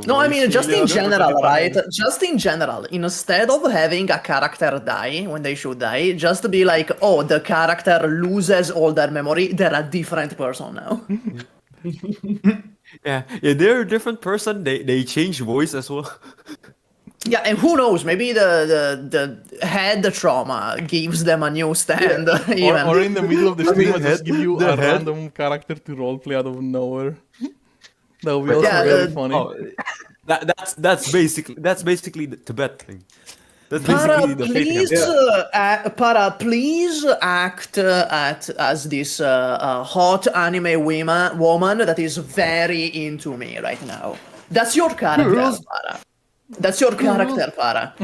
the No, I voice. mean, just in Yeah, general, right? fine. Just in general, instead of having a character die when they should die, just be like, oh, the character loses all their memory, they're a different person now. Yeah, they're a different person. They change voice as well. Yeah, and who knows, maybe the head trauma gives them a new stand, even. Or in the middle of the stream, I just give you the a head- random character to roleplay out of nowhere. That would be But also yeah, very funny. Oh, that's basically the Tibet thing. That's Para, basically the fate please, camp. Para, please act as this hot anime woman that is very into me right now. That's your character, Girls. Para. That's your character, Para.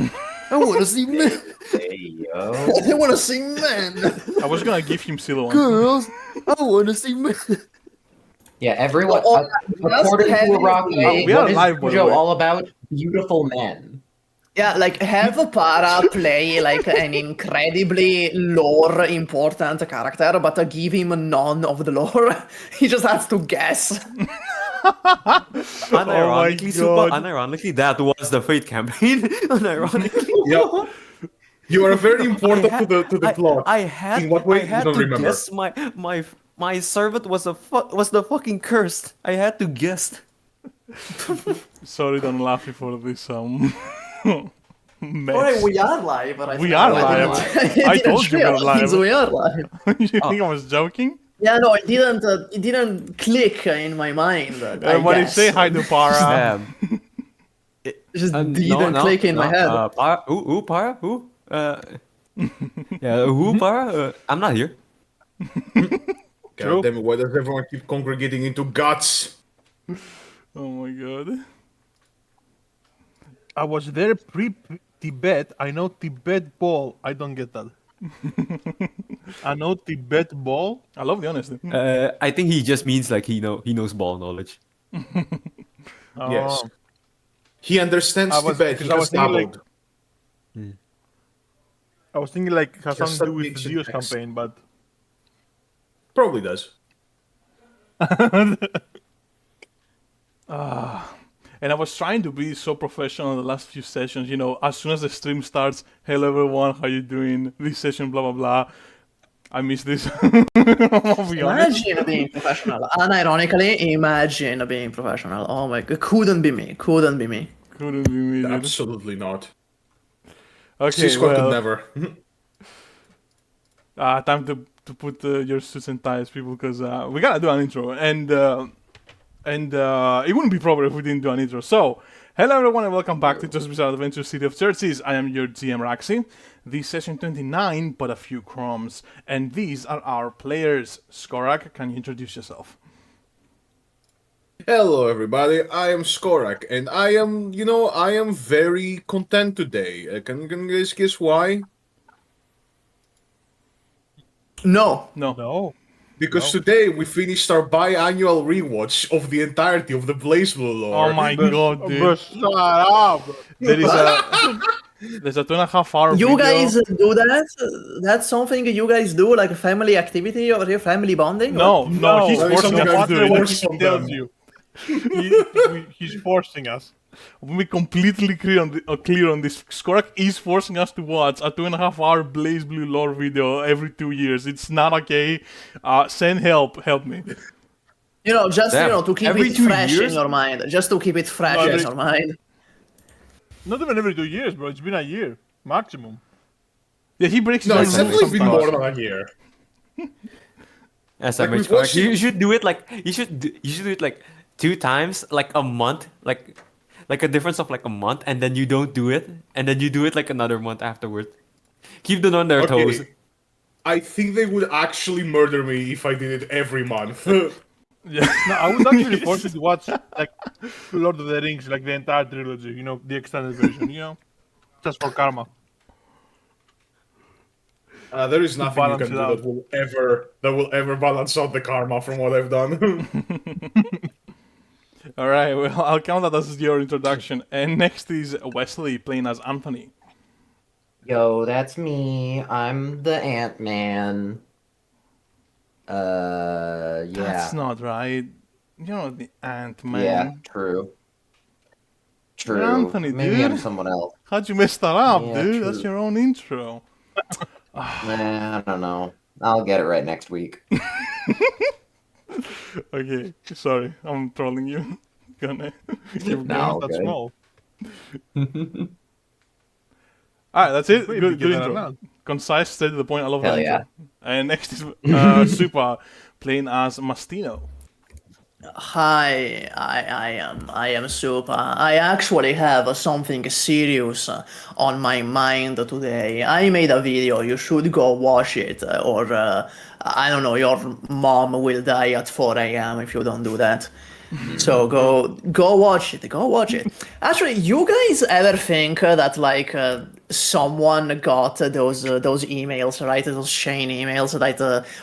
I want to see men. Hey, yo. I want to see men. I was gonna give him Silo one. Girls. I want to see men. Yeah, everyone. Oh, According just to have Rocky, it- We are what is live, by the JoJo way. all about? Beautiful men. Yeah, like have Para play like an incredibly lore important character, but give him none of the lore. He just has to guess. Unironically, God. unironically, that was the fate campaign. Unironically. Yeah. You are very important to the plot. I had, In what way? I had You don't to remember. guess my servant was the fucking cursed. I had to guess. Sorry, don't laugh for this mess. Alright, we are live. Right We now. are live. I told you we were live. We are live. You think I was joking? Yeah, no, it didn't click in my mind. Everybody say hi to Para. It just didn't click in my head. Para, who, Para? Who? Yeah, who, Para? I'm not here. God damn it, why does everyone keep congregating into guts? Oh my god. I was there pre-Tibet. I know Tibet ball. I don't get that. I know Tibet ball. I love the honesty. I think he just means like he knows ball knowledge. Yes. He understands Tibet. He because I was has thinking like, dabbled. I was thinking like it has Just something to do with submit Zio's syntax. campaign, but Probably does. And I was trying to be so professional in the last few sessions, you know, as soon as the stream starts, hello everyone, how you doing? This session, blah, blah, blah. I miss this. I'll be honest. Imagine being professional. Unironically, imagine being professional. Oh my god, couldn't be me. Couldn't be me. Dude. Absolutely not. Okay, Cisco could well, never. time to put your suits and ties, people, because we gotta do an intro, and it wouldn't be proper if we didn't do an intro. So, hello everyone and welcome back to Just Bizarre Adventure City of Churches. I am your GM Raxi. This is session 29, but a few crumbs. And these are our players. Skorak, can you introduce yourself? Hello, everybody. I am Skorak, and I am very content today. Can you guys guess why? No. No. Because today we finished our biannual rewatch of the entirety of the Blaze Blue lore. Oh my god, dude. but shut up. There's a 2.5 hour You video. guys do that? That's something you guys do, like a family activity over here, family bonding? No, he's that is forcing something us to do I it. force He tells you. He's forcing us. We'll be completely clear on this. Skorak is forcing us to watch a 2.5 hour Blaze Blue lore video every 2 years. It's not okay. Send help me. You know, just to keep Every it 2 fresh in years? your mind. Just to keep it fresh No, in every- your mind. Not even every 2 years, bro. It's been a year maximum. Yeah, he breaks No, down it's the definitely rules been more sometimes. than a year. SMH we've correct. watched You it- should do it like you should do it like 2 times, like a month, like a difference of like a month, and then you don't do it, and then you do it like another month afterward. Keep them on their toes. I think they would actually murder me if I did it every month. No, I would actually force you to watch like Lord of the Rings, like the entire trilogy. You know, the extended version. You know, just for karma. There is nothing you balance can it do out. that will ever balance out the karma from what I've done. All right, well, I'll count that as your introduction. And next is Wesley playing as Anthony. Yo, that's me. I'm the Ant-Man. Yeah. That's not right. You're not the Ant-Man. Yeah, true. True. Anthony, Maybe I'm dude. someone else. How'd you mess that up, Yeah, dude? true. That's your own intro. Nah, I don't know. I'll get it right next week. Okay, sorry, I'm trolling you. Gonna keep No, going. That's good. small. Alright, that's it. Way Good bigger than intro. that. Concise, straight to the point. I love Hell that yeah. intro. And next is Super playing as Mastino. Hi, I am Super. I actually have something serious on my mind today. I made a video. You should go watch it, or I don't know. Your mom will die at 4 a.m. if you don't do that. So go watch it. Go watch it. Actually, you guys ever think that like someone got those emails, right? Those chain emails, right?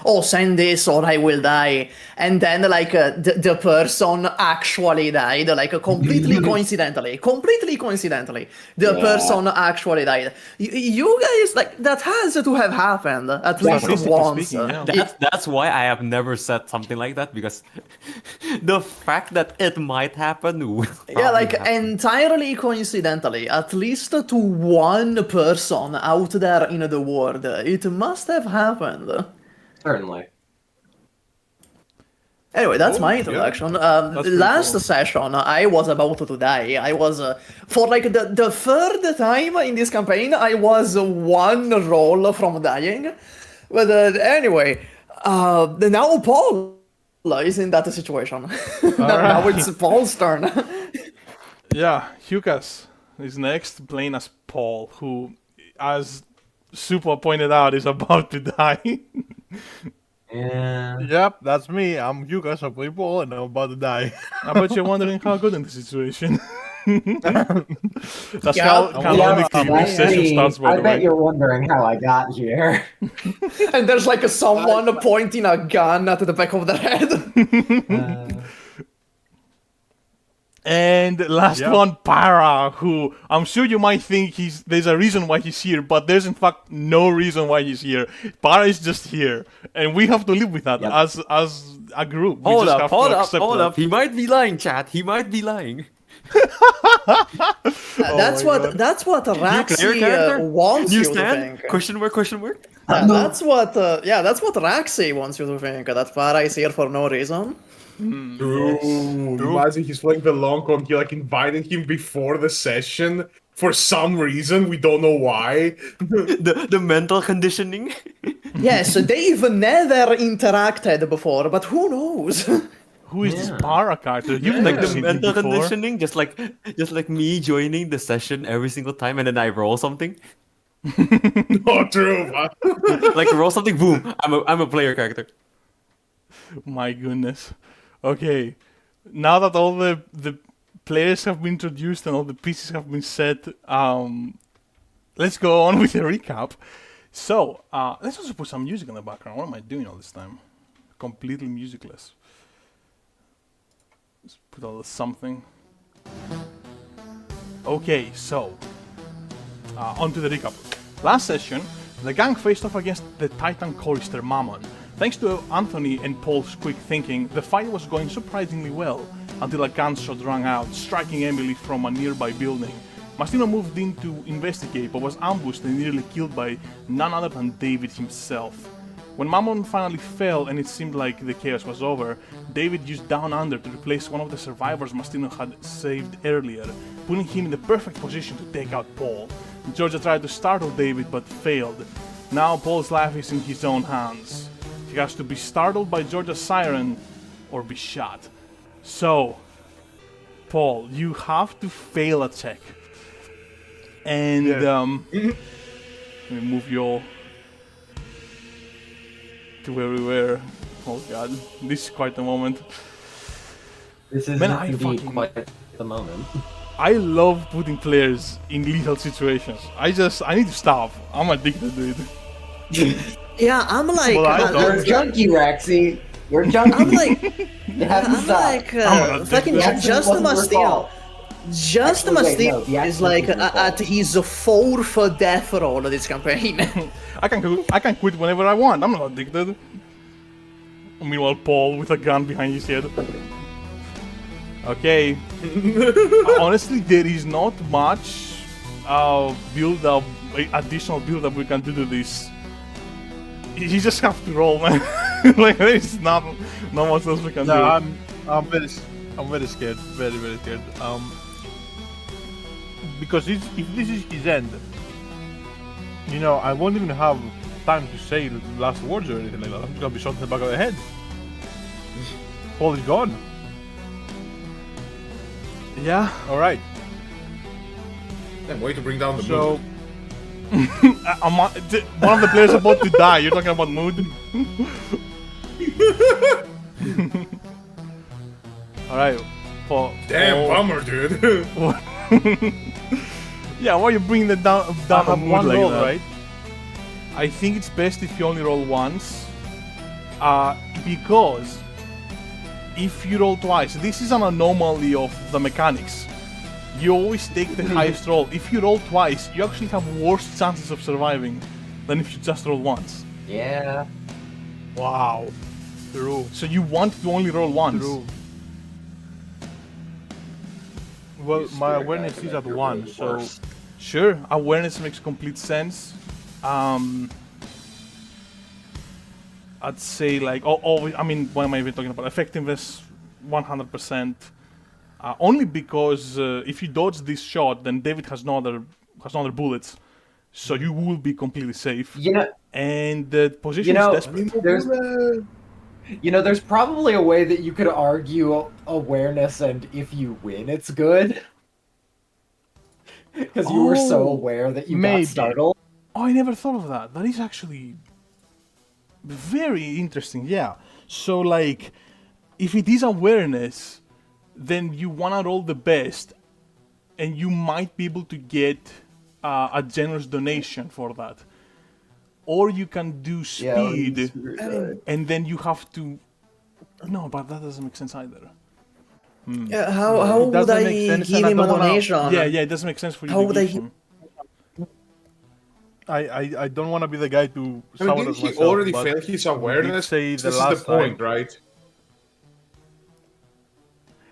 Oh, send this or I will die, and then like the person actually died, like completely coincidentally, the Yeah. person actually died. You guys like that has to have happened at least Statistically once. speaking, yeah. That's why I have never said something like that, because the fact that it might happen will Yeah, like probably happen. entirely coincidentally, at least to one person out there in the world, it must have happened. Certainly. Anyway, that's my yeah. introduction. pretty Last cool. session, I was about to die. I was, for like the third time in this campaign, I was one roll from dying. But anyway, now Paul is in that situation. Now it's Paul's turn. Yeah, Hiukas is next, playing as Paul, who, as Super pointed out, is about to die. Yeah. Yep, that's me. I'm Hiukas, I play Paul, and I'm about to die. I bet you're wondering how good in the situation. That's Yeah, how yeah, canonically this That's session me. starts, by I the bet way. you're wondering how I got here. And there's like someone pointing a gun at the back of their head. And last Yeah. one, Para, who I'm sure you might think there's a reason why he's here, but there's in fact no reason why he's here. Para is just here, and we have to live with that Yep. as a group. We Hold just up, have hold to up, accept hold that. up. He might be lying, chat. He might be lying. That's my what God. that's what New player Raxi character? wants New you to stand? think. Question mark, question mark? That's what that's what Raxi wants you to think. That Farah is here for no reason. True. Imagine he's playing the long con. He like invited him before the session for some reason. We don't know why. The mental conditioning? Yes, they've never interacted before, but who knows? Who is this Para character? You've Like never the seen him mental before. conditioning, just like me joining the session every single time and then I roll something. Oh, true. Like roll something, boom, I'm a player character. My goodness. Okay, now that all the players have been introduced and all the pieces have been set, let's go on with the recap. So, let's also put some music in the background. What am I doing all this time? Completely musicless. Let's put a little something. Okay, so, on to the recap. Last session, the gang faced off against the Titan chorister Mammon. Thanks to Anthony and Paul's quick thinking, the fight was going surprisingly well, until a gunshot rang out, striking Emily from a nearby building. Mastino moved in to investigate, but was ambushed and nearly killed by none other than David himself. When Mammon finally fell and it seemed like the chaos was over, David used Down Under to replace one of the survivors Mastino had saved earlier, putting him in the perfect position to take out Paul. Georgia tried to startle David but failed. Now Paul's life is in his own hands. He has to be startled by Georgia's siren or be shot. So, Paul, you have to fail a check. And, let me move you all to where we were. Oh god, this is quite a moment. This is Man, I indeed fucking- quite the moment. I love putting players in lethal situations. I need to stop. I'm addicted to it. Yeah, I'm like, Well, I don't. You're a junkie, Raxi. You're a junkie. I'm like, you have to I'm stop. like, gonna fucking The accident just wasn't your Mastino. fault. Just Actually, wait, no, Mastino the is accident like was your at fault. his fourth death roll this campaign. I can quit whenever I want. I'm not addicted. Meanwhile, Paul with a gun behind his head. Okay. Honestly, there is not much build up, additional build up we can do to this. You just have to roll, man. Like there is not much else we can do. I'm very scared, very scared. Because if this is his end, you know, I won't even have time to say the last words or anything like that. I'm just gonna be shot in the back of the head. Paul is gone. Yeah. All right. Damn, way to bring down the So mood. One of the players about to die. You're talking about mood. All right. Paul. Damn, bummer, dude. Yeah, why are you bringing that down I a have mood one like roll, that? right? I think it's best if you only roll once. Because if you roll twice, this is an anomaly of the mechanics. You always take the highest roll. If you roll twice, you actually have worse chances of surviving than if you just roll once. Yeah. Wow. True. So you want to only roll once. True. Well, my awareness is at 1, so Sure, awareness makes complete sense. I'd say like, I mean, what am I even talking about? Effectiveness, 100%. Only because if you dodge this shot, then David has no other bullets, so you will be completely safe. You know, And the position You know, is desperate. there's probably a way that you could argue awareness, and if you win, it's good. Because you were so Oh, aware that you maybe. got startled. Oh, I never thought of that. That is actually very interesting. Yeah. So like, if it is awareness, then you wanna roll the best, and you might be able to get a generous donation for that. Or you can do speed, and then you have to. No, but that doesn't make sense either. Yeah, how It would doesn't I make sense, give and I him a don't wanna- donation? Yeah, it doesn't make sense for you How to would give I- him. I don't want to be the guy to I mean, sabotage didn't he myself. already but fail his awareness? say the This is last the point, time. right?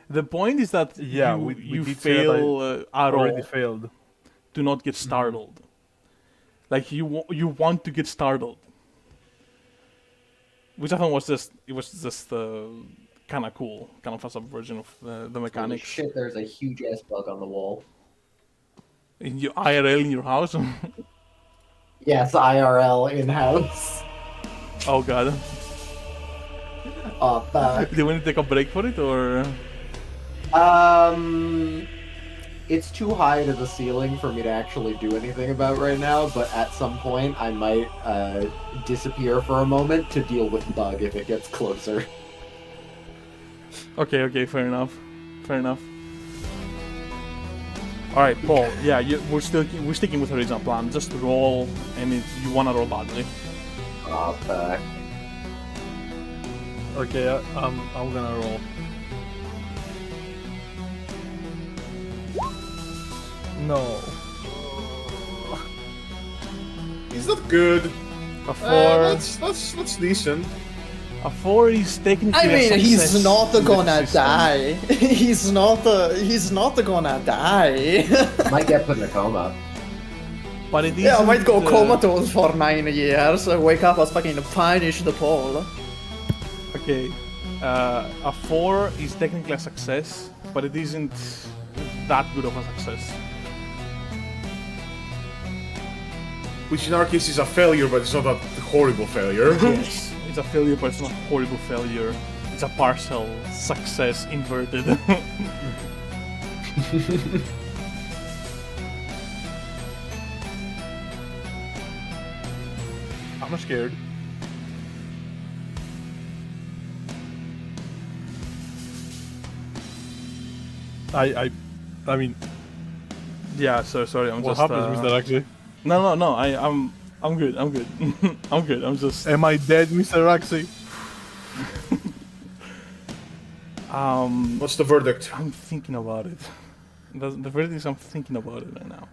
The point is that Yeah, you, we you did say that I fail a roll already failed. to not get startled. Like you want to get startled, which I thought was just kind of cool, kind of a subversion of the Holy mechanics. shit, there's a huge ass bug on the wall. In your IRL in your house. Yes, IRL in-house. Oh god. Oh, fuck. Do you want to take a break for it or? It's too high to the ceiling for me to actually do anything about right now, but at some point I might disappear for a moment to deal with bug if it gets closer. Okay, fair enough. All right, Paul. Yeah, we're sticking with the original plan. Just roll, and you wanna roll badly. Oh, fuck. Okay, I'm gonna roll. No. He's not good. A 4. That's decent. A 4 is technically. I mean, a he's success not in the gonna system. die. He's not gonna die. Might get put in a coma. But it is. Yeah, I might go comatose for 9 years. Wake up as fucking punish the pole. Okay, a 4 is technically a success, but it isn't that good of a success. Which in our case is a failure, but it's not a horrible failure. Yes, it's a failure, but it's not a horrible failure. It's a partial success inverted. I'm not scared. I mean, Yeah, sorry, I'm what just. happens, Mr. Raxi? No, I'm good. I'm good. I'm just. Am I dead, Mr. Raxi? What's the verdict? I'm thinking about it. The verdict is I'm thinking about it right now.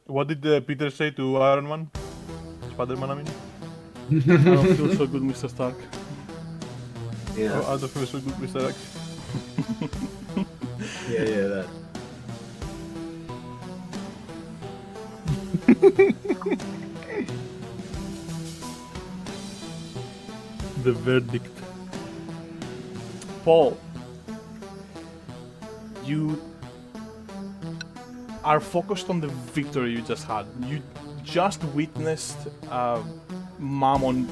What did Peter say to Iron Man? Spider-Man, I mean? I don't feel so good, Mr. Stark. Yeah. Oh, I don't feel so good, Mr. X. Yeah, that. The verdict. Paul, you are focused on the victory you just had. You just witnessed Mammon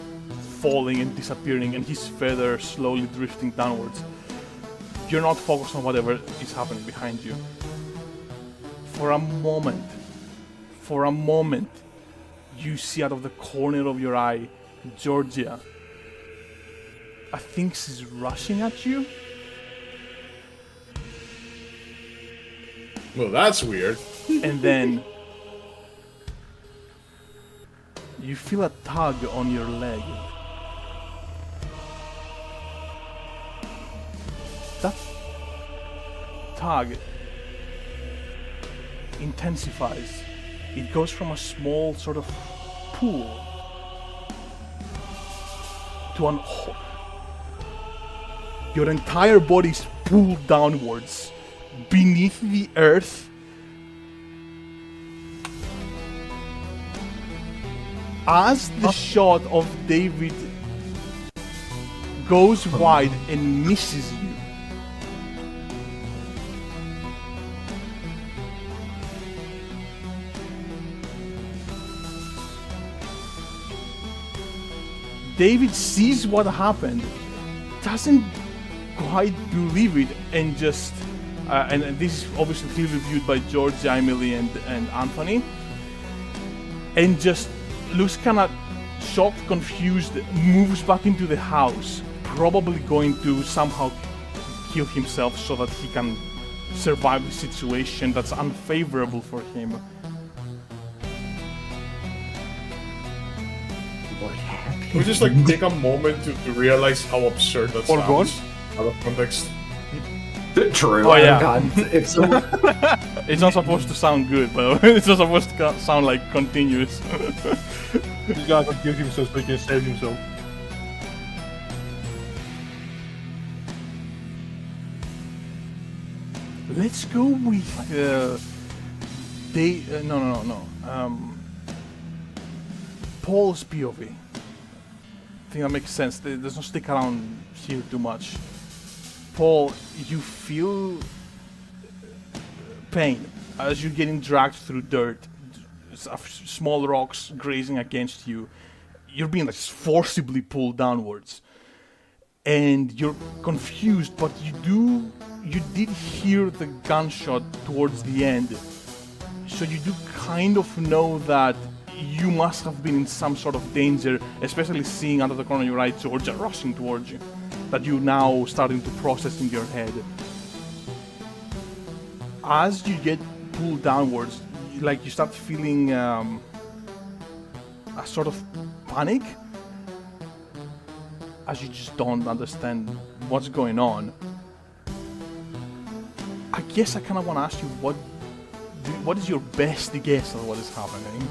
falling and disappearing and his feather slowly drifting downwards. You're not focused on whatever is happening behind you. For a moment, you see out of the corner of your eye, Georgia. I think she's rushing at you. Well, that's weird. And then you feel a tug on your leg. That tug intensifies. It goes from a small sort of pool to an your entire body is pulled downwards beneath the earth. As the shot of David goes wide and misses you, David sees what happened, doesn't quite believe it, and just and this is obviously clearly viewed by George, Emily, and Anthony, and just looks kind of shocked, confused, moves back into the house, probably going to somehow kill himself so that he can survive the situation that's unfavorable for him. We just like take a moment to realize how absurd that Or gone? sounds out of context. True. Oh, yeah. God, it's so It's not supposed to sound good, but it's not supposed to sound like continuous. This guy can kill himself so he can save himself. Let's go with Paul's POV. I think that makes sense. There's no stick around here too much. Paul, you feel pain as you're getting dragged through dirt, small rocks grazing against you. You're being like forcibly pulled downwards, and you're confused. But you did hear the gunshot towards the end, so you do kind of know that you must have been in some sort of danger, especially seeing out of the corner of your eye Georgia rushing towards you, that you're now starting to process in your head. As you get pulled downwards, you start feeling a sort of panic, as you just don't understand what's going on. I guess I kind of want to ask you, what is your best guess of what is happening?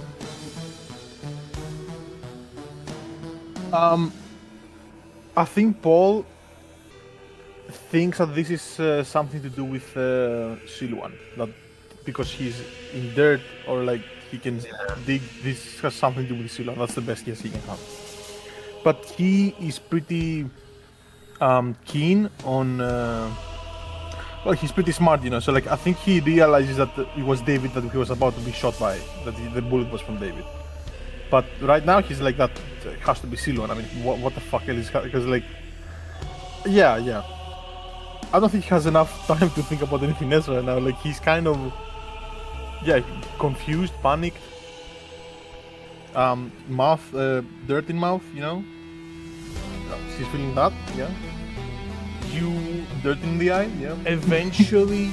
I think Paul thinks that this is something to do with Silwan, not because he's in dirt or like he can dig. This has something to do with Silwan. That's the best guess he can have. But he is pretty keen on. Well, he's pretty smart, you know. So like, I think he realizes that it was David that he was about to be shot by. That the bullet was from David. But right now he's like, that has to be Silwan. I mean, what the fuck is because like, yeah. I don't think he has enough time to think about anything else right now. Like he's kind of, confused, panicked. Mouth, dirt in mouth, you know. He's feeling that, yeah. You dirt in the eye, yeah. Eventually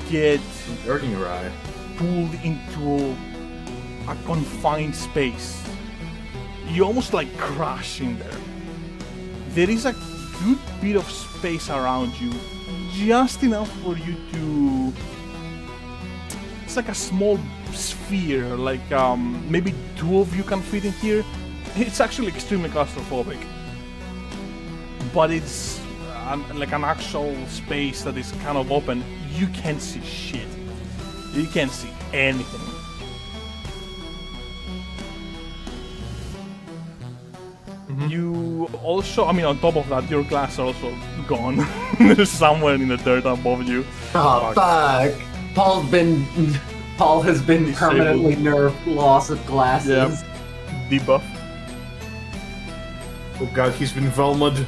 get dirt in your eye. pulled into a confined space. You almost like crash in there. There is a good bit of space around you, just enough for you to... It's like a small sphere, like maybe two of you can fit in here. It's actually extremely claustrophobic. but it's like an actual space that is kind of open. You can't see shit. You can't see anything. You also, I mean, on top of that, your glasses are also gone. They're somewhere in the dirt above you. Oh, fuck. Paul has been permanently nerfed, loss of glasses. Yep. Debuff. Oh god, he's been Velmud.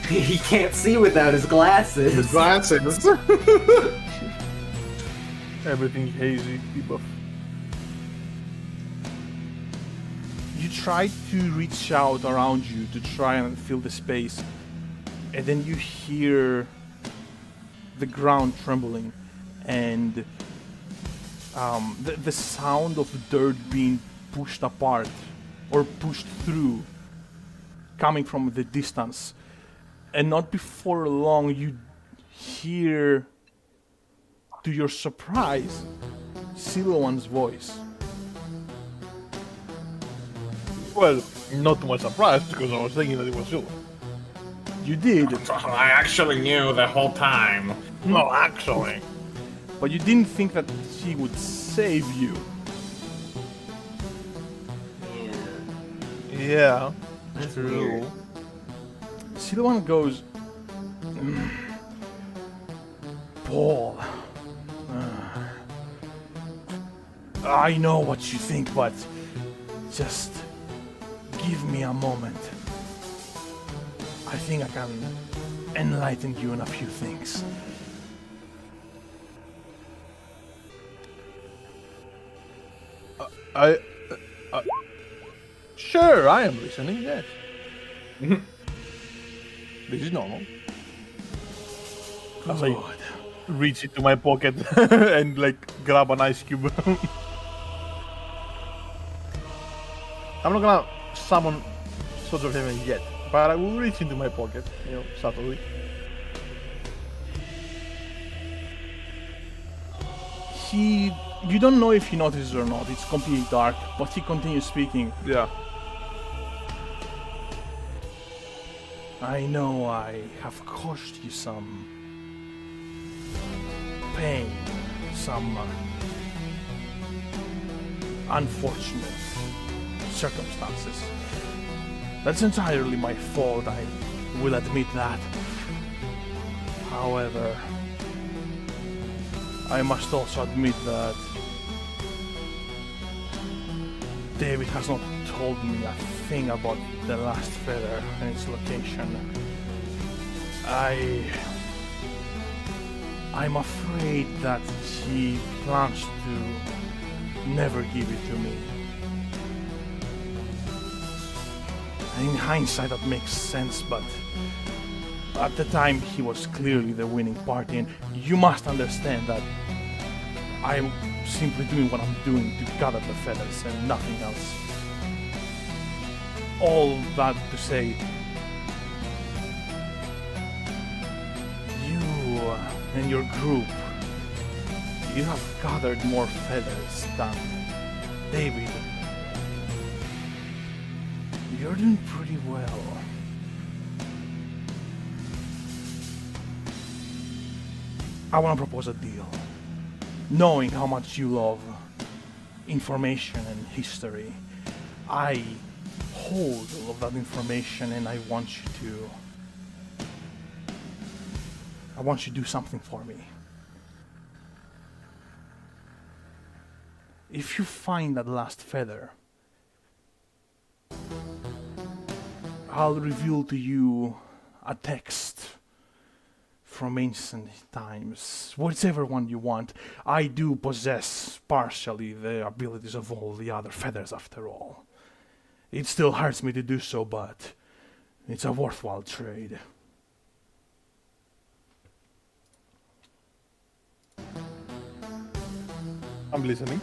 He can't see without his glasses. His glasses. Everything hazy, debuff. You try to reach out around you to try and fill the space, and then you hear the ground trembling and the sound of dirt being pushed apart or pushed through coming from the distance. And not before long you hear, to your surprise, Siloan's voice. Well, not to my surprise, because I was thinking that it was you. You did, I actually knew the whole time. No, actually. but you didn't think that she would save you. Yeah. That's True. weird. Siloan goes, Paul, I know what you think, but just give me a moment. I think I can enlighten you on a few things. Sure, I am listening, yes. This is normal. As I Good. reach into my pocket and like grab an ice cube. I'm not gonna summon Swords of Heaven yet, but I will reach into my pocket, subtly. You don't know if he notices or not, it's completely dark, but he continues speaking. Yeah. I know I have caused you some pain, some unfortunate circumstances. That's entirely my fault, I will admit that. However, I must also admit that David has not told me a thing about the last feather and its location. I'm afraid that he plans to never give it to me. In hindsight that makes sense, but at the time he was clearly the winning party, and you must understand that I'm simply doing what I'm doing to gather the feathers and nothing else. All that to say, you and your group, you have gathered more feathers than David. You're doing pretty well. I want to propose a deal. Knowing how much you love information and history, I hold all of that information and I want you to do something for me. If you find that last feather, I'll reveal to you a text from ancient times, whichever one you want. I do possess partially the abilities of all the other feathers after all. It still hurts me to do so, but it's a worthwhile trade. I'm listening.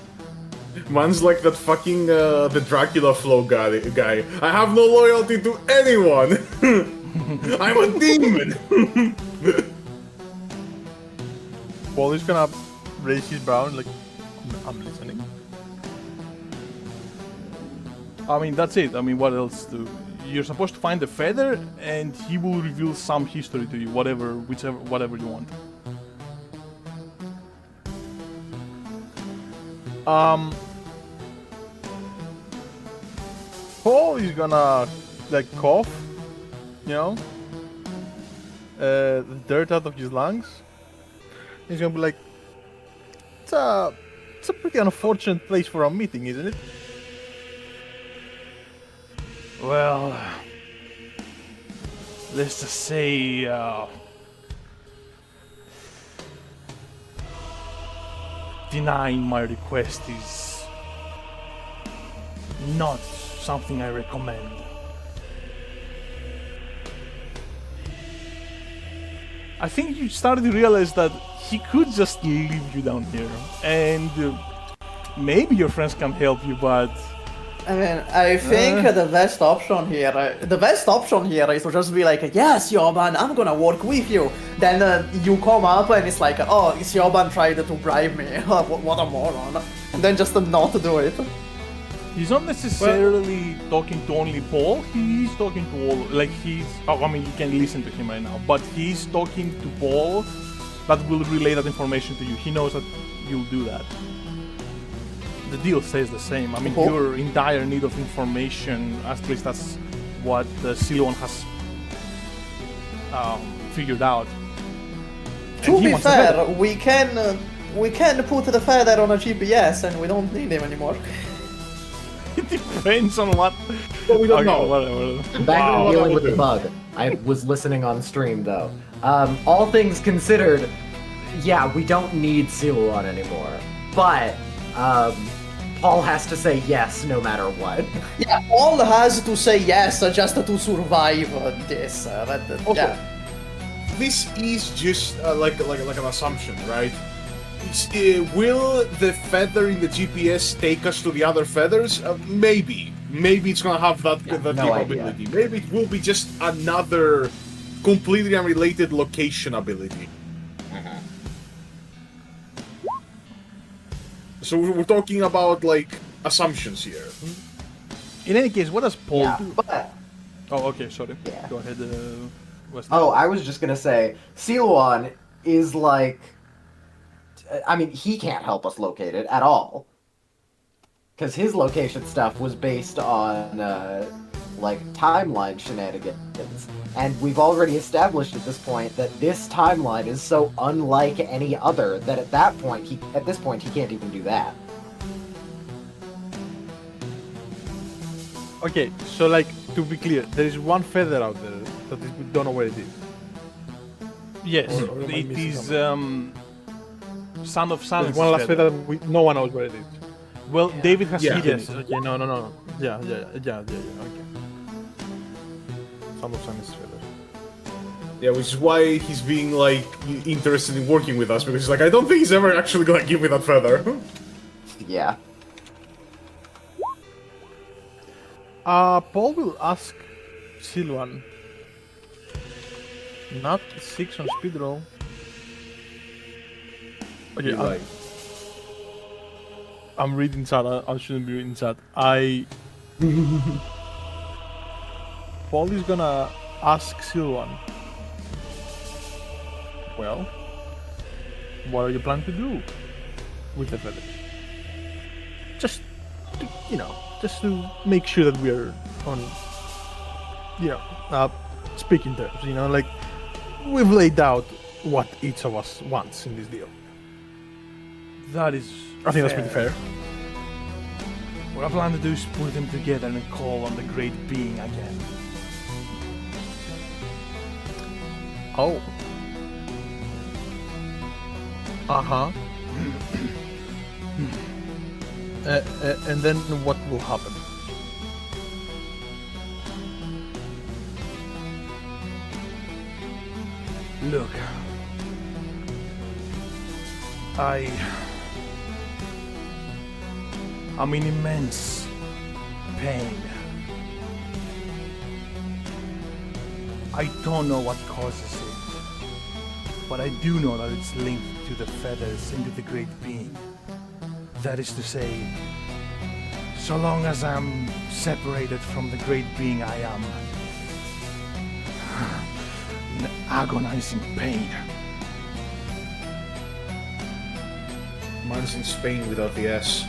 Man's like that fucking the Dracula flow guy. I have no loyalty to anyone. I'm a demon. Paul is gonna raise his brow and like, I'm listening. I mean, that's it. I mean, what else do you're supposed to find the feather, and he will reveal some history to you, whatever you want. Paul is gonna like cough, you know, the dirt out of his lungs. He's gonna be like, it's a pretty unfortunate place for a meeting, isn't it? Well, let's just say, denying my request is not something I recommend. I think you started to realize that he could just leave you down here, and maybe your friends can help you, but I mean, I think the best option here is to just be like, yes, Yoban, I'm gonna work with you. Then you come up and it's like, oh, Yoban tried to bribe me. What a moron. And then just not do it. he's not necessarily talking to only Paul. He's talking to all. Like I mean, you can listen to him right now, but he's talking to Paul. That will relay that information to you. He knows that you'll do that. The deal stays the same. I mean, you're in dire need of information. At least that's what Siluan has figured out. To be fair, we can put the feather on a GPS and we don't need him anymore. It depends on what. But we don't know. Whatever. Back Wow. to dealing with the bug. I was listening on stream though. All things considered, yeah, we don't need Siluan anymore. But Paul has to say yes no matter what. Yeah, Paul has to say yes just to survive this. Yeah. This is just like an assumption, right? Will the feather in the GPS take us to the other feathers? Maybe. Maybe it's gonna have that no capability. Maybe it will be just another completely unrelated location ability. So we're talking about like assumptions here. In any case, what does Paul Yeah, do? but Oh, okay, sorry. Yeah. Go ahead, Wesley. oh, I was just gonna say, Siluan is like, I mean, he can't help us locate it at all, because his location stuff was based on like timeline shenanigans, and we've already established at this point that this timeline is so unlike any other that at this point he can't even do that. Okay, so like to be clear, there is one feather out there that we don't know where it is. Yes, Or am I it missing is something? Son of Silence. There's one last feather no one knows where it is. Well, David has Yeah. hidden Yes. it. Okay. No. Yeah. Okay. Some of Silence feather. Yeah, which is why he's being like interested in working with us, because he's like, I don't think he's ever actually gonna give me that feather. Yeah. Paul will ask Siluan. Not 6 on speed roll. Okay, Like, I'm reading chat. I shouldn't be reading chat. Paul is gonna ask Siluan. Well, what are you planning to do with the feathers? Just to make sure that we are on, speaking terms. Like we've laid out what each of us wants in this deal. That is. I think that's pretty fair. What I plan to do is put them together and call on the Great Being again. Oh. Uh-huh. And then what will happen? Look, I'm in immense pain. I don't know what causes it, but I do know that it's linked to the feathers and to the Great Being. That is to say, So long as I'm separated from the great being I am, in agonizing pain. Mine's in Spain without the S.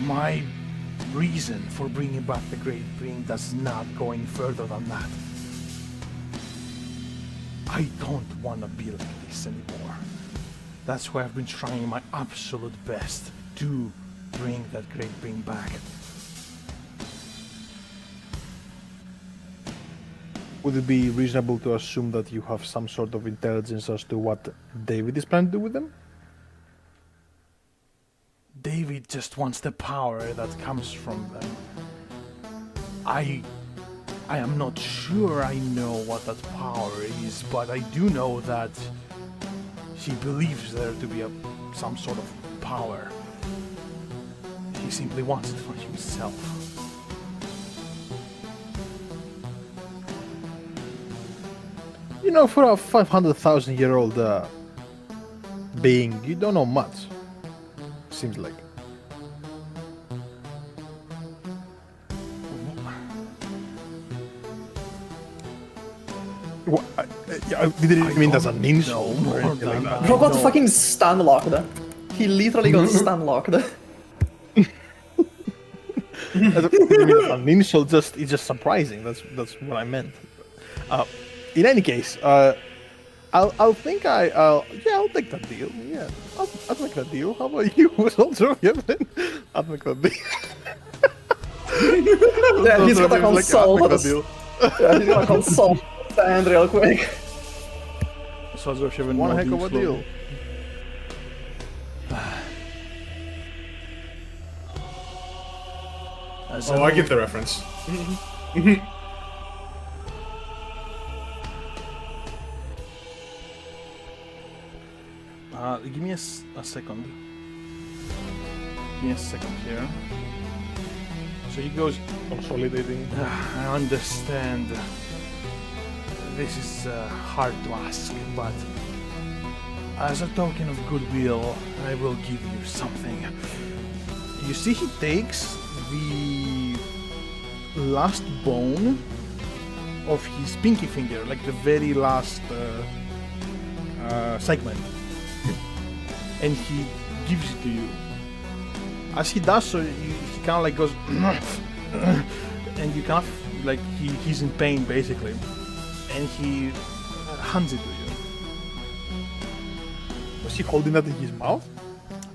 My reason for bringing back the great being does not go any further than that. I don't want to be like this anymore. That's why I've been trying my absolute best to bring that great being back. Would it be reasonable to assume that you have some sort of intelligence as to what David is planning to do with them? David just wants the power that comes from them. I am not sure I know what that power is, but I do know that he believes there to be some sort of power. He simply wants it for himself. You know, for a 500,000-year-old being, you don't know much. Seems like. What? Didn't mean that's an insult or anything like that. Bro got fucking stun locked. He literally got stun locked. I don't mean that's an insult. It's just surprising. That's what I meant. In any case, I'll take that deal. Yeah, I'll make that deal. How about you, soldier? I'll make that deal. Yeah, he's gonna console I'll make that us. deal. Yeah, he's gonna console stand real quick. Soldier of Heaven, One heck module of a slow. deal. As Oh, I get the reference. give me a second. Give me a second here. So he goes, Consolidating. I understand. This is hard to ask, but as a token of goodwill, I will give you something. You see, he takes the last bone of his pinky finger, like the very last segment, and he gives it to you. As he does so, he kind of like goes, and you kind of like he's in pain basically, and he hands it to you. Was he holding that in his mouth?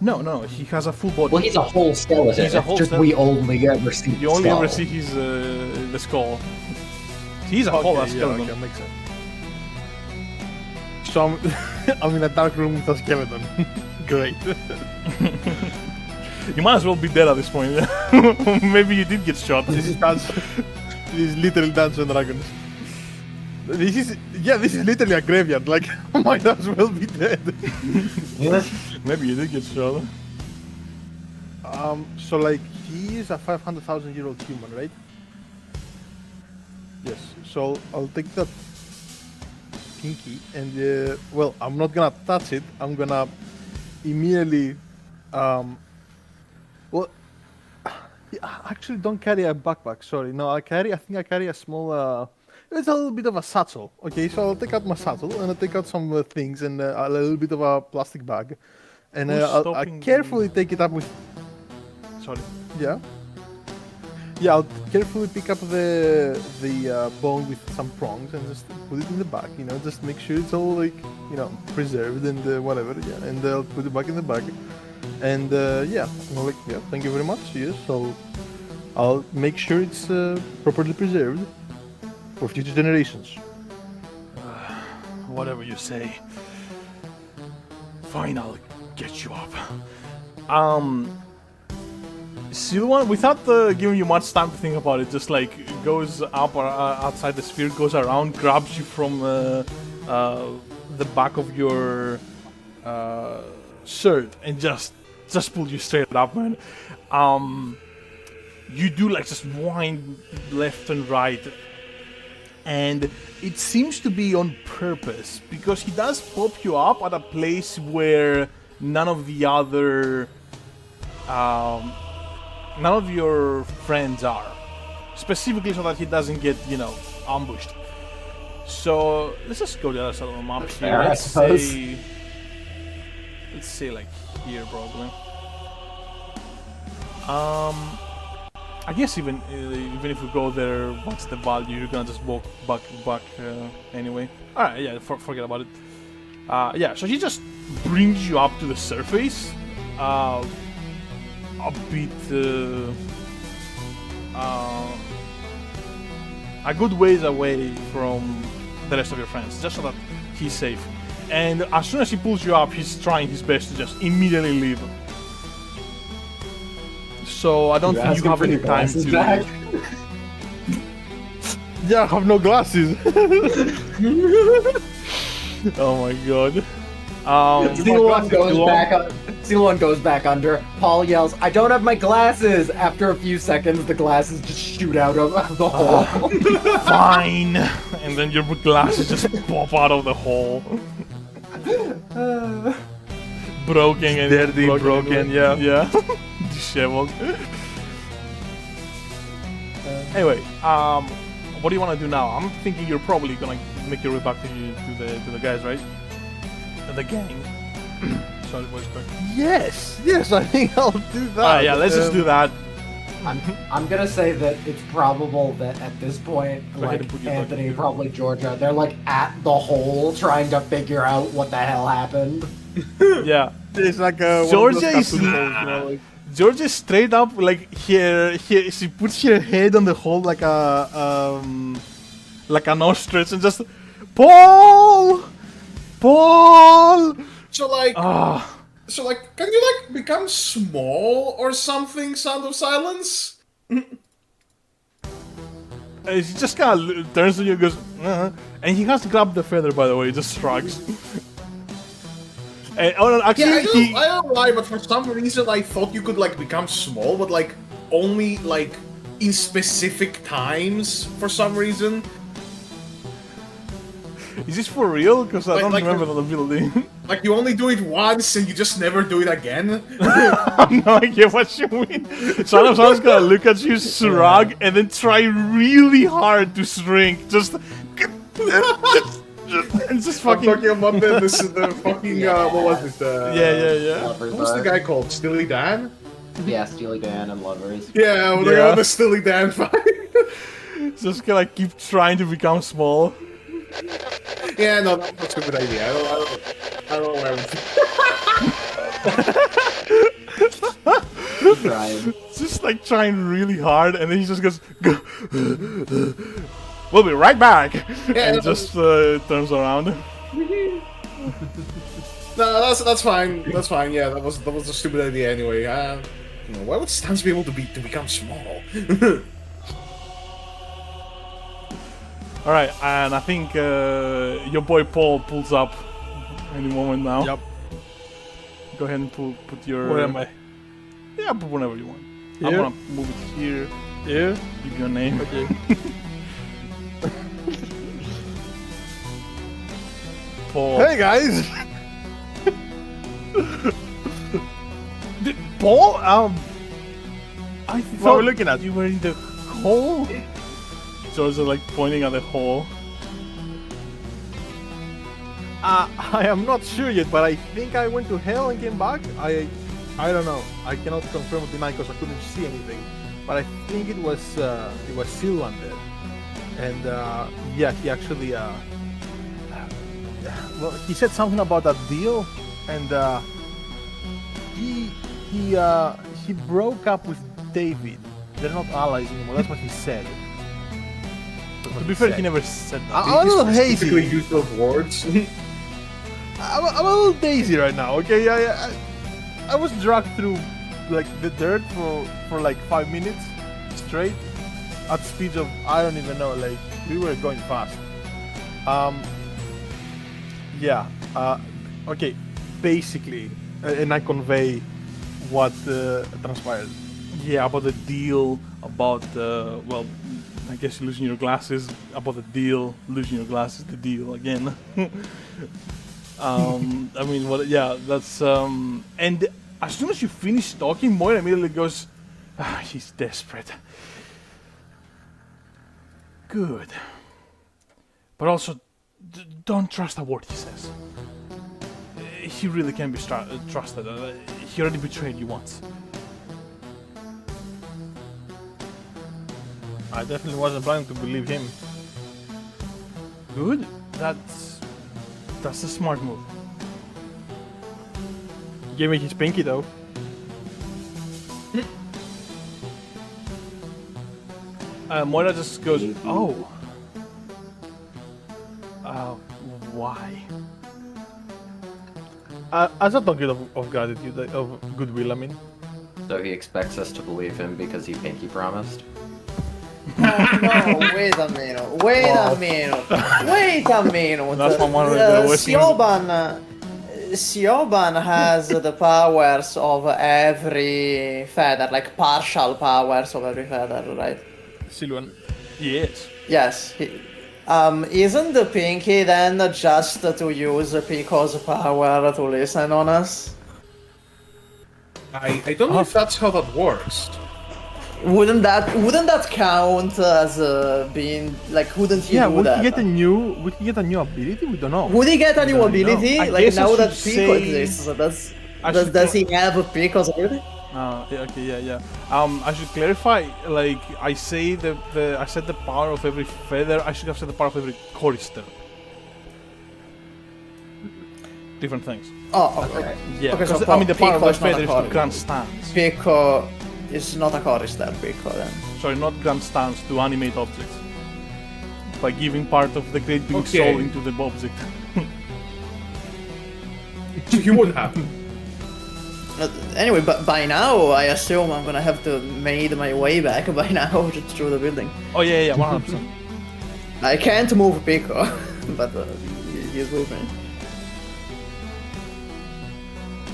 No, he has a full body. Well, he's a whole skeleton. He's a It's whole just skeleton. we only ever see You only ever skull. see his the skull. He's a whole ass skeleton. Okay, makes sense. So I'm in a dark room with a skeleton. Great. You might as well be dead at this point. Maybe you did get shot. This is literally Dungeons and Dragons. This is literally a graveyard. Like, I might as well be dead. Maybe you did get shot. So like, he is a 500,000-year-old human, right? Yes. So I'll take that pinky and well, I'm not gonna touch it. I'm gonna immediately well, yeah, I actually don't carry a backpack. Sorry, no, I think I carry a small. It's a little bit of a satchel. Okay, so I'll take out my satchel and I'll take out some things and a little bit of a plastic bag, and Who's I'll stopping carefully take it up with. Sorry. Yeah. Yeah, I'll carefully pick up the bone with some prongs and just put it in the bag. You know, just make sure it's all like preserved and whatever. Yeah, and I'll put it back in the bag. And yeah, I'm like, yeah, thank you very much. Yes, so I'll make sure it's properly preserved for future generations. Whatever you say. Fine, I'll get you up. Silwan, without giving you much time to think about it, just like goes up or outside the sphere, goes around, grabs you from the back of your shirt, and just pulls you straight up, man. You do like just wind left and right, and it seems to be on purpose because he does pop you up at a place where none of the other, none of your friends are, specifically so that he doesn't get, you know, ambushed. So let's just go to the other side of the map here. Fair, I Let's suppose. say like here probably. I guess even if we go there, what's the value? You're gonna just walk back anyway. All right, yeah, forget about it. Yeah, so he just brings you up to the surface, a bit, a good ways away from the rest of your friends, just so that he's safe. And as soon as he pulls you up, he's trying his best to just immediately leave. So I don't think you have any time to. Back? Yeah, I have no glasses. Oh my god. C1 goes back under. Paul yells, "I don't have my glasses!" After a few seconds, the glasses just shoot out of the hole. Fine. And then your glasses just pop out of the hole. Broken and Dirty, broken, yeah. Yeah. Disheveled. Anyway, what do you want to do now? I'm thinking you're probably gonna make your way back to the guys, right? The gang. Sorry, voice crack. Yes, I think I'll do that. Alright, yeah, let's just do that. I'm gonna say that it's probable that at this point, Go ahead like and put your Anthony, bucket. probably Georgia, they're like at the hole trying to figure out what the hell happened. Yeah. It's like one of Georgia those is cartoon holes, you know, like. George is straight up like she puts her head on the hole like an ostrich and just Paul. So like, Ah, can you like become small or something? Sound of Silence. he just kind of turns to you and goes, and he has grabbed the feather, by the way. He just shrugs. And, oh no, Yeah, actually, I don't know why, but for some reason I thought you could like become small, but like only like in specific times for some reason. is this for real? Because I Like- don't like remember the- the ability. Like you only do it once and you just never do it again. I have no idea what you mean. Son of Sound's gonna look at you, shrug, and then try really hard to shrink. Just. And just I'm fucking. talking about the fucking what was it? Yeah. Lovers What's the are- guy called? Steely Dan? Yeah, Steely Dan and Lovers. Yeah, well, Yeah. the Steely Dan fight. Just gonna keep trying to become small. Yeah, no, that's a good idea. I don't know where I'm Trying. Just like trying really hard, and then he just goes, go. We'll be right back, and just turns around. No, that's fine. That's fine. Yeah, that was a stupid idea anyway. You know, why would Stans be able to become small? All right, and I think your boy Paul pulls up any moment now. Yep. Go ahead and put your. Where am I? Yeah, put whenever you want. I'm Here? gonna move it here. Here? Give you a name. Okay. Paul. Hey guys! Paul. I What thought we're looking at? you were in the hole. George is like pointing at the hole. I am not sure yet, but I think I went to hell and came back. I don't know. I cannot confirm or deny because I couldn't see anything. But I think it was Silvan there. And yeah, he actually well, he said something about that deal, and he broke up with David. They're not allies anymore. That's what he said. That's what To be fair, said. he never said that. I'm a little Specifically hazy. use those words. I'm a little daisy right now. Okay, yeah. I was dragged through like the dirt for like 5 minutes straight at speeds of I don't even know. Like we were going fast. Yeah. Okay. Basically, and I convey what transpired. Yeah, about the deal, about well, I guess losing your glasses about the deal. Losing your glasses, the deal again. I mean, what? Yeah, that's. And as soon as you finish talking, Moira immediately goes, he's desperate. Good. But also, don't trust a word he says. He really can't be trusted. He already betrayed you once. I definitely wasn't planning to believe him. Good. That's a smart move. Gave me his pinky though. Moira just goes, oh. Why? As a token of gratitude, of goodwill, I mean. So he expects us to believe him because he pinky promised? No, wait a minute. Wait a minute. That's one of the worst things. Siobhan has the powers of every feather, like partial powers of every feather, right? Silvan. Yes. Yes. Isn't the pinky then just to use Pico's power to listen on us? I don't know if that's how that works. Wouldn't that count as being like? Wouldn't he do Would that? he get a new ability? We don't know. Would he get a new ability? I Like guess I now that should Pico say- exists, so I should does he have Pico's ability? Yeah, okay, yeah. I should clarify. Like I say, I said the power of every feather. I should have said the power of every chorister. Different things. Oh, okay. Yeah, Okay, so because I mean the power of Pico the is not a feather is to chorister. grant stance. Pico is not a chorister, Pico then. Sorry, not grant stance, to animate objects. By giving part of the great being Okay. soul into the object. He would have. Anyway, but by now I assume I'm gonna have to made my way back by now just through the building. Oh yeah, 100%. I can't move Pico, but he's moving.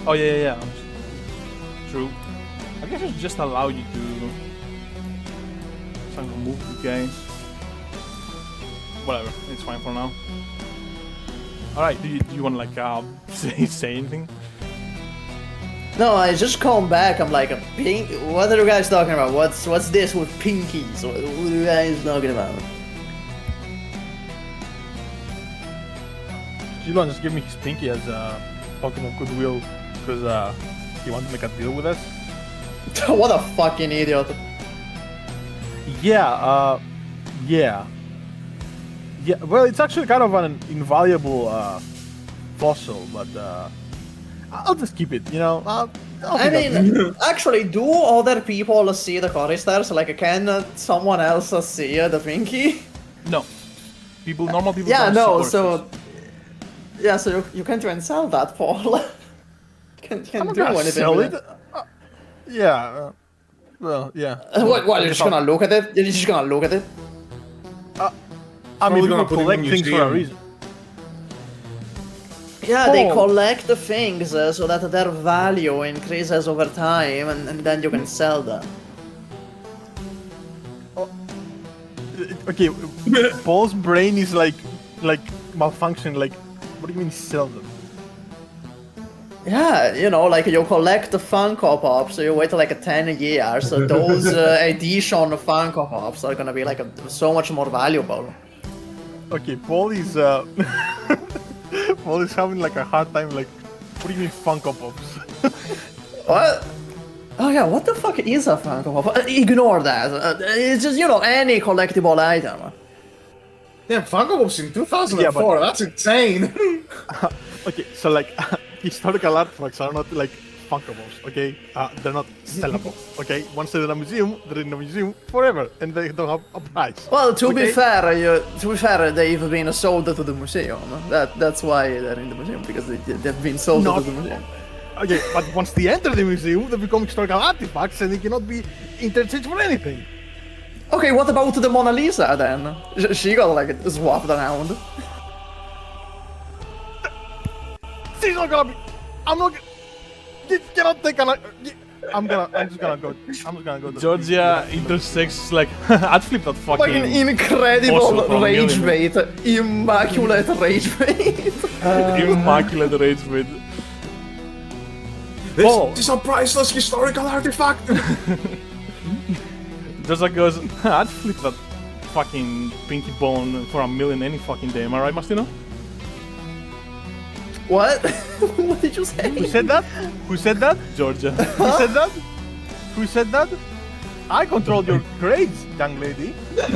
Oh yeah. True. I guess I should just allow you to somehow move the guy. Whatever, it's fine for now. Alright, do you want to like say anything? No, I just come back. I'm like, pink. What are you guys talking about? What's this with pinkies? What are you guys talking about? Silvan just gave me his pinky as a token of goodwill because he wanted to make a deal with us. What a fucking idiot! Yeah. Well, it's actually kind of an invaluable fossil, but I'll just keep it. You know. I'll I pick up. mean, actually, do other people see the choristers? Like, can someone else see the pinky? No. Normal people Yeah, don't no. see So, choristers. yeah, so you can't even sell that, Paul. Can't I'm not do gonna anything sell with it. Yeah. Well, yeah. What? You're just gonna look at it? You're just gonna look at it? I mean, Probably people gonna put it in collect a things for a museum. reason. Yeah, they Oh. collect the things so that their value increases over time, and then you can sell them. Okay, Paul's brain is like malfunctioning. Like, what do you mean sell them? Yeah, you know, like you collect the Funko Pops, so you wait like 10 years, so those edition Funko Pops are gonna be like so much more valuable. Okay, Paul is Paul is having like a hard time. Like, what do you mean Funko Pops? What? Oh yeah, what the fuck is a Funko Pop? Ignore that. It's just, you know, any collectible item. Damn, Funko Pops in 2004. That's insane. Okay, so like historical artifacts are not like Funko Pops. Okay, they're not sellable. Okay, once they're in a museum, they're in a museum forever, and they don't have a price. Well, to be Okay. fair, they've been sold to the museum. That's why they're in the museum, because they've been sold Not- to the museum. Okay, but once they enter the museum, they become historical artifacts, and they cannot be interchanged for anything. Okay, what about the Mona Lisa then? She got like swapped around. She's not gonna be. I'm not. You cannot take an. I'm just gonna go. To Georgia intersects like I'd flip that fucking. Fucking incredible Fossil from rage Million. bait. Immaculate rage bait. Immaculate rage with. Paul. This is a priceless historical artifact. Georgia goes, I'd flip that fucking pinky bone for 1,000,000 any fucking day. Am I right, Mastino? What? What did you say? Who said that? Who said that? Georgia. Who said that? Who said that? I control your grades, young lady.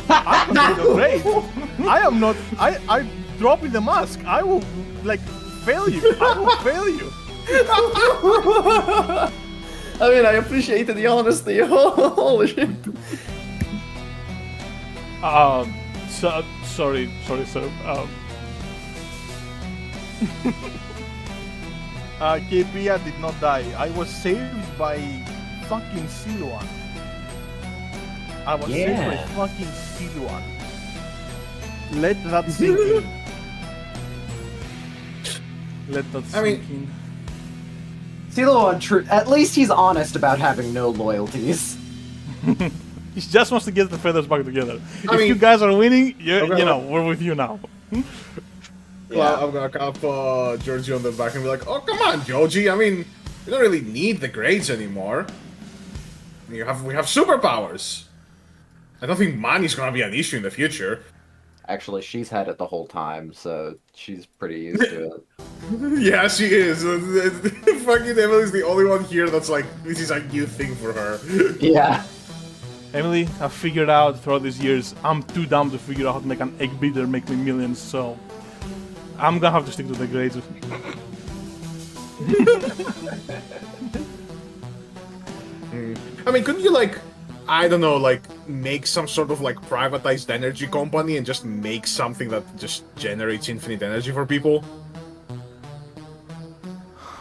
I control your grades. I am not. I drop in the mask. I will like fail you. I will fail you. I mean, I appreciate the honesty. Holy shit. Sorry, sir. Kepia did not die. I was saved by fucking Siluan. I was saved by fucking Siluan. Let that sink in. Let that I mean- sink in. CeeLo, at least he's honest about having no loyalties. He just wants to get the feathers back together. If mean- you guys are winning, you Okay. know, we're with you now. Well, I'm gonna cap Georgie on the back and be like, "Oh, come on, Georgie. I mean, you don't really need the grades anymore. We have superpowers. I don't think money's gonna be an issue in the future." Actually, she's had it the whole time, so she's pretty used to it. Yeah, she is. Fucking Emily's the only one here that's like, this is a new thing for her. Yeah. Emily, I've figured out throughout these years, I'm too dumb to figure out how to make an egg beater make me millions, so I'm gonna have to stick to the grades. I mean, couldn't you like, I don't know, like make some sort of like privatized energy company and just make something that just generates infinite energy for people?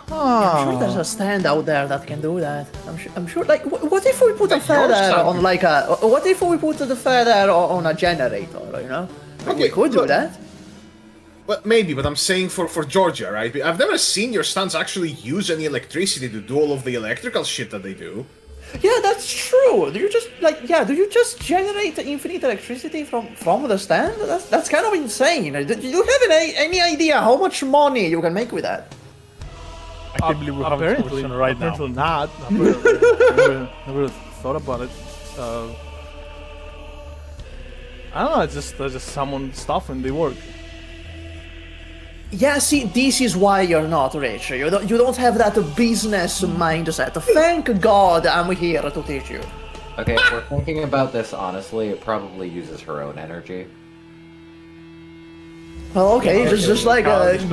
I'm sure there's a stand out there that can do that. I'm sure. Like, what if we put a feather on like a? What if we put the feather on a generator? You know, like, we Okay, could do look. that. Well, maybe, but I'm saying for Georgia, right? I've never seen your stands actually use any electricity to do all of the electrical shit that they do. Yeah, that's true. Do you just do you just generate infinite electricity from the stand? That's kind of insane. Do you have any idea how much money you can make with that? I can't believe we're having this Apparently, conversation right now. apparently not. Apparently, never thought about it. I don't know. It's just someone stuff and they work. Yeah, see, this is why you're not rich. You don't have that business mindset. Thank God I'm here to teach you. Okay, if we're thinking about this honestly, it probably uses her own energy. Well, okay, just like Alright, get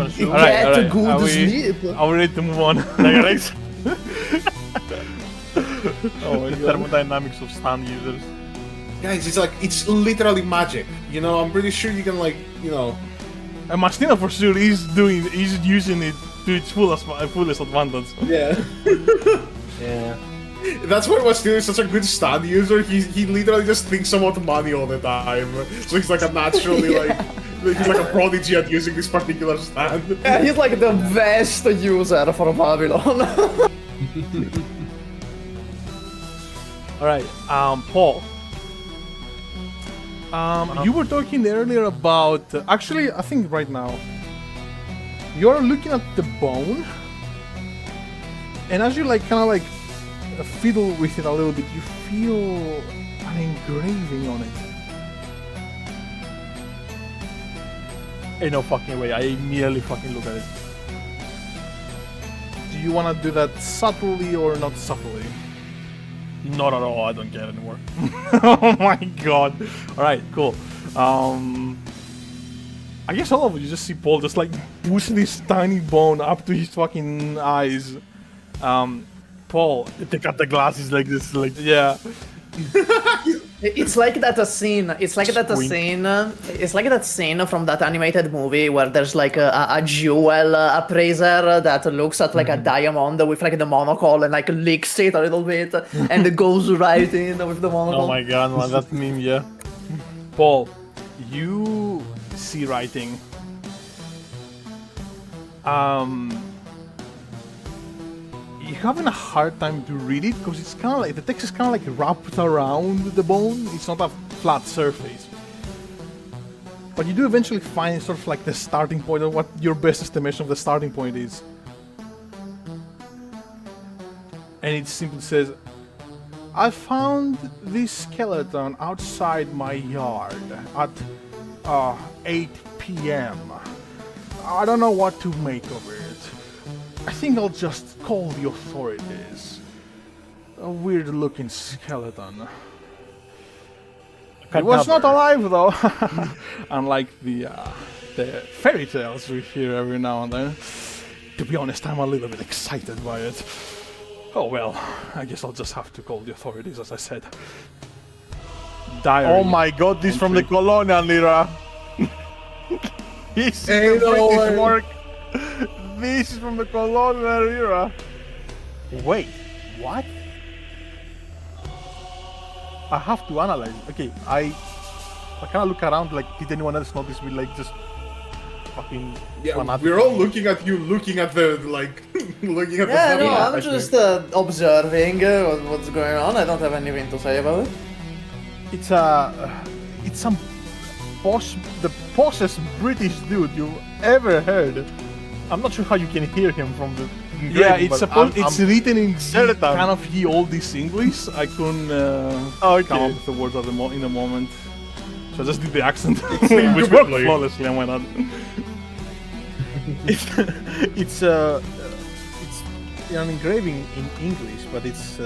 good Are we sleep. ready to move on? Rex. Oh my god. Thermodynamics of stand users. Guys, it's literally magic. You know, I'm pretty sure you can like, you know. And Mastino for sure is using it to its fullest advantage. Yeah. Yeah. That's why Mastino is such a good stand user. He literally just thinks about money all the time. So he's like a naturally he's like a prodigy at using this particular stand. Yeah, he's like the best user for Babylon. Alright, Paul. You were talking earlier about... actually, I think right now, you're looking at the bone, and as you like kind of like fiddle with it a little bit, you feel an engraving on it. Ain't no fucking way. I immediately fucking look at it. Do you want to do that subtly or not subtly? Not at all. I don't care anymore. Oh my god. Alright, cool. I guess all of you just see Paul just like push this tiny bone up to his fucking eyes. Paul, They cut the glasses like this, like yeah. It's like that scene. It's like that Squint. scene. It's like that scene from that animated movie where there's like a jewel appraiser that looks at like a diamond with like the monocle and like licks it a little bit and it goes right in with the monocle. oh my god, man, that meme, yeah. Paul, you see writing. you're having a hard time to read it because it's kind of like the text is kind of like wrapped around the bone. It's not a flat surface. But you do eventually find sort of like the starting point of what your best estimation of the starting point is. And it simply says, I found this skeleton outside my yard at 8 p.m. I don't know what to make of it. I think I'll just call the authorities. A weird looking skeleton. It was not alive though, unlike the fairy tales we hear every now and then. To be honest, I'm a little bit excited by it. Oh well, I guess I'll just have to call the authorities, as I said. Diary. Oh my god, this from the colonial era. This is Hey, the no British way. work. This is from the colonial era. Wait, what? I have to analyze. Okay, I kind of look around like, did anyone else notice me like just fucking? Yeah, fanatic? we're all looking at you, looking at the like, looking at Yeah, the. no, I'm I just think. observing what's going on. I don't have anything to say about it. It's some the poshest British dude you've ever heard. I'm not sure how you can hear him from the. Yeah, engraving, it's but supposed. It's written in certain. kind of ye oldish English. I couldn't Okay. come up with the words at in the moment, so I just did the accent, which Stupid worked lawyer. flawlessly. And went on. It's an engraving in English, but it's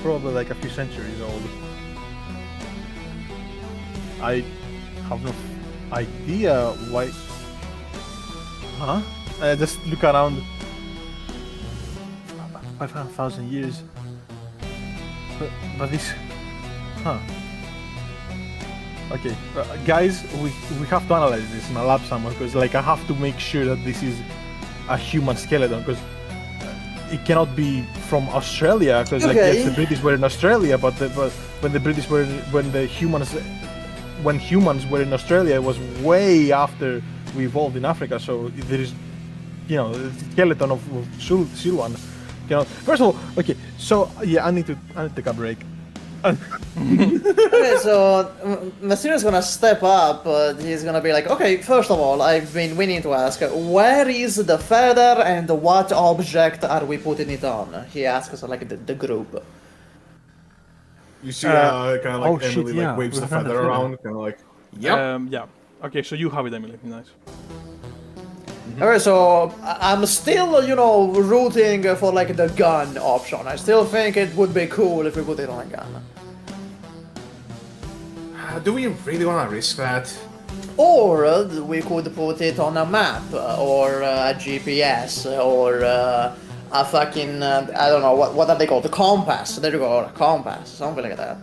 probably like a few centuries old. I have no idea why. Huh? I just look around. 500,000 years. But this. Huh. Okay, guys, we have to analyze this in a lab somewhere because like I have to make sure that this is a human skeleton because it cannot be from Australia because like Okay. yes, the British were in Australia, but when the British were when humans were in Australia, it was way after we evolved in Africa. So there is, you know, the skeleton of Silwan. You know, first of all, okay, so yeah, I need to take a break. Okay, so Mastino's gonna step up. He's gonna be like, okay, first of all, I've been meaning to ask, where is the feather and what object are we putting it on? He asks like the group. You see, kind of like oh, shit, Emily yeah, like waves we the have the feather feather. around, kind of like. Yep. Yeah. Okay, so you have it, Emily. Nice. Okay, so I'm still, you know, rooting for like the gun option. I still think it would be cool if we put it on a gun. Do we really want to risk that? Or we could put it on a map, or a GPS, or a fucking, I don't know, what are they called? The compass. There you go, a compass, something like that.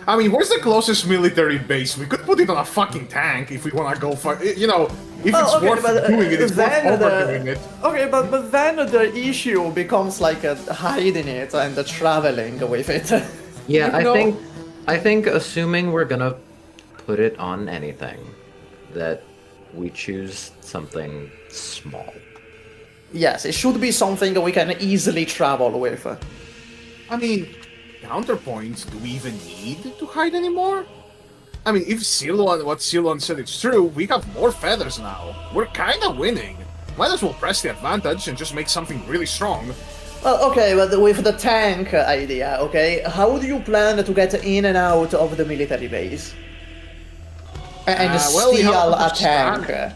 I mean, where's the closest military base? We could put it on a fucking tank if we want to go for. You know, if Oh, it's okay, worth but, doing it, it's worth then overdoing it. Okay, but then the issue becomes like hiding it and traveling with it. Yeah, You know? I think assuming we're gonna put it on anything, that we choose something small. Yes, it should be something we can easily travel with. I mean, counterpoint, do we even need to hide anymore? I mean, if what Silwan said is true, we have more feathers now. We're kinda winning. Might as well press the advantage and just make something really strong. Well, okay, but with the tank idea, okay, how do you plan to get in and out of the military base? And well, we steal have a to tank? stand.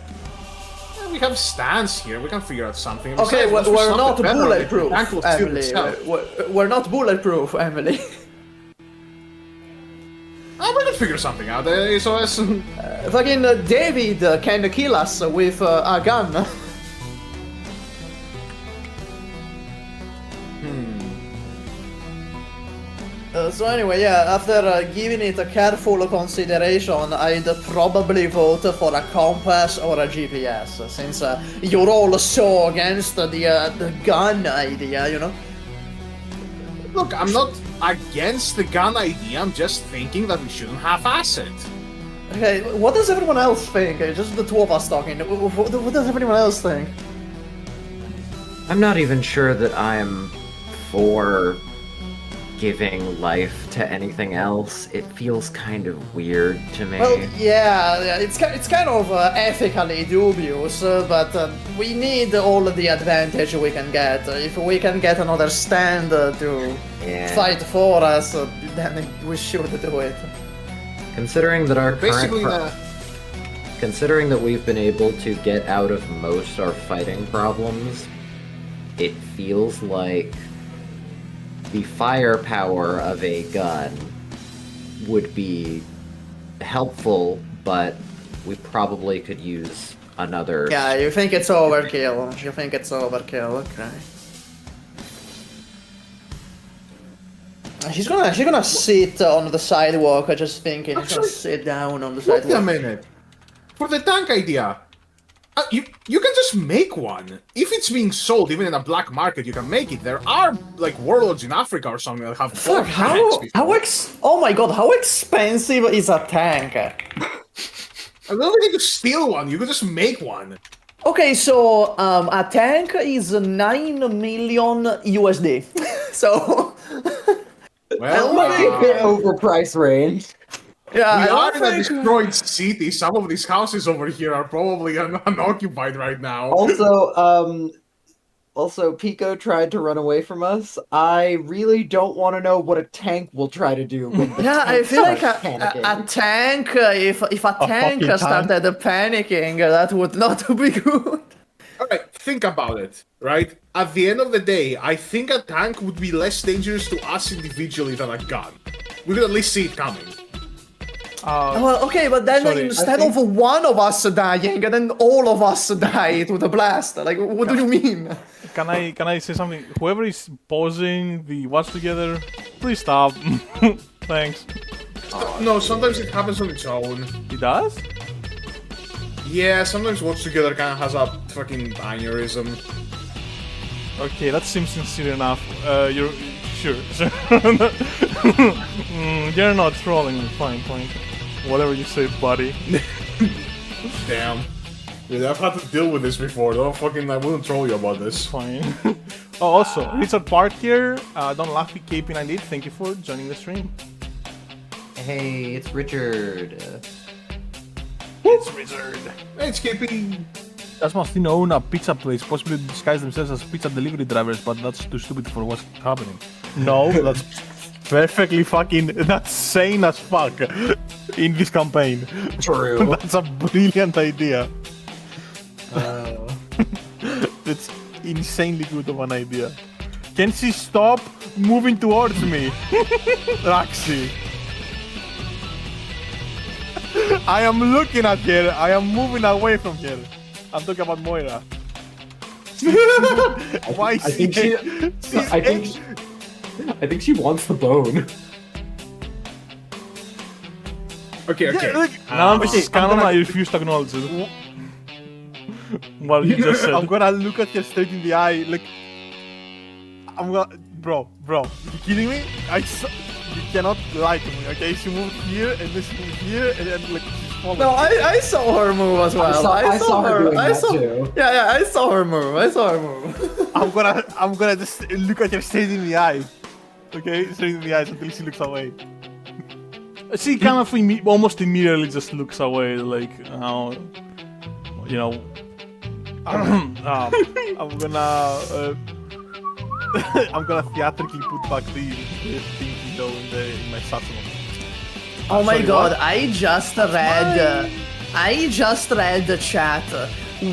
We have stands here. We can figure out something. Okay, Besides, once we we're stop not the feather, the bulletproof, tank will steal Emily. itself. We're not bulletproof, Emily. We can figure something out. SOS. Fucking David can kill us with a gun. So anyway, yeah, after giving it a careful consideration, I'd probably vote for a compass or a GPS, since you're all so against the gun idea, you know? Look, I'm not against the gun idea. I'm just thinking that we shouldn't half-ass it. Okay, what does everyone else think? Just the two of us talking. What does everyone else think? I'm not even sure that I'm for giving life to anything else. It feels kind of weird to me. Well, yeah, it's kind of ethically dubious, but we need all the advantage we can get. If we can get another stand to Yeah. fight for us, then we should do it. Considering that our Basically, considering that we've been able to get out of most our fighting problems, it feels like the firepower of a gun would be helpful, but we probably could use another. Yeah, you think it's overkill. You think it's overkill, okay. She's gonna sit on the sidewalk, just thinking. She's gonna sit down on the Wait a sidewalk. minute. For the tank idea, you can just make one. If it's being sold, even in a black market, you can make it. There are like warlords in Africa or something that have Fuck, tanks before. oh my god, how expensive is a tank? I don't need to steal one. You can just make one. Okay, so a tank is 9 million USD. So Well, Bit overpriced range. yeah, we I are don't in a think... destroyed city. Some of these houses over here are probably unoccupied right now. Also, Pico tried to run away from us. I really don't want to know what a tank will try to do. When the Yeah, I tank feel like starts a panicking. tank, if a tank fucking tank? started panicking, that would not be good. Alright, think about it, right? At the end of the day, I think a tank would be less dangerous to us individually than a gun. We could at least see it coming. Well, okay, but then Sorry, instead of one of us dying, then all of us die with a blast. Like, what do you mean? Can I say something? Whoever is pausing the watch together, please stop. Thanks. No, sometimes it happens on its own. It does? Yeah, sometimes Watch Together kind of has a fucking aneurysm. Okay, that seems sincere enough. You're sure. You're not trolling me. Fine. Whatever you say, buddy. Damn. Yeah, I've had to deal with this before. Don't fucking, I wouldn't troll you about this. Fine. Oh, also, Richard Park here. Don't laugh at KP98. Thank you for joining the stream. Hey, it's Richard. It's Richard. Hey, it's KP. Does Mastino own a pizza place, possibly disguise themselves as pizza delivery drivers, but that's too stupid for what's happening? No, that's perfectly fucking... That's sane as fuck in this campaign. True. That's a brilliant idea. It's insanely good of an idea. Can she stop moving towards me? Raxi. I am looking at her. I am moving away from her. I'm talking about Moira. Why is think she- I think she wants the bone. Okay. Yeah, look, Now, Mrs. Cannon, I refuse to acknowledge it. What you just said. I'm gonna look at her straight in the eye. Like, I'm gonna, bro, you kidding me? You cannot lie to me, okay? She moved here and then she moved here and then like she's following. No, I saw her move as well. I saw her doing that too. Yeah, I saw her move. I'm gonna just look at her straight in the eye. Okay, straight in the eyes until she looks away. She kind of almost immediately just looks away, like, you know. I'm gonna theatrically put back the thing in my satchel. Oh my Sorry, god, what? I just read the chat.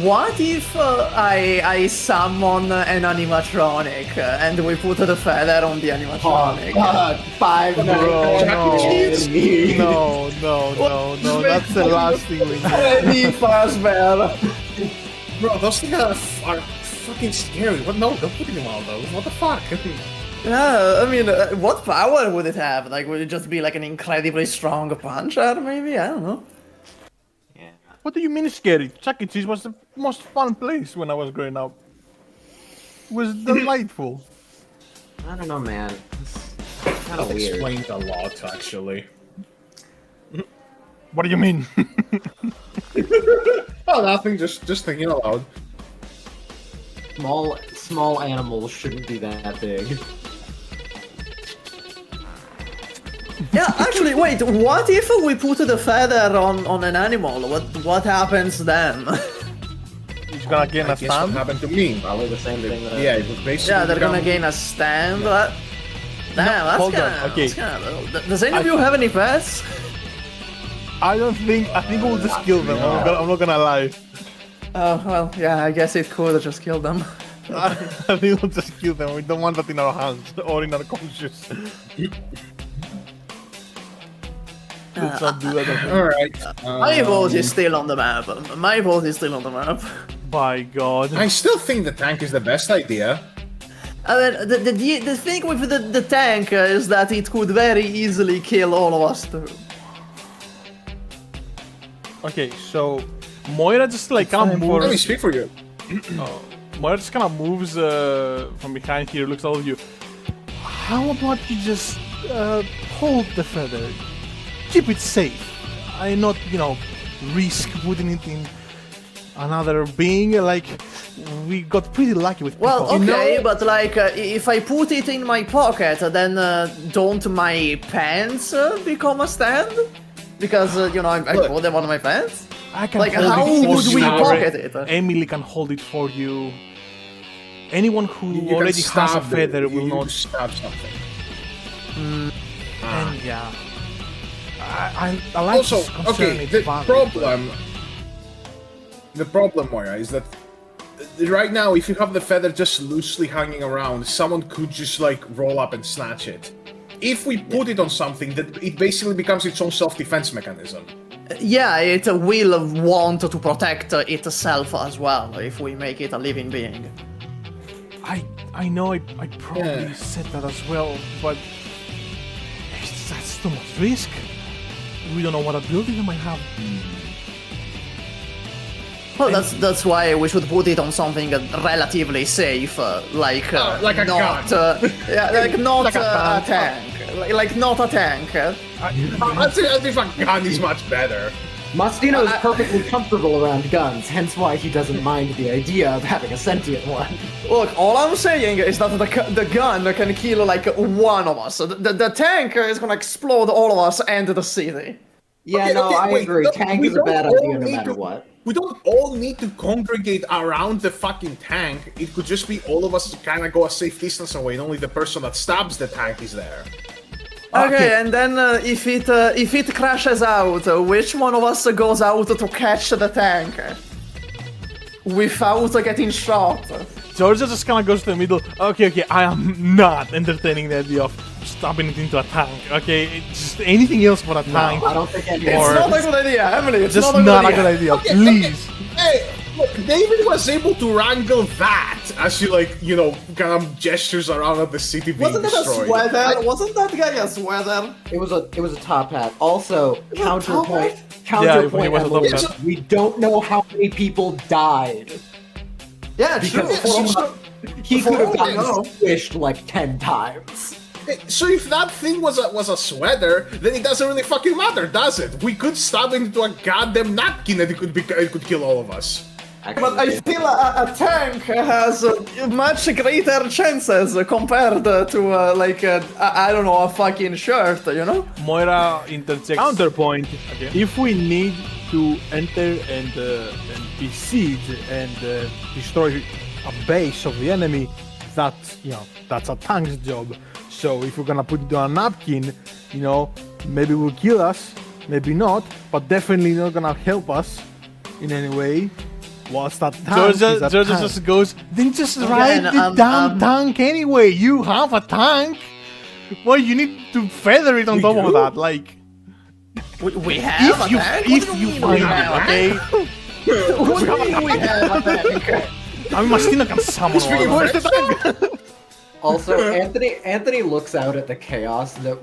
What if I summon an animatronic and we put the feather on the animatronic? Five Bro, no, that's the last thing we need. Any Fazbear. Bro, those things are fucking scary. What? No, don't put him on those. What the fuck? Yeah, I mean, what power would it have? Like, would it just be like an incredibly strong puncher, maybe? I don't know. What do you mean scary? Chuck E. Cheese was the most fun place when I was growing up. It was delightful. I don't know, man. It's kind of That weird. explains a lot, actually. What do you mean? Oh, nothing. Just thinking aloud. small animals shouldn't be that big. Yeah, actually, wait. What if we put the feather on an animal? What happens then? He's gonna gain a Guess what stand. happened to me? Probably the same thing that Yeah, it was basically. Yeah, they're gonna become- gain a stand. Damn, that's hold on, kinda, okay. that's kinda, does any of you have any pets? I think we'll just kill them. I'm not gonna lie. Oh, well, yeah, I guess it could just kill them. I think we'll just kill them. We don't want that in our hands or in our conscience. Let's not do that. All right. My vote is still on the map. My vote is still on the map. By God. I still think the tank is the best idea. I mean, the thing with the tank is that it could very easily kill all of us too. Okay, so Moira just like kind of Let me moves. speak for you. Moira just kind of moves from behind here, looks at all of you. How about you just hold the feather? Keep it safe. I not, risk putting it in another being. Like, we got pretty lucky with Well, people. okay, but like, if I put it in my pocket, then don't my pants become a stand? Because, I put them on my pants? I can Like, hold how it for would we you. pocket it? Emily can hold it for you. Anyone who You can already has a stab feather it. will You not. stab something. And yeah, I like Also, this concern. okay, It's the valid, problem, Moira, is that right now, if you have the feather just loosely hanging around, someone could just like roll up and snatch it. If we put it on something, that it basically becomes its own self-defense mechanism. Yeah, it will want to protect itself as well if we make it a living being. I know I probably Yeah. said that as well, but that's too much risk. We don't know what ability they might have. Well, that's why we should put it on something relatively safe, like like a not, gun. yeah, like not Like a a tank, like not a tank. I think a gun is much better. Mastino is perfectly comfortable around guns, hence why he doesn't mind the idea of having a sentient one. Look, all I'm saying is that the gun can kill like one of us. The tank is gonna explode all of us and the city. Yeah, Okay, no, okay, I wait, agree. no, Tank we is a bad don't all idea no need matter to- what. We don't all need to congregate around the fucking tank. It could just be all of us kind of go a safe distance away, and only the person that stabs the tank is there. Okay, and then if it crashes out, which one of us goes out to catch the tank without getting shot? Georgia just kind of goes to the middle. Okay, I am not entertaining the idea of stabbing it into a tank. Okay, it's just anything else but a tank. I don't think any It's Or- not a good idea, Emily. It's Just not a good idea. Please. Hey, look, David was able to wrangle that as she kind of gestures around at the city being Wasn't that a destroyed. sweater? Wasn't that guy a sweater? It was a top hat. Also, a counterpoint. top hat? Counterpoint. he was a top Emily, hat. we don't know how many people died Yeah, true. because he For could have all we gotten know. squished like 10 times. Hey, so if that thing was a sweater, then it doesn't really fucking matter, does it? We could stab it into a goddamn napkin and it could kill all of us. But I feel a tank has much greater chances compared to I don't know, a fucking shirt, you know? Moira interjects. Counterpoint. Okay. If we need to enter and besiege and destroy a base of the enemy, that's a tank's job. So if we're gonna put it on a napkin, maybe will kill us, maybe not, but definitely not gonna help us in any way. Whilst that tank is a Georgia tank. just goes, then just ride Again, the damn tank anyway. You have a tank. Why you need to feather it on top of that? Like, We have a tank? if you find it, okay? What do you mean we have a tank? I mean, Mastino can summon one. Where's the tank? Also, Anthony looks out at the chaos the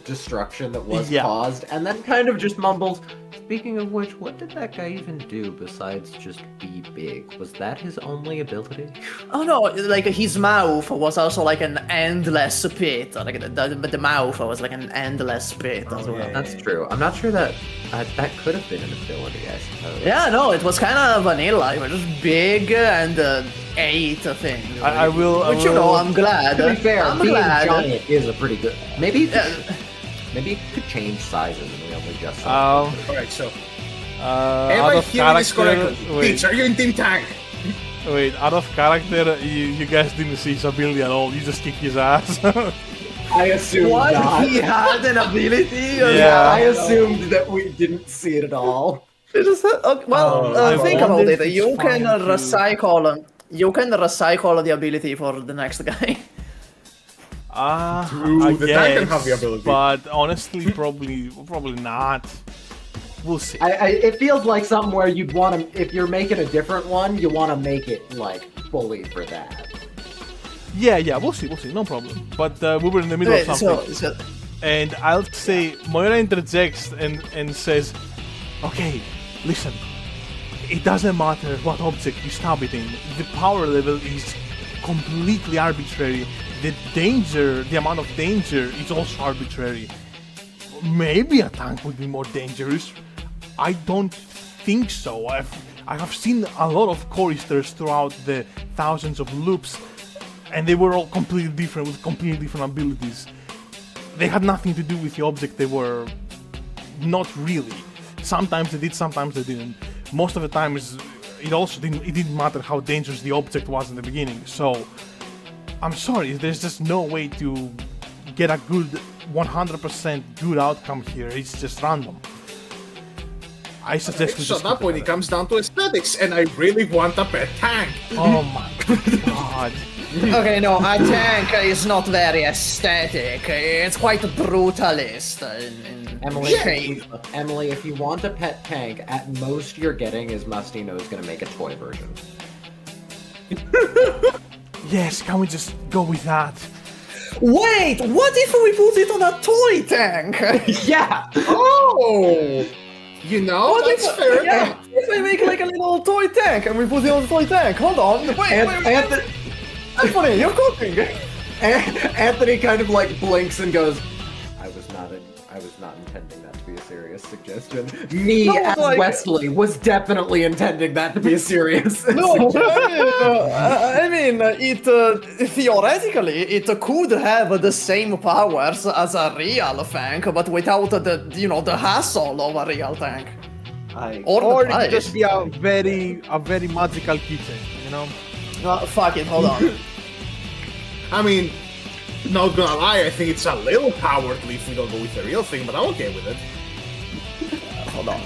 destruction that was Yeah. caused, and then kind of just mumbles, Speaking of which, what did that guy even do besides just be big? Was that his only ability? Oh no, like his mouth was also like an endless pit. Like the mouth was like an endless pit as well. That's true. I'm not sure that that could have been an ability, I suppose. Yeah, no, it was kind of vanilla. It was just big and ate things. I will. Which, you know, I'm glad. To be fair, I'm being glad. giant is a pretty good. Maybe it could change sizes, and we only just. All right, so am Out I of hearing this character. correctly? Wait, Peach, are you in Team Tank? wait. Out of character, you guys didn't see his ability at all. You just kicked his ass. I assumed What? not. He had an ability? Yeah. I assumed that we didn't see it at all. It just, well, I think about wonder it. if You it's can fine to- recycle. You can recycle the ability for the next guy. I the tank can have the guess, ability. but honestly, probably not. We'll see. It feels like something where you'd want to, if you're making a different one, you want to make it like fully for that. Yeah, we'll see, no problem. But we were in the middle of Wait, something, so and I'll say Moira interjects and says, "Okay, listen. It doesn't matter what object you stab it in. The power level is completely arbitrary. The danger, the amount of danger, is also arbitrary. Maybe a tank would be more dangerous. I don't think so. I have seen a lot of choristers throughout the thousands of loops, and they were all completely different with completely different abilities. They had nothing to do with the object they were. Not really. Sometimes they did, sometimes they didn't. Most of the times, it didn't matter how dangerous the object was in the beginning. So, I'm sorry, there's just no way to get a good 100% good outcome here. It's just random. I suggest we So just at that point, it comes down to aesthetics, and I really want a pet tank. Oh my god. okay, no, a tank is not very aesthetic. It's quite brutalist in Emily, shape. Emily, if you want a pet tank, at most you're getting is Mastino is going to make a toy version. Yes, can we just go with that? Wait, what if we put it on a toy tank? Yeah! Oh! You know, What that's if, fair. yeah, if we make like a little toy tank and we put it on a toy tank? Hold on, wait, Anthony, Anthony, you're cooking. Anthony kind of like blinks and goes, I was not intending that to be a serious suggestion. Me, No, as like- Wesley, was definitely intending that to be a serious No, suggestion. it theoretically it could have the same powers as a real tank, but without the hassle of a real tank. Or Or the it could price. just be a very magical kitchen, you know? Fuck it, hold on. I mean, not gonna lie, I think it's a little cowardly if we don't go with the real thing, but I'm okay with it. Hold on.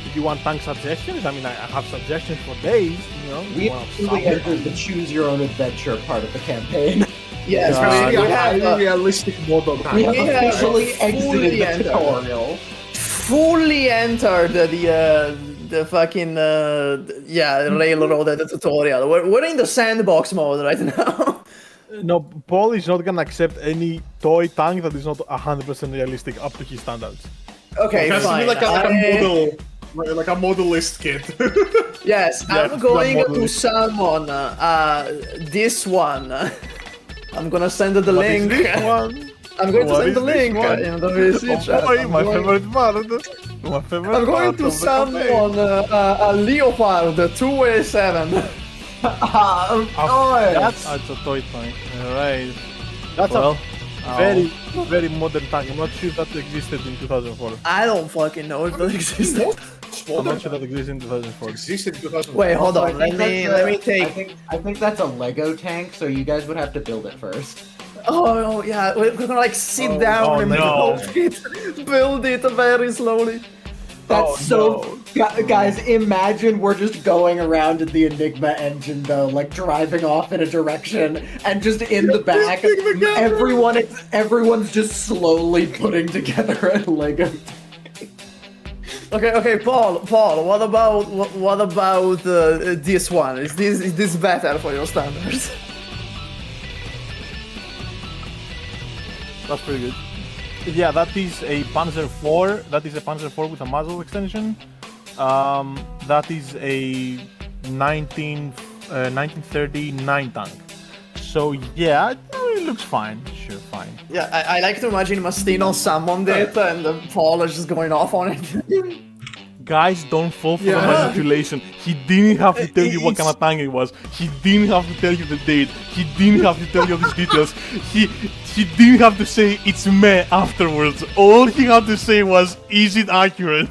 If you want tank suggestions, I mean, I have suggestions for days, you know? We Well, actually entered the choose your own adventure part of the campaign. Yes, It's gonna be we a have highly realistic model We tank. have We have officially exited fully the entered. tutorial. fully entered the fucking railroaded tutorial. We're in the sandbox mode right now. No, Paul is not gonna accept any toy tank that is not 100% realistic up to his standards. Okay, It has to fine. be like a modelist kit. Yes, Yeah, I'm going model. to summon this one. I'm gonna send the What is link. this one? I'm going to What send is the this link one? in the VC chat. Oh boy, I'm my going- favorite part. My favorite I'm going part to of the campaign. summon a leopard 2A7. That's That's a toy tank. Alright. that's Well, a very modern tank. I'm not sure if that existed in 2004. I don't fucking know if that exists. I'm not sure that existed in 2004. Existed in 2000. Wait, hold I on. think Let me that's take. I think that's a Lego tank, so you guys would have to build it first. Oh yeah, we're gonna like sit Oh, down oh, and no. build it very slowly. That's guys, imagine we're just going around in the Enigma engine though, like driving off in a direction, and just in the back, everyone's just slowly putting together a Lego. Okay, Paul. What about this one? Is this better for your standards? That's pretty good. Yeah, that is a Panzer IV. That is a Panzer IV with a muzzle extension. That is a 1939 tank. So yeah, it looks fine. Sure, fine. Yeah, I like to imagine Mastino summoned it and Paul is just going off on it. Guys, don't fall for the manipulation. He didn't have to tell you what kind of tank it was. He didn't have to tell you the date. He didn't have to tell you all these details. He didn't have to say it's meh afterwards. All he had to say was, is it accurate?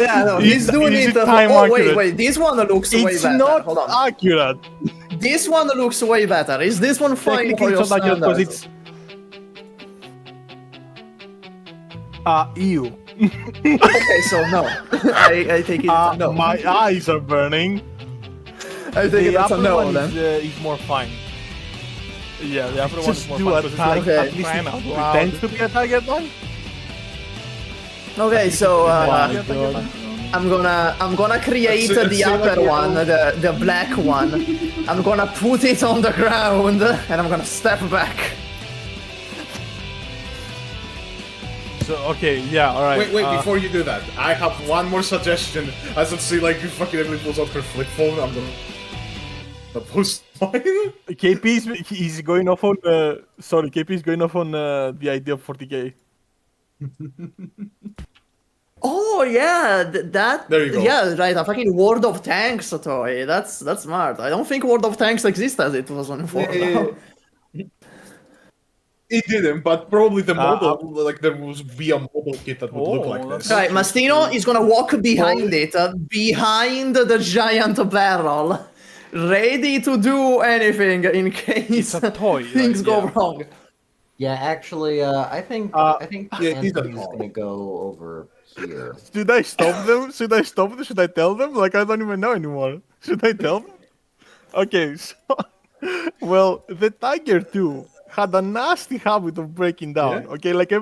Yeah, no, he's doing is it. it time accurate? Wait, this one looks way It's better. not Hold on. accurate. This one looks way better. Is this one fine for Technically, your it's not accurate because standards? it's EU. Okay, so no. I take it. No. My eyes are burning. I take it that's a upper no one then. is more fine. Yeah, the upper one is Just more do fine a because it's tank like, Okay. at least crying it out loud. pretends to be a target one. Okay, so My God. I'm gonna create Let's the say like upper we're one, the black one. I'm gonna put it on the ground and I'm gonna step back. So, okay, yeah, alright. Wait, before you do that, I have one more suggestion. As I see, like, you fucking Emily pulls out her flip phone, I'm gonna post mine. KP is going off on. Sorry, KP is going off on the idea of 40k. Oh yeah, that. There you go. Yeah, right. A fucking World of Tanks toy. That's smart. I don't think World of Tanks exists as it was on 4. It didn't, but probably the model, like, there would be a model kit that would look like this. Right, Mastino is gonna walk behind it, behind the giant barrel, ready to do anything in case It's a toy, things like, go yeah. wrong. Yeah, actually, I think yeah, these are Anthony's small. gonna go over here. Should I stop them? Should I stop them? Should I tell them? Like, I don't even know anymore. Should I tell them? Okay, so... Well, the Tiger 2 had a nasty habit of breaking down. Yeah. Okay, like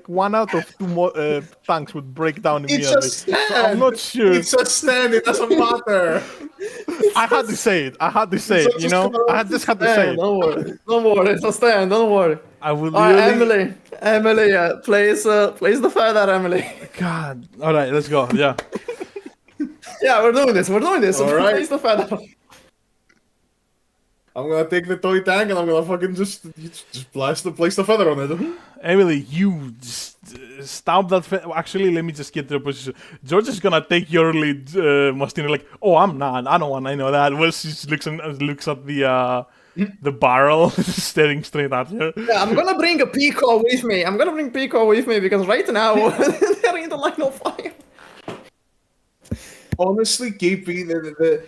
one out of two tanks would break down It's immediately. a stand! So I'm not sure. It's a stand, it doesn't matter! I had to say it. You know? I just had to say it. Don't worry, it's a stand. Don't worry. I will Alright, really... Emily, place the feather, Emily. God. All right, let's go. Yeah. Yeah, we're doing this. Alright. Place the feather. I'm gonna take the toy tank and I'm gonna fucking just place the feather on it. Emily, you stab that. Actually, let me just get the position. George is gonna take your lead, Mastino. Like, oh, I'm not. I don't want. I know that. Well, she just looks at the barrel, staring straight at her. Yeah, I'm gonna bring a Pico with me. Because right now they're in the line of fire. Honestly, KP,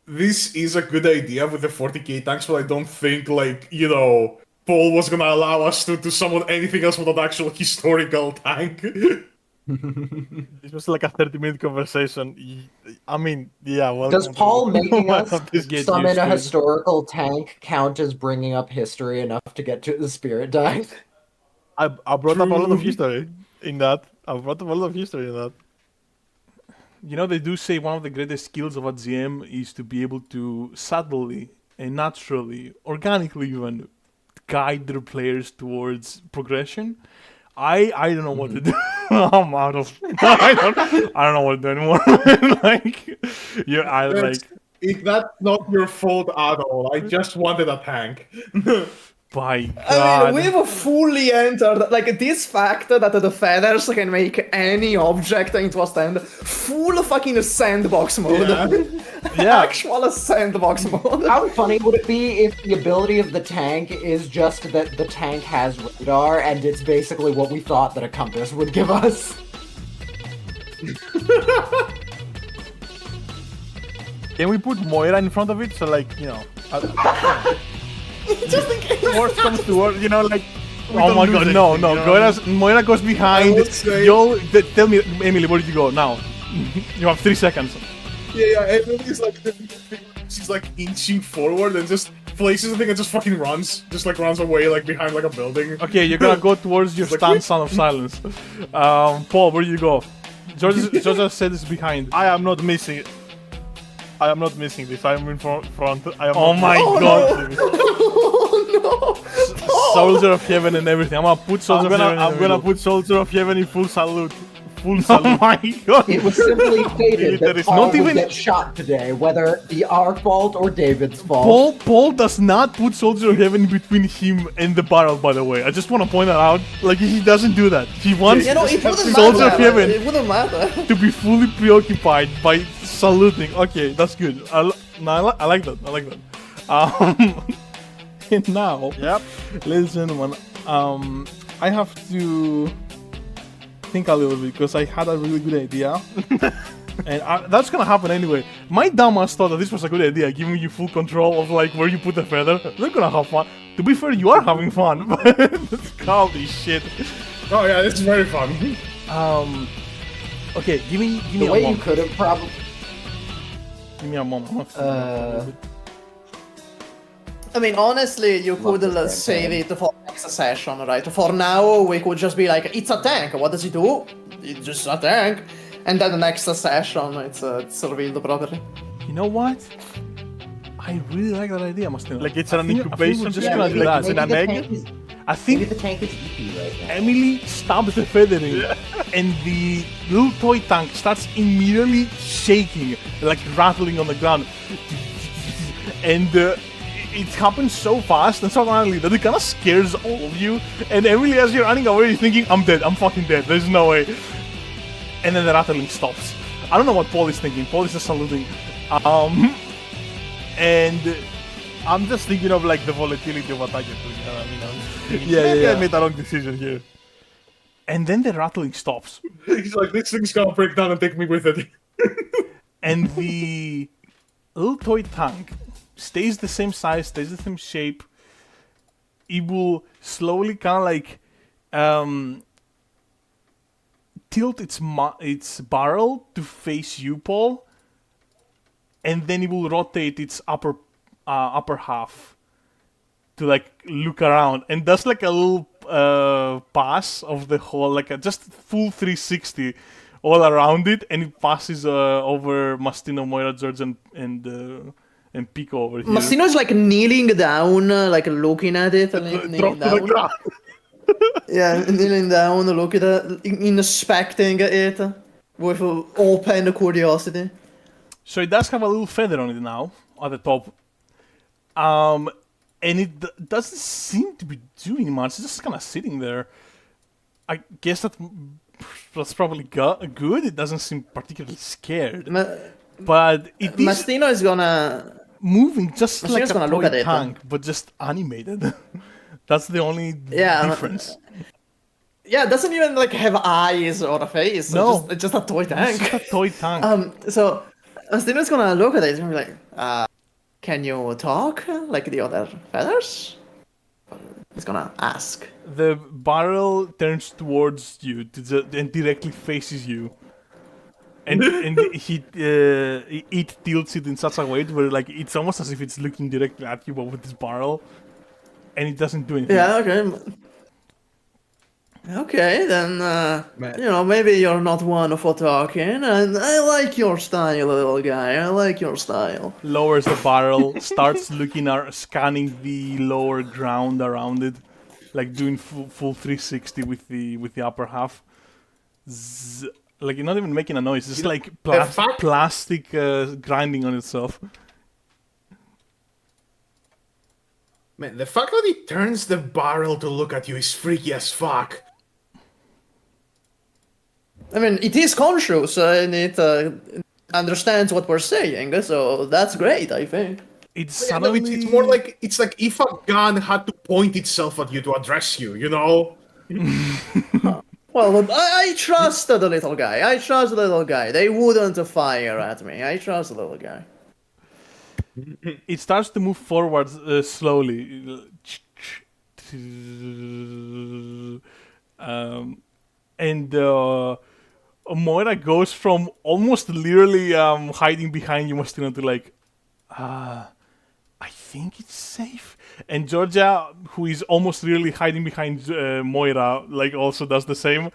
this is a good idea with the 40k tanks, but I don't think, like, you know, Paul was gonna allow us to summon anything else with an actual historical tank. This was like a 30-minute conversation. I mean, yeah. Well, Does Paul making us Get summon used a to it. historical tank count as bringing up history enough to get to the spirit dive? I brought up a lot of history in that. You know, they do say one of the greatest skills of a GM is to be able to subtly and naturally, organically even, guide their players towards progression. I don't know what to do. I'm out of. I don't know what to do anymore. If that's not your fault at all, I just wanted a tank. By I God. mean, we've fully entered, like, this fact that the feathers can make any object into a stand. Full fucking sandbox mode. Yeah. Actual sandbox mode. How funny would it be if the ability of the tank is just that the tank has radar and it's basically what we thought that a compass would give us? Can we put Moira in front of it? So, like, you know. Just in case. Worst comes to worst, you know, like. Oh my God! No! Moira goes behind. I would say- Yo, tell me, Emily, where did you go now? You have 3 seconds. Yeah, Emily's like, she's like inching forward and just places the thing and just fucking runs. Just like runs away, like behind like a building. Okay, you're gonna go towards your Like, stand, Son of Silence. Paul, where do you go? Georgia said it's behind. I am not missing it. I am not missing this. I am in front. I am Oh not my missing god! Oh Soldier of Heaven and everything. I'm gonna put Soldier of Heaven. I'm gonna put Soldier of Heaven in full salute. Full Oh salute. my god! It was simply fated There that is Paul not would even- get shot today, whether it be our fault or David's fault. Paul does not put Soldier of Heaven between him and the barrel. By the way, I just want to point that out. Like he doesn't do that. He wants You know, it wouldn't Soldier matter. of Heaven It wouldn't matter. to be fully preoccupied by saluting. Okay, that's good. I like that. I like that. And now, Yep. ladies and gentlemen, I have to think a little bit because I had a really good idea. And that's gonna happen anyway. My dumbass thought that this was a good idea, giving you full control of like where you put the feather. They're gonna have fun. To be fair, you are having fun. Holy shit. Oh yeah, this is very fun. Okay, give me The a way you moment. could have probably. Give me a moment. I'm gonna think about it. I mean, honestly, you could this save it for next session, right? For now, we could just be like, it's a tank. What does it do? It's just a tank. And then the next session, it's revealed properly. You know what? I really like that idea, Mastino. Like it's I an think we're incubation. just Yeah, gonna do maybe- that. maybe It's an the egg. tank is- I think Maybe the tank is EP right now. Emily stabs the feathering, and the little toy tank starts immediately shaking, like rattling on the ground. And it happens so fast and so violently that it kind of scares all of you. And Emily, as you're running away, you're thinking, I'm dead, I'm fucking dead, there's no way. And then the rattling stops. I don't know what Paul is thinking. Paul is just saluting. And I'm just thinking of like the volatility of attack. You know what I mean? I'm just thinking, Yeah, maybe yeah. I made a wrong decision here. and then the rattling stops. He's like, this thing's gonna break down and take me with it. And the little toy tank stays the same size, stays the same shape. It will slowly kind of like tilt its barrel to face you, Paul, and then it will rotate its upper half to like look around, and does like a little pass of the whole, like a just full 360 all around it, and it passes over Mastino, Moira, George, and Pico over here. Mastino's like kneeling down, like looking at it, kneeling Drop to the down. ground. Yeah, kneeling down, looking at it, inspecting it with open curiosity. So it does have a little feather on it now at the top, and it doesn't seem to be doing much. It's just kind of sitting there. I guess that's probably good. It doesn't seem particularly scared, but it is Mastino is gonna. moving just Mastino's like a gonna look toy at it, tank, but just animated. That's the only Yeah, difference. Yeah, it doesn't even like have eyes or a face. No. It's just a toy It's just a tank. toy tank. So Mastino's gonna look at it and be like, can you talk like the other feathers? He's gonna ask. The barrel turns towards you and directly faces you. And it tilts it in such a way where like it's almost as if it's looking directly at you, but with this barrel, and it doesn't do anything. Yeah, okay. Okay, then, maybe you're not one for talking, and I like your style, little guy. I like your style. Lowers the barrel, starts scanning the lower ground around it, like doing full 360 with the upper half. Zzz, like you're not even making a noise, it's just like fact- plastic grinding on itself. Man, the fact that he turns the barrel to look at you is freaky as fuck. I mean, it is conscious, and it understands what we're saying, so that's great, I think. It's Yeah, no, suddenly it's more like it's like if a gun had to point itself at you to address you, you know? Well, but I trust the little guy. I trust the little guy. They wouldn't fire at me. I trust the little guy. it starts to move forward slowly. And Moira goes from almost literally hiding behind you, Mastino, to like, I think it's safe. And Georgia, who is almost literally hiding behind Moira, like also does the same.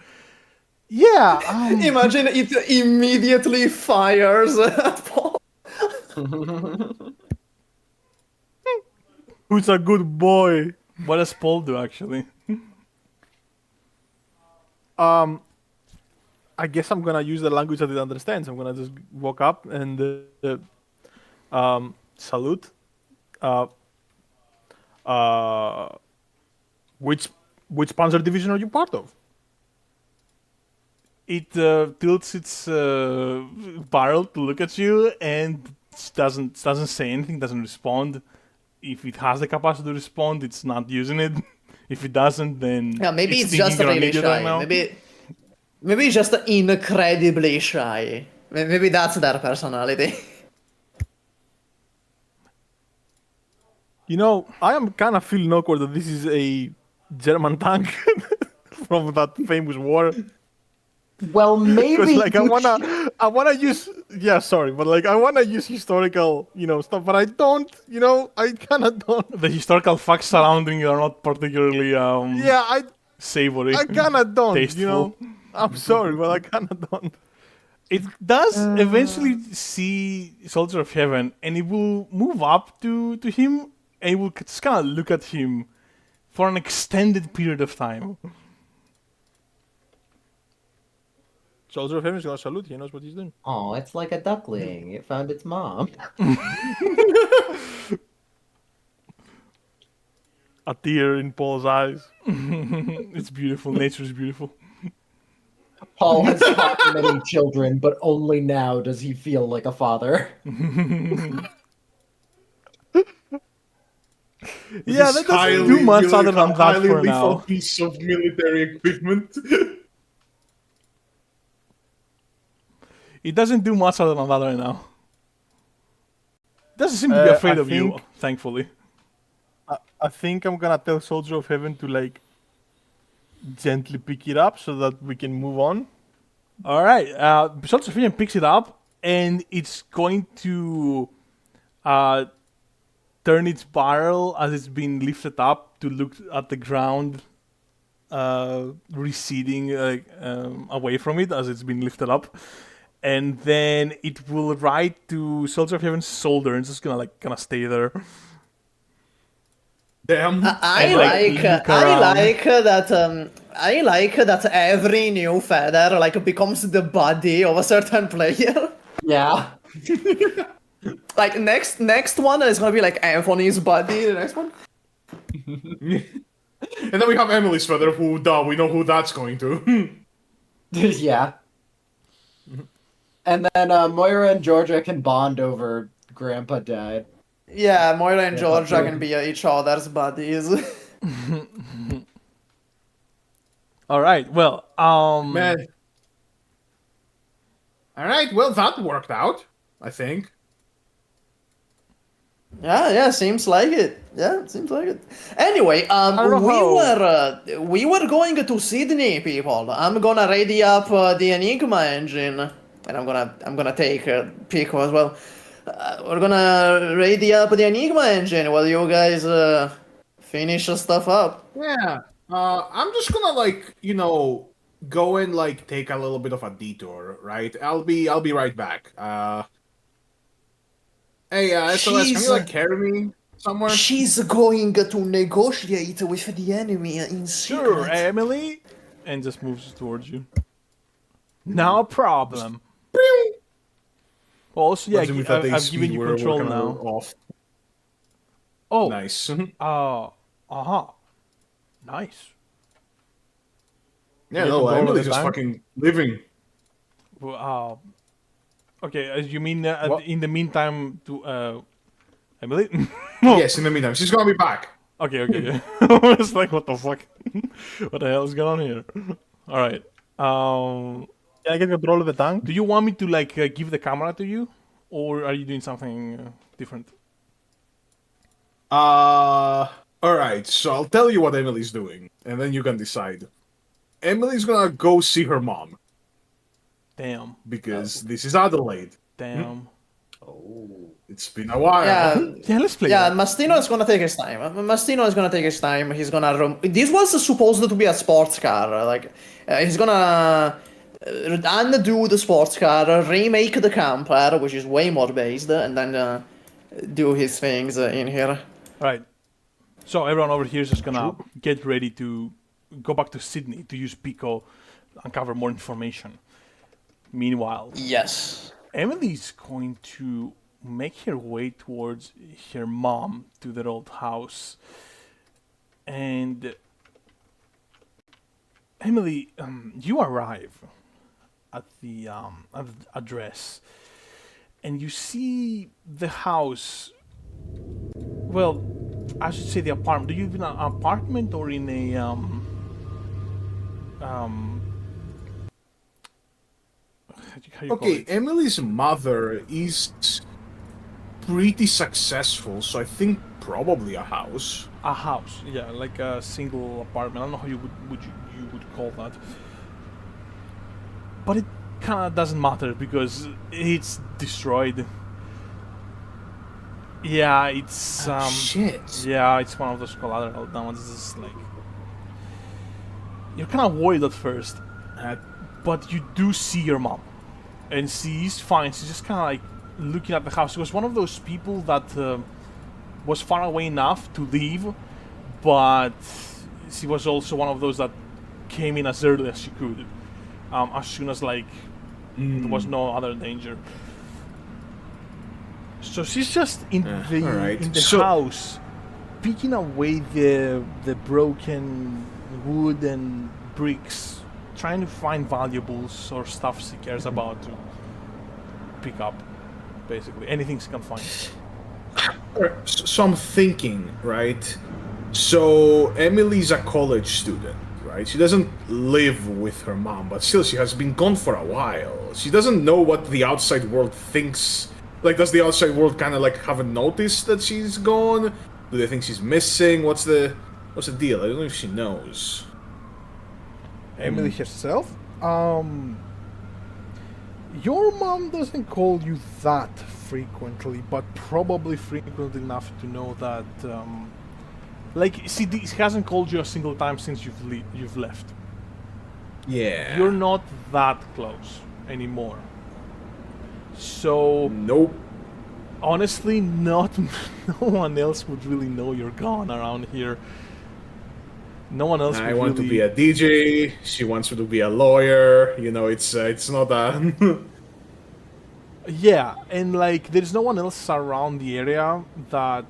Yeah. Imagine it immediately fires at Paul. Who's a good boy? What does Paul do actually? I guess I'm gonna use the language that it understands. I'm gonna just walk up and salute. Uh, which Panzer division are you part of? It tilts its barrel to look at you and doesn't say anything. Doesn't respond. If it has the capacity to respond, it's not using it. If it doesn't, then Yeah, maybe it's thinking just you're an really idiot shy. right now. Maybe it's just incredibly shy. Maybe that's their personality. You know, I am kind of feeling awkward that this is a German tank from that famous war. Well, Because maybe like I wanna use I wanna use historical stuff, but I don't. I kind of don't. The historical facts surrounding you are not particularly Yeah, savory. I kind of don't. Tasteful. I'm sorry, but I kind of don't. It does eventually see Soldier of Heaven, and it will move up to him, and it will just kind of look at him for an extended period of time. Soldier of Heaven is gonna salute. He knows what he's doing. Oh, it's like a duckling. It found its mom. A tear in Paul's eyes. It's beautiful. Nature is beautiful. Paul has taught many children, but only now does he feel like a father. Yeah, This that doesn't do much other than that highly for lethal now. piece of military equipment. It doesn't do much other than that right now. It doesn't seem to be afraid I of you, think- thankfully. I think I'm gonna tell Soldier of Heaven to like gently pick it up so that we can move on. All right, Soldier of Heaven picks it up, and it's going to turn its barrel as it's being lifted up to look at the ground, receding away from it as it's been lifted up. And then it will ride to Soldier of Heaven's shoulder and just gonna stay there. Damn. I And, like, look around. I like that every new feather becomes the buddy of a certain player. Yeah. Like next one is gonna be like Anthony's buddy. The next one. And then we have Emily's feather, who, we know who that's going to. Yeah. And then Moira and Georgia can bond over Grandpa died. Yeah, Moira and Yeah, Georgia okay. can be each other's buddies. All right, well, Man. Alright, well, that worked out, I think. Yeah, seems like it. Yeah, seems like it. Anyway, don't know we were going to Sydney, people. I'm gonna ready up the Enigma engine, and I'm gonna take Pico as well. We're gonna ready up the Enigma engine while you guys finish stuff up. Yeah. I'm just gonna go and take a little bit of a detour, right? I'll be right back. Hey, SOS, can you carry me somewhere? She's going to negotiate with the enemy in secret. sure, Emily, and just moves towards you. No problem. Also, yeah, Imagine with that I've AC, given you we're control kinda now. Off. Oh, Nice. Nice. Yeah, You no, control of Emily's the just tank? fucking living. Well, okay, you mean What? in the meantime to Emily? Yes, in the meantime, she's gonna be back. Okay. I was like, what the fuck? What the hell is going on here? All right. Can I get control of the tank? Do you want me to give the camera to you, or are you doing something different? Alright, so I'll tell you what Emily's doing, and then you can decide. Emily's gonna go see her mom, Damn. because this is Adelaide. Damn. It's been a while. Yeah, let's play. Yeah, that. Mastino is gonna take his time. Mastino is gonna take his time. He's gonna. This was supposed to be a sports car. He's gonna undo the sports car, remake the camper, which is way more based, and then do his things in here. Right. So everyone over here is just gonna get ready to go back to Sydney to use Pico, uncover more information. Meanwhile, Yes. Emily's going to make her way towards her mom to their old house. And Emily, you arrive at the address, and you see the house. Well, I should say the apartment. Do you live in an apartment or in a how you call Okay, it? Emily's mother is pretty successful, so I think probably a house. A house, yeah, like a single apartment. I don't know how you would call that, but it kind of doesn't matter because it's destroyed. Yeah, it's Shit. yeah, it's one of those collateral damages. It's like you're kind of worried at first, but you do see your mom, and she's fine. She's just kind of like looking at the house. She was one of those people that was far away enough to leave, but she was also one of those that came in as early as she could, as soon as like there was no other danger. So she's just in alright. the So- house, picking away the broken wood and bricks, trying to find valuables or stuff she cares about to pick up. Basically, anything she can find. Alright, so I'm thinking, right? So Emily's a college student, right? She doesn't live with her mom, but still she has been gone for a while. She doesn't know what the outside world thinks. Like, does the outside world kind of like haven't noticed that she's gone? Do they think she's missing? What's the deal? I don't know if she knows. Emily herself? Your mom doesn't call you that frequently, but probably frequent enough to know that, like, she hasn't called you a single time since you've left. Yeah. You're not that close anymore. So Nope. honestly, no one else would really know you're gone around here. No one else. I would want to really... be a DJ. She wants me to be a lawyer. You know, it's not a. Yeah, and like there's no one else around the area that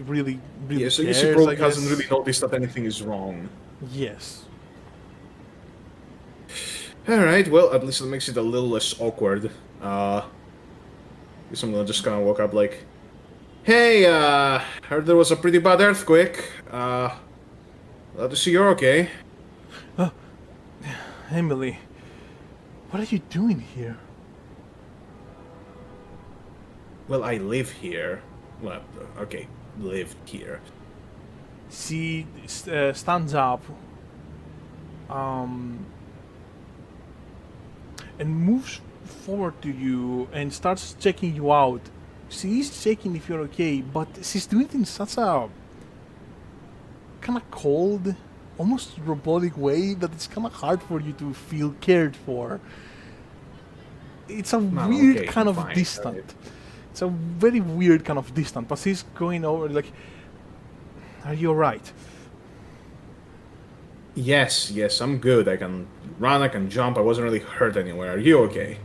really Yeah, so cares, she probably I guess. hasn't really noticed that anything is wrong. Yes. Alright, well, at least it makes it a little less awkward. Guess I'm gonna just kind of walk up like, hey, heard there was a pretty bad earthquake. Glad to see you're okay. Emily, what are you doing here? Well, I live here. Well, okay, lived here. She stands up and moves forward to you and starts checking you out. She is checking if you're okay, but she's doing it in such a kind of cold, almost robotic way that it's kind of hard for you to feel cared for. It's a No, weird okay, kind of fine, distant. right. It's a very weird kind of distant, but she's going over like, are you alright? Yes, I'm good. I can run, I can jump. I wasn't really hurt anywhere. Are you okay?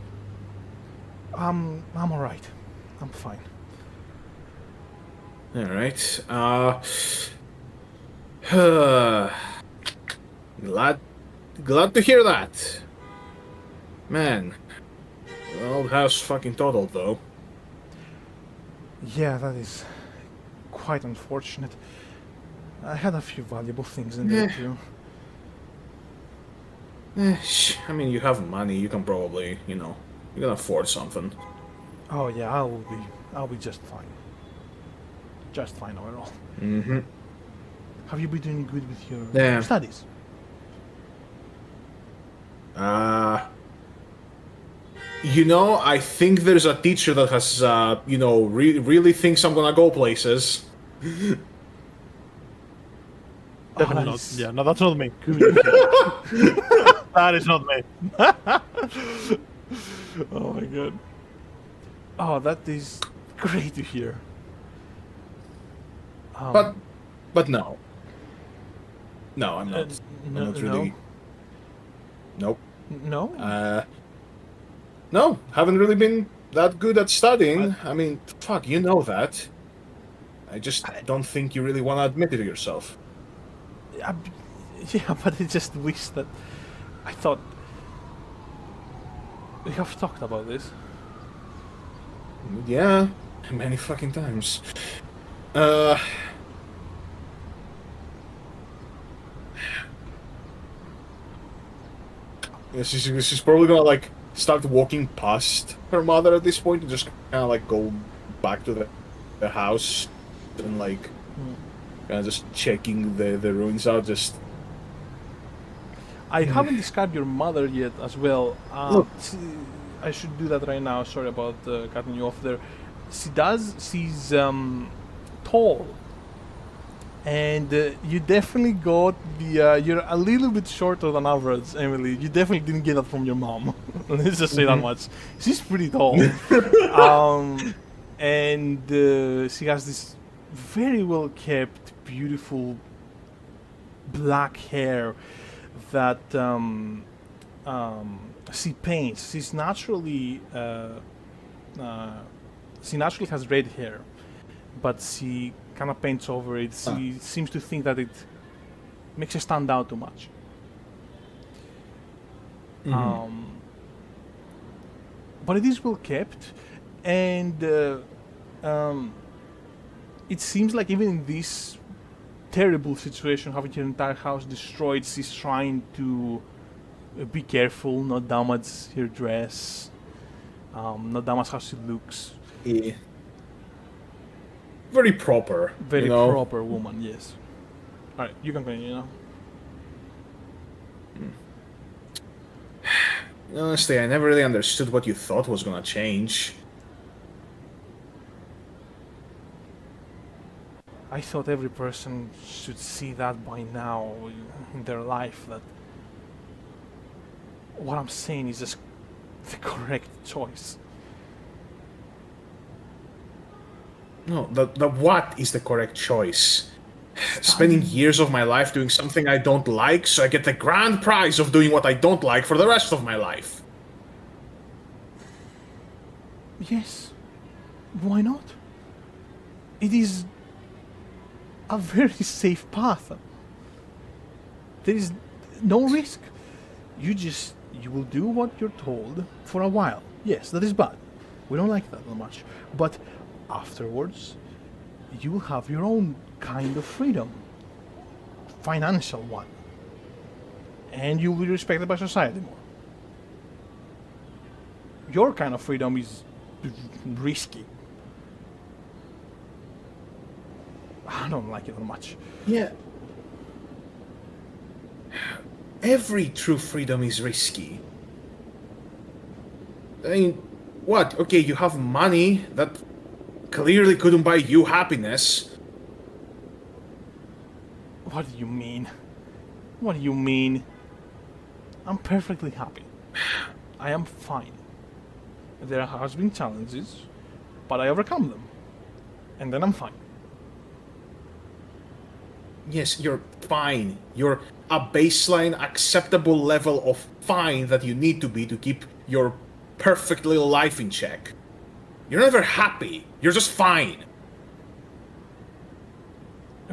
I'm alright. I'm fine. Alright. Glad to hear that. Man. The old house fucking totaled though. Yeah, that is quite unfortunate. I had a few valuable things in there too. I mean, you have money. You can probably, you can afford something. Oh yeah, I'll be just fine. Just fine overall. Mm-hmm. Have you been doing good with your Yeah. studies? I think there's a teacher that has, really thinks I'm gonna go places. Definitely that not. is- Yeah, no, that's not me. That is not me. Oh my god. Oh, that is great to hear. But no. No, I'm not. I'm no, not really. Nope. no. No, haven't really been that good at studying. I mean, fuck, you know that. I just don't think you really want to admit it to yourself. Yeah, but I just wish that I thought we have talked about this. Yeah, many fucking times. Yeah, she's probably gonna like start walking past her mother at this point and just kind of like go back to the house and like kind of just checking the ruins out. Just I haven't described your mother yet as well. Look. I should do that right now. Sorry about cutting you off there. She's tall. And you definitely got the. You're a little bit shorter than average, Emily. You definitely didn't get that from your mom. Let's just say that much. She's pretty tall. And she has this very well kept, beautiful black hair that she paints. She naturally has red hair, but she kind of paints over it. She seems to think that it makes her stand out too much. But it is well kept, and it seems like even in this terrible situation, having your entire house destroyed, she's trying to be careful, not damage her dress, not damage how she looks. yeah. Very proper. Very you know? proper woman, yes. Alright, you can continue now. Honestly, I never really understood what you thought was gonna change. I thought every person should see that by now in their life, that what I'm saying is just the correct choice. No, the what is the correct choice? Spending years of my life doing something I don't like, so I get the grand prize of doing what I don't like for the rest of my life. Yes, why not? It is a very safe path. There is no risk. You will do what you're told for a while. Yes, that is bad. We don't like that much. But afterwards, you will have your own kind of freedom. Financial one. And you will be respected by society more. Your kind of freedom is risky. I don't like it that much. Yeah. Every true freedom is risky. I mean, what? Okay, you have money that clearly couldn't buy you happiness. What do you mean? What do you mean? I'm perfectly happy. I am fine. There has been challenges, but I overcome them. And then I'm fine. Yes, you're fine. You're a baseline acceptable level of fine that you need to be to keep your perfect little life in check. You're never happy. You're just fine.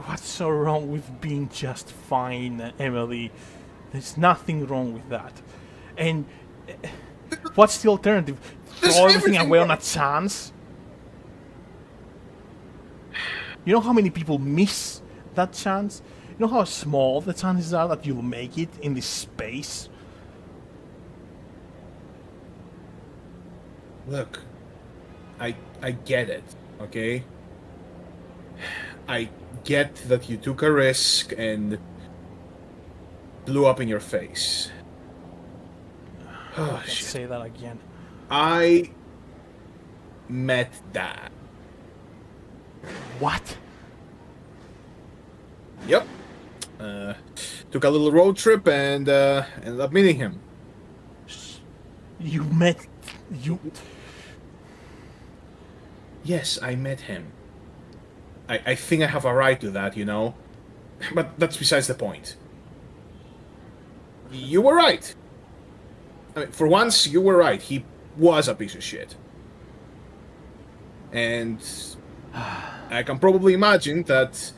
What's so wrong with being just fine, Emily? There's nothing wrong with that. And what's the alternative? There's Throw everything everything away on wrong. a chance? You know how many people miss that chance? You know how small the chances are that you'll make it in this space? Look, I get it, okay? I get that you took a risk and blew up in your face. Oh, Let's shit. say that again. I met Dad. What? Yep. took a little road trip and ended up meeting him. You met... You... Yes, I met him. I think I have a right to that, you know? But that's besides the point. You were right. I mean, for once, you were right. He was a piece of shit. And I can probably imagine that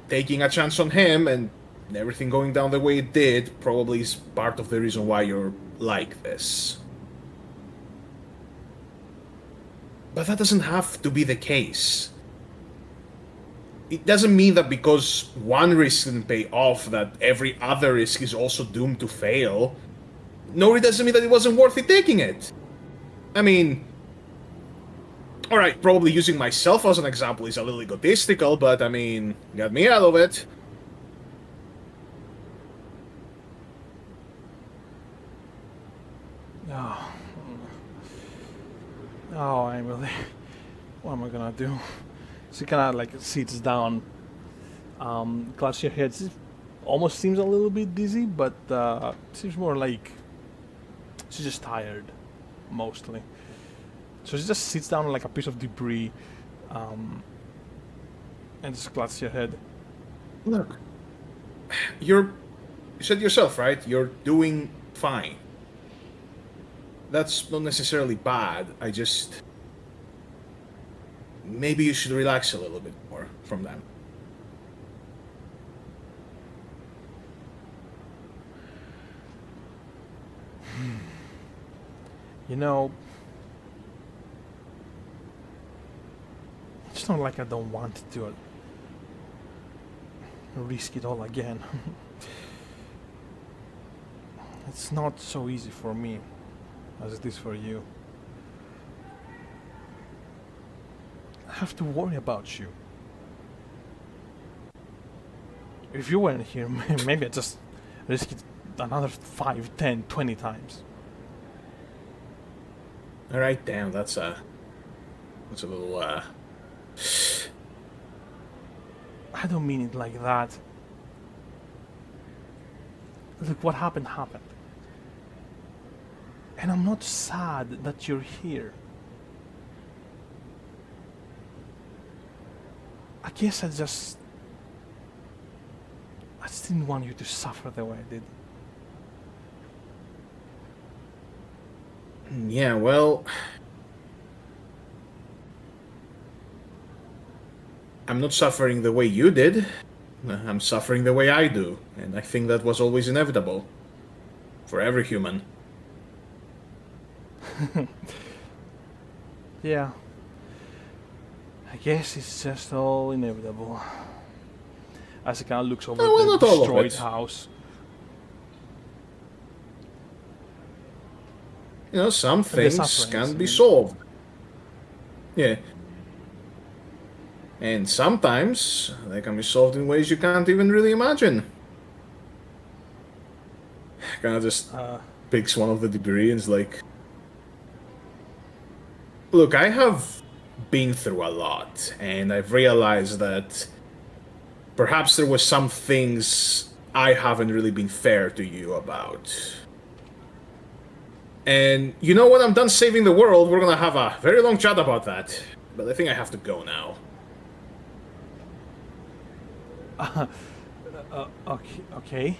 taking a chance on him and everything going down the way it did probably is part of the reason why you're like this. But that doesn't have to be the case. It doesn't mean that because one risk didn't pay off that every other risk is also doomed to fail. Nor it doesn't mean that it wasn't worth it taking it. I mean... Alright, probably using myself as an example is a little egotistical, but I mean, got me out of it. Oh. Oh, Emily. What am I gonna do? She kinda like sits down, clutches her head. She almost seems a little bit dizzy, but seems more like she's just tired, mostly. So she just sits down on like a piece of debris, and just clutches her head. Look, you said yourself, right? You're doing fine. That's not necessarily bad. I just... Maybe you should relax a little bit more from them. You know, it's not like I don't want to risk it all again. It's not so easy for me as it is for you. I have to worry about you. If you weren't here, maybe I just risk it another 5, 10, 20 times. Alright, damn, that's a little, I don't mean it like that. Look, what happened happened. And I'm not sad that you're here. I guess I just didn't want you to suffer the way I did. Yeah, well... I'm not suffering the way you did. I'm suffering the way I do. And I think that was always inevitable. For every human. Yeah. I guess it's just all inevitable. As he kind of looks over Oh, well, the not all of destroyed it. house. You know, some the things sufferings, can I be mean. solved. Yeah. And sometimes they can be solved in ways you can't even really imagine. Kind of just picks one of the debris and is like... Look, I have been through a lot, and I've realized that perhaps there was some things I haven't really been fair to you about. And you know when I'm done saving the world, we're gonna have a very long chat about that. But I think I have to go now. Okay.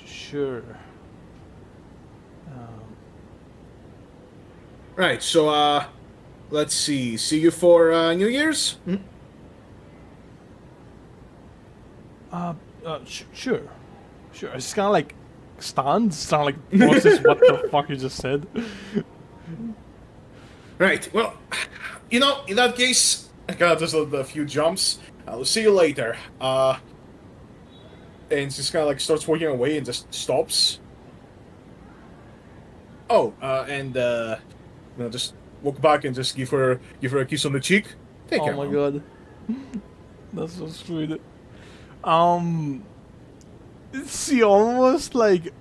Sure. Right, so, let's see. See you for, New Year's? Sure. It's just kind of like stands, kind of like process what the fuck you just said. Right, well, you know, in that case, I got just a few jumps. I'll see you later. And just kind of like starts walking away and just stops. Oh, you know, just walk back and just give her a kiss on the cheek. Take care. Oh my Mom. god. That's so sweet. She almost like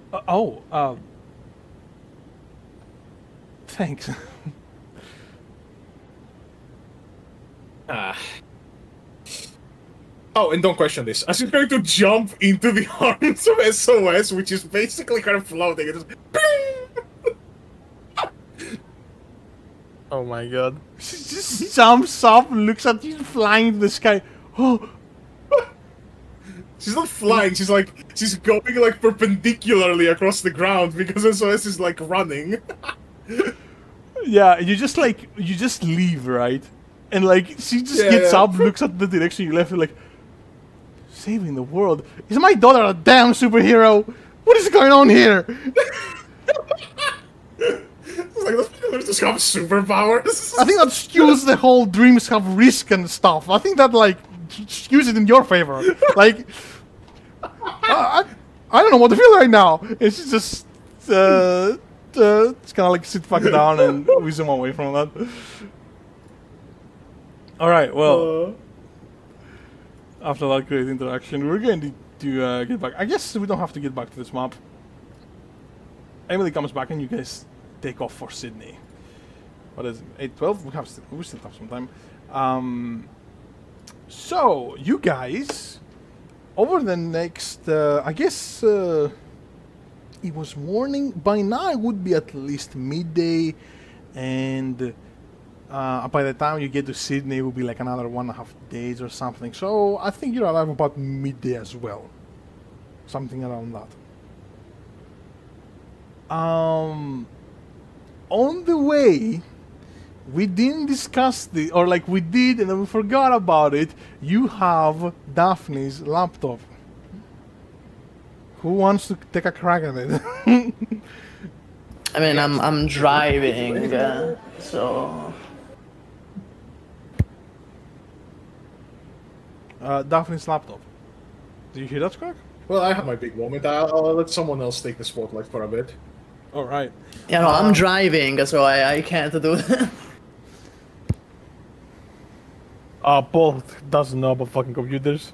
thanks. Oh, and don't question this. As he's going to jump into the arms of SOS, which is basically kind of floating, it just... Oh my god. She just jumps up, looks at you flying to the sky. Oh, She's not flying, she's going like perpendicularly across the ground because SOS is like running. yeah, you just leave, right? And like, she just gets up, looks at the direction you left, and like, saving the world? Is my daughter a damn superhero? What is going on here? It's like, those people just have superpowers. I think that skews the whole dreams have risk and stuff. I think that like skews it in your favor. Like, I don't know what to feel right now. It's just kind of like sit back down and we zoom away from that. All right, well, after that great interaction, we're going to get back. I guess we don't have to get back to this map. Emily comes back and you guys take off for Sydney. What is it? 8:12? We still have some time. So you guys, over the next, I guess it was morning. By now it would be at least midday, and by the time you get to Sydney, it will be like another 1.5 days or something. So I think you'll arrive about midday as well, something around that. On the way, we didn't discuss the, or like we did and then we forgot about it. You have Daphne's laptop. Who wants to take a crack at it? I mean, I'm driving, so... Daphne's laptop. Do you hear that crack? Well, I have my big moment. I'll let someone else take the spotlight for a bit. All right. You know, I'm driving, so I can't do that. Paul doesn't know about fucking computers.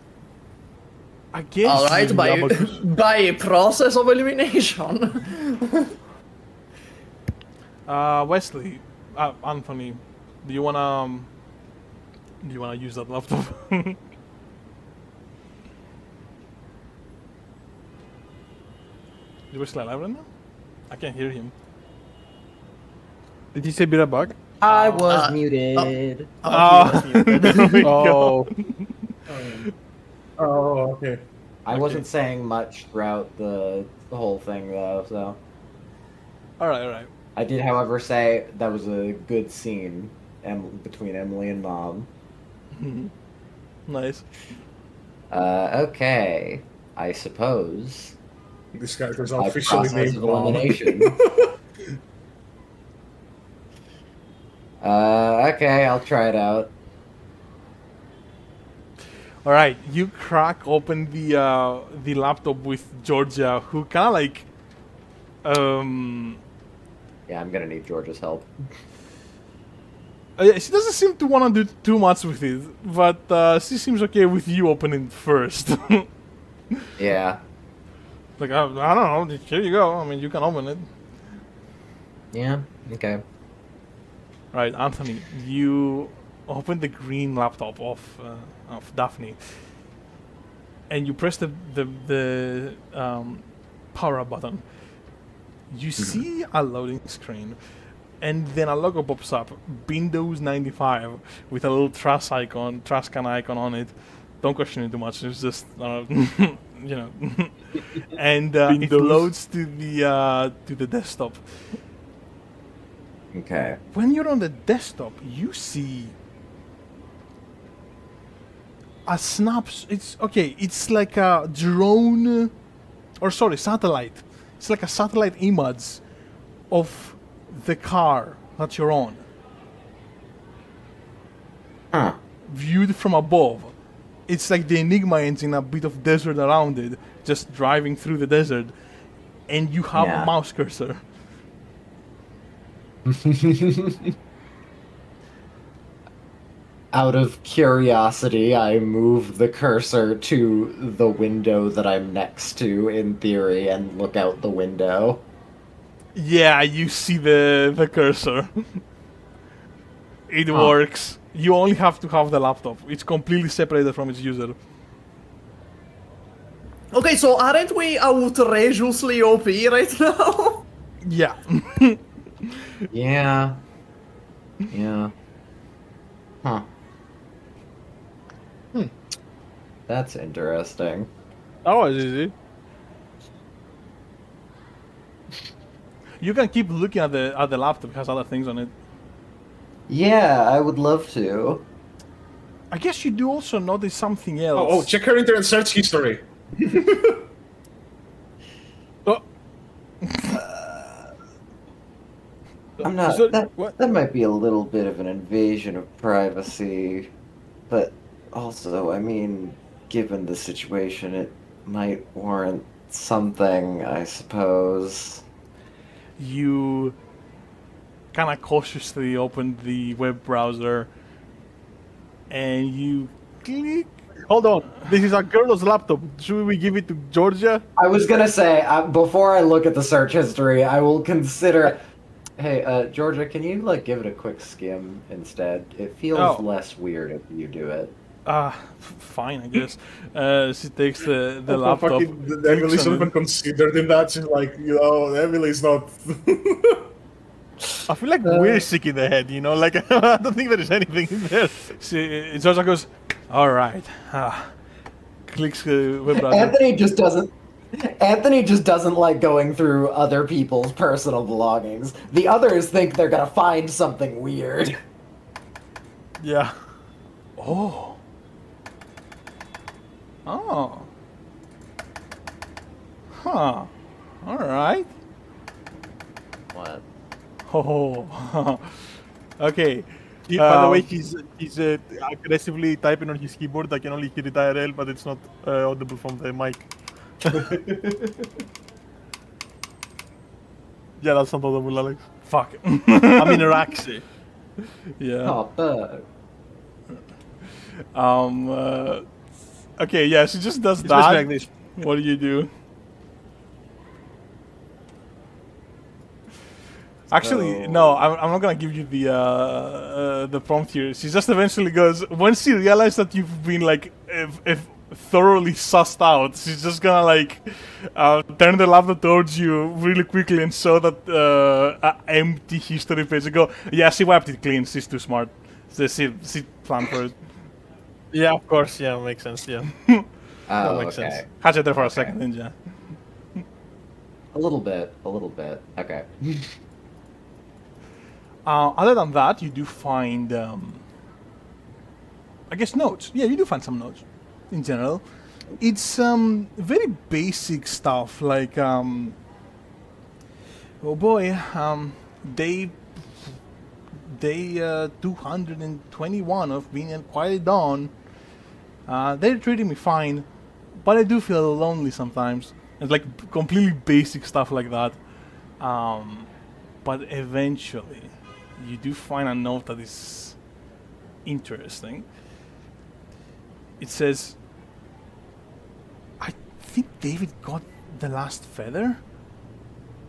I guess. Alright, by process of elimination. Wesley, Anthony, do you wanna use that laptop? Is Wesley alive right now? I can't hear him. Did he say be right back? I was muted. Oh. Oh, okay. I wasn't saying much throughout the whole thing though, so. Alright. I did, however, say that was a good scene between Emily and Mom. Nice. Okay. I suppose. This character's By officially process named of Mom. elimination. Okay, I'll try it out. All right, you crack open the laptop with Georgia, who kind of like, Yeah, I'm gonna need George's help. she doesn't seem to want to do too much with it, but she seems okay with you opening it first. Yeah. Like, I don't know, here you go. I mean, you can open it. Yeah. Okay. Right, Anthony, you open the green laptop of Daphne, and you press the power up button. You see a loading screen, and then a logo pops up, Windows 95, with a little trash can icon on it. Don't question it too much. It's just you know, and it loads to the desktop. Okay. When you're on the desktop, you see a It's okay. It's like a drone, or sorry, satellite. It's like a satellite image of the car that you're on, Huh. viewed from above. It's like the Enigma engine, a bit of desert around it, just driving through the desert, and you have Yeah. a mouse cursor. Out of curiosity, I move the cursor to the window that I'm next to, in theory, and look out the window. Yeah, you see the cursor. It works. You only have to have the laptop. It's completely separated from its user. Okay, so aren't we outrageously OP right now? Yeah. Yeah. Yeah. Huh. That's interesting. That was easy. You can keep looking at the laptop. It has other things on it. Yeah, I would love to. I guess you do also notice something else. Oh, check her internet search history. Oh, I'm not. So, That, what? that might be a little bit of an invasion of privacy, but also, I mean, given the situation, it might warrant something, I suppose. You kind of cautiously open the web browser and you click. Hold on. This is a girl's laptop. Should we give it to Georgia? I was gonna say, before I look at the search history, I will consider. Hey, Georgia, can you like give it a quick skim instead? It feels Oh. less weird if you do it. Fine, I guess. She takes the Oh, laptop. fucking, clicks Emily's on not even it. considered in that. She's like, Emily's not. I feel like we're sick in the head, you know? Like, I don't think there is anything in there. Georgia goes, all right. Clicks web browser. Anthony just doesn't like going through other people's personal belongings. The others think they're gonna find something weird. Yeah. Oh. Huh. All right. What? Oh. Okay. By the way, he's aggressively typing on his keyboard. I can only hear it IRL, but it's not audible from the mic. Yeah, that's not audible, Alex. Fuck. I mean, Raxi. Yeah. Oh, fuck. Okay. Yeah. She just does It's that. basically like this. What do you do? Actually, no. I'm not gonna give you the prompt here. She just eventually goes. Once she realizes that you've been like if thoroughly sussed out, she's just gonna like turn the laptop towards you really quickly and show that empty history page and go, yeah, she wiped it clean. She's too smart. She planned for it. Yeah, of course. Yeah, makes sense. Yeah. Oh, makes okay. sense. Had you there for a second, didn't you? A little bit. Okay. Other than that, you do find, I guess, notes. Yeah, you do find some notes, in general. It's very basic stuff, like, oh boy, day 221 of being at Quiet Dawn. They're treating me fine, but I do feel lonely sometimes. It's like completely basic stuff like that. But eventually, you do find a note that is interesting. It says, I think David got the last feather.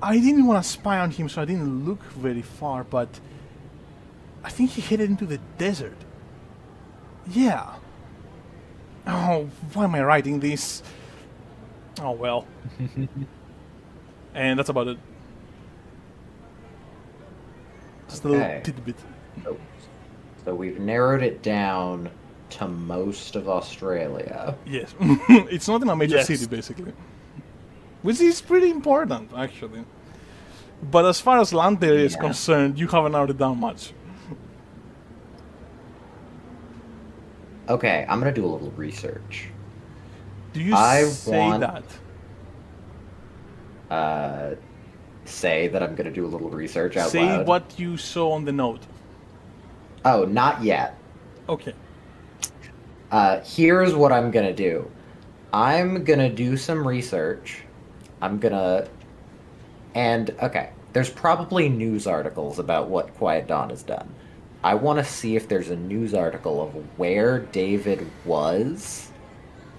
I didn't want to spy on him, so I didn't look very far, but I think he headed into the desert. Yeah. Oh, why am I writing this? Oh well. And that's about it. Just a little Okay. tidbit. So we've narrowed it down to most of Australia. Yes. It's not in a major Yes. city, basically. Which is pretty important, actually. But as far as land area is Yeah. concerned, you haven't narrowed it down much. Okay, I'm gonna do a little research. Do you I say want- that? Say that I'm gonna do a little research out Say loud. what you saw on the note. Oh, not yet. Okay. Here's what I'm gonna do. I'm gonna do some research. Okay, there's probably news articles about what Quiet Dawn has done. I want to see if there's a news article of where David was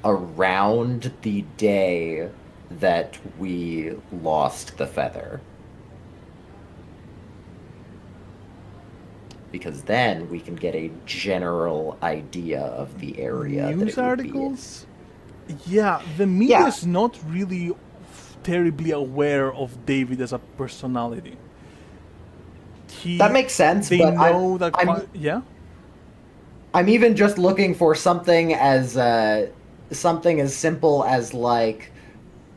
around the day that we lost the feather. Because then we can get a general idea of the area. that News it would be in. articles? Yeah, the media Yeah. is not really terribly aware of David as a personality. That makes sense, They but know that. I'm Yeah. I'm even just looking for something as simple as like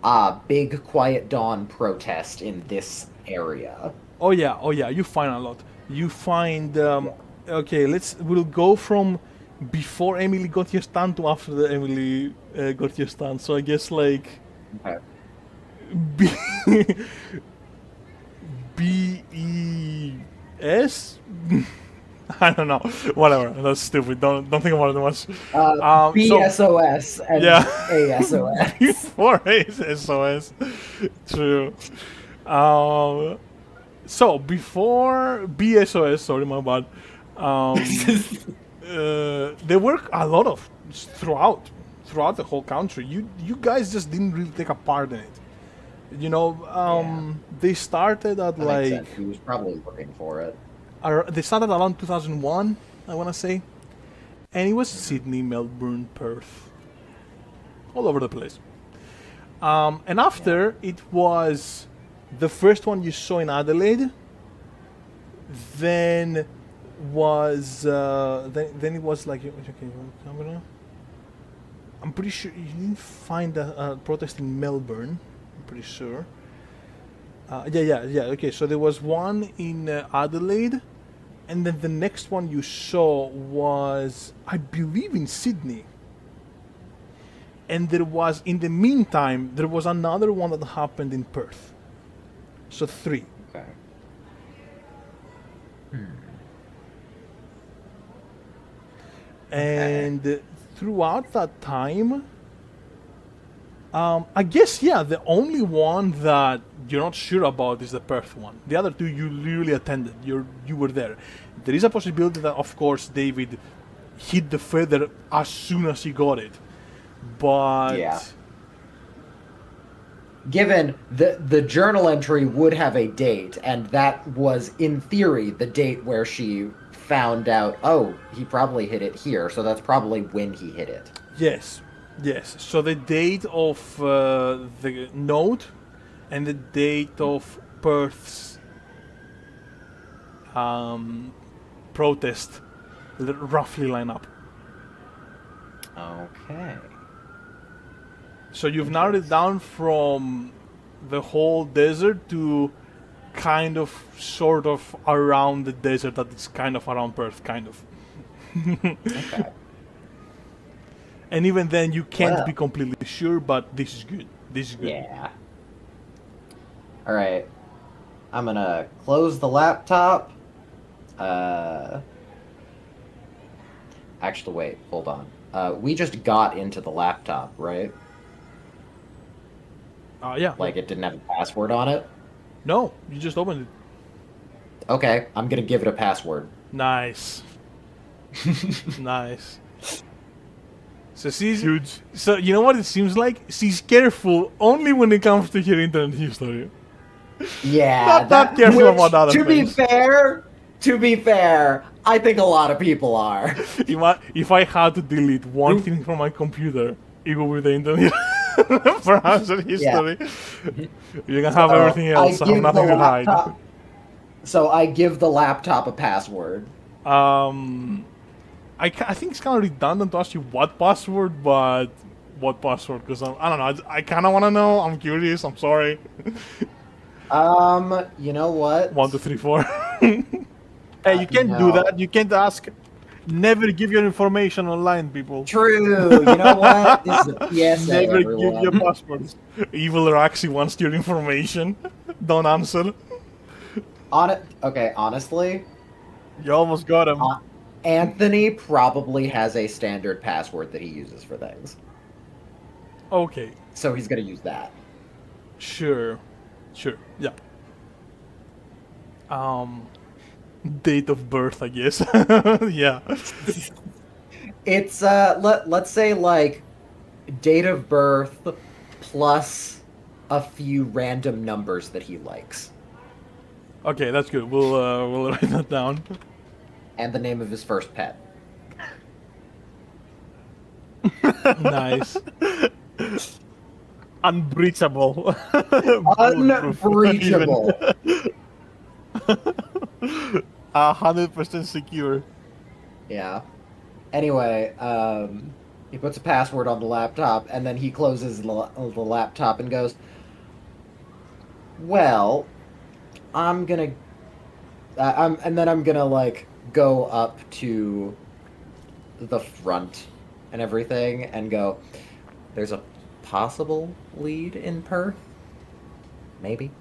a big Quiet Dawn protest in this area. Oh yeah. You find a lot. You find. Okay, we'll go from before Emily got your stand to after Emily got your stand. So I guess like Okay. B BES. I don't know. Whatever. That's stupid. Don't think about it too much. BSOS and Yeah. ASOS. Before SOS. True. So before BSOS, sorry, my bad. There were a lot of throughout the whole country. You guys just didn't really take a part in it. You know, they started at That makes like sense. He was probably looking for it. they started around 2001, I want to say, and it was Sydney, Melbourne, Perth, all over the place. And after it was the first one you saw in Adelaide. Then was then it was like okay, camera. I'm pretty sure you didn't find a protest in Melbourne. I'm pretty sure. Yeah. Okay, so there was one in Adelaide, and then the next one you saw was, I believe, in Sydney. And there was, in the meantime, there was another one that happened in Perth. So 3. Okay. And throughout that time, I guess, yeah, the only one that you're not sure about is the Perth one. The other 2 you really attended. You were there. There is a possibility that, of course, David hit the feather as soon as he got it. But Yeah. Given the journal entry would have a date, and that was, in theory, the date where she found out, oh, he probably hit it here, so that's probably when he hit it. yes. So the date of the note and the date of Perth's protest roughly line up. Okay. So you've narrowed it down from the whole desert to kind of, sort of around the desert that is kind of around Perth, kind of. Okay. And even then, you can't Well. be completely sure, but this is good. This is good. Yeah. All right. I'm gonna close the laptop. Actually, wait. Hold on. We just got into the laptop, right? Yeah. Like it didn't have a password on it. No, you just opened it. Okay, I'm gonna give it a password. Nice. Nice. So she's Huge. So you know what it seems like? She's careful only when it comes to her internet history. Yeah. Not that careful which, about other to things. To be fair, I think a lot of people are. If I had to delete one thing from my computer, it would be the internet browser history. You can have everything else. I have nothing to hide. So I give the laptop a password. I think it's kind of redundant to ask you what password, but what password? Because I don't know. I kind of want to know. I'm curious. I'm sorry. You know what? 1, 2, 3, 4. Hey, you can't do No. that. You can't ask. Never give your information online, people. True. You know what? This is a PSA, Never everyone. give your passwords. Evil Raxi wants your information. Don't answer. Okay, honestly, You almost got him. Anthony probably has a standard password that he uses for things. Okay. So he's gonna use that. Sure. Yeah. Date of birth, I guess. Yeah. It's let's say like date of birth plus a few random numbers that he likes. Okay, that's good. We'll write that down. And the name of his first pet. Nice. Unbreachable. Unbreachable. 100% secure. Yeah. Anyway, he puts a password on the laptop, and then he closes the laptop and goes, "Well, I'm gonna, and then I'm gonna like go up to the front and everything, and go. There's a possible lead in Perth, maybe."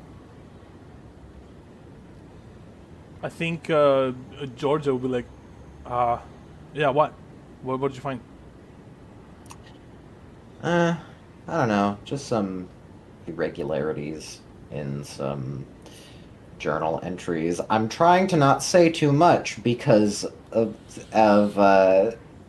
I think Georgia will be like, yeah, what? What did you find? I don't know, just some irregularities in some journal entries. I'm trying to not say too much because of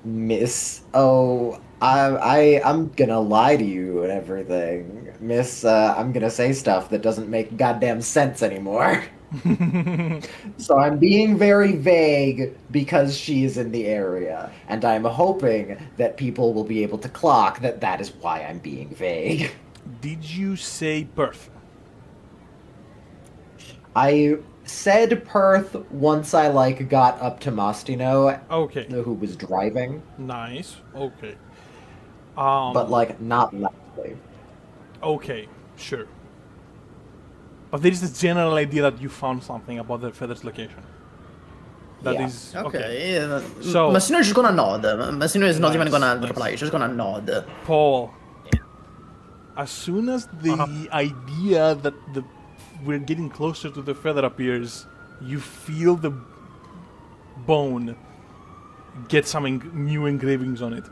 Miss. Oh, I'm gonna lie to you and everything, Miss. I'm gonna say stuff that doesn't make goddamn sense anymore. So I'm being very vague because she is in the area, and I'm hoping that people will be able to clock that that is why I'm being vague. Did you say Perth? I said Perth once I like got up to Mastino, Okay, who was driving, nice. Okay. but like not loudly. Okay, sure. But there is this general idea that you found something about the feather's location. That Yeah. is Okay. So- Massino is just gonna nod. Massino is not even Nice, gonna nice. reply. He's just gonna nod. Paul. As soon as the idea that we're getting closer to the feather appears, you feel the bone get some new engravings on it.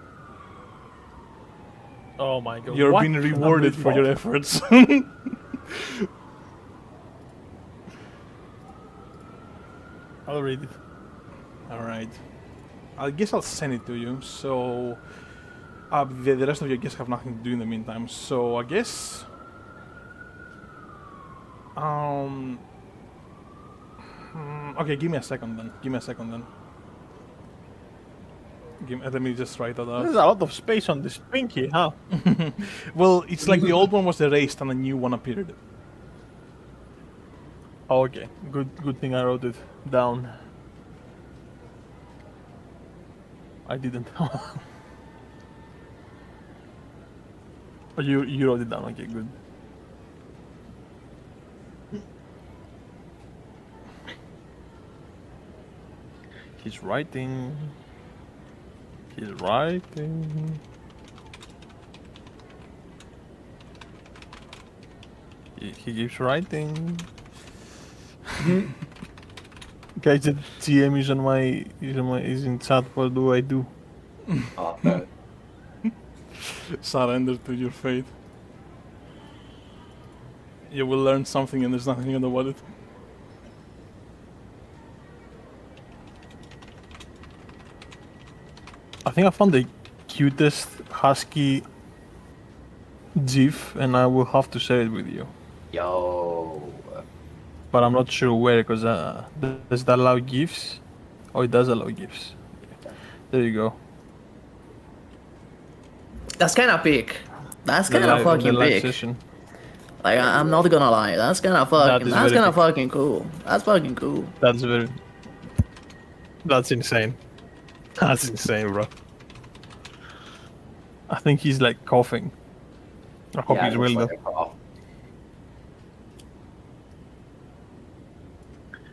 Oh my god. You're What? being rewarded for your Unbelievable. efforts. I'll read it. Alright. I guess I'll send it to you, so... the rest of you, I guess, have nothing to do in the meantime, so I guess... Okay, give me a second then. Let me just write that There's out. a lot of space on this pinky, huh? Well, it's like the old one was erased and a new one appeared. Oh, okay. Good thing I wrote it down. I didn't. Oh, you wrote it down. Okay, good. He's writing. He's writing. He keeps writing. Guys, the GM is in chat. What do I do? Surrender to your fate. You will learn something and there's nothing about it. I think I found the cutest husky GIF, and I will have to share it with you. Yo. But I'm not sure where, because does it allow GIFs? Oh, it does allow GIFs. There you go. That's kind of big. That's kind of The fucking live big. session. Like I'm not gonna lie. That's kind of fucking. is That's very kind of big. fucking cool. That's fucking cool. That's insane. That's insane, bro. I think he's like coughing. I hope Yeah, he's it well looks though. like a cough.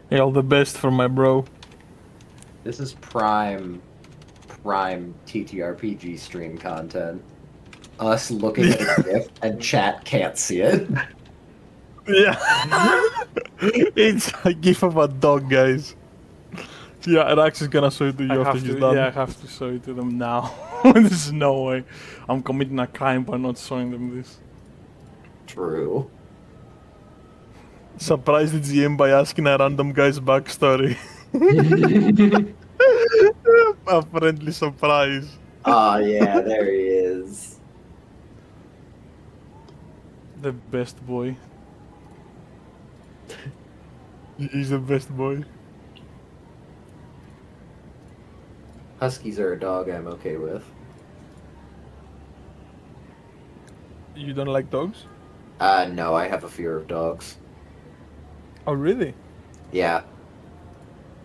Hey, all the best for my bro. This is prime TTRPG stream content. Us looking at a GIF and chat can't see it. Yeah. It's a gif of a dog, guys. Yeah, Raxi is gonna show it to you after he's done. Yeah, I have to show it to them now. There's no way. I'm committing a crime by not showing them this. True. Surprise the GM by asking a random guy's backstory. A friendly surprise. Oh yeah, there he is. The best boy. He's the best boy. Huskies are a dog I'm okay with. You don't like dogs? No, I have a fear of dogs. Oh, really? Yeah.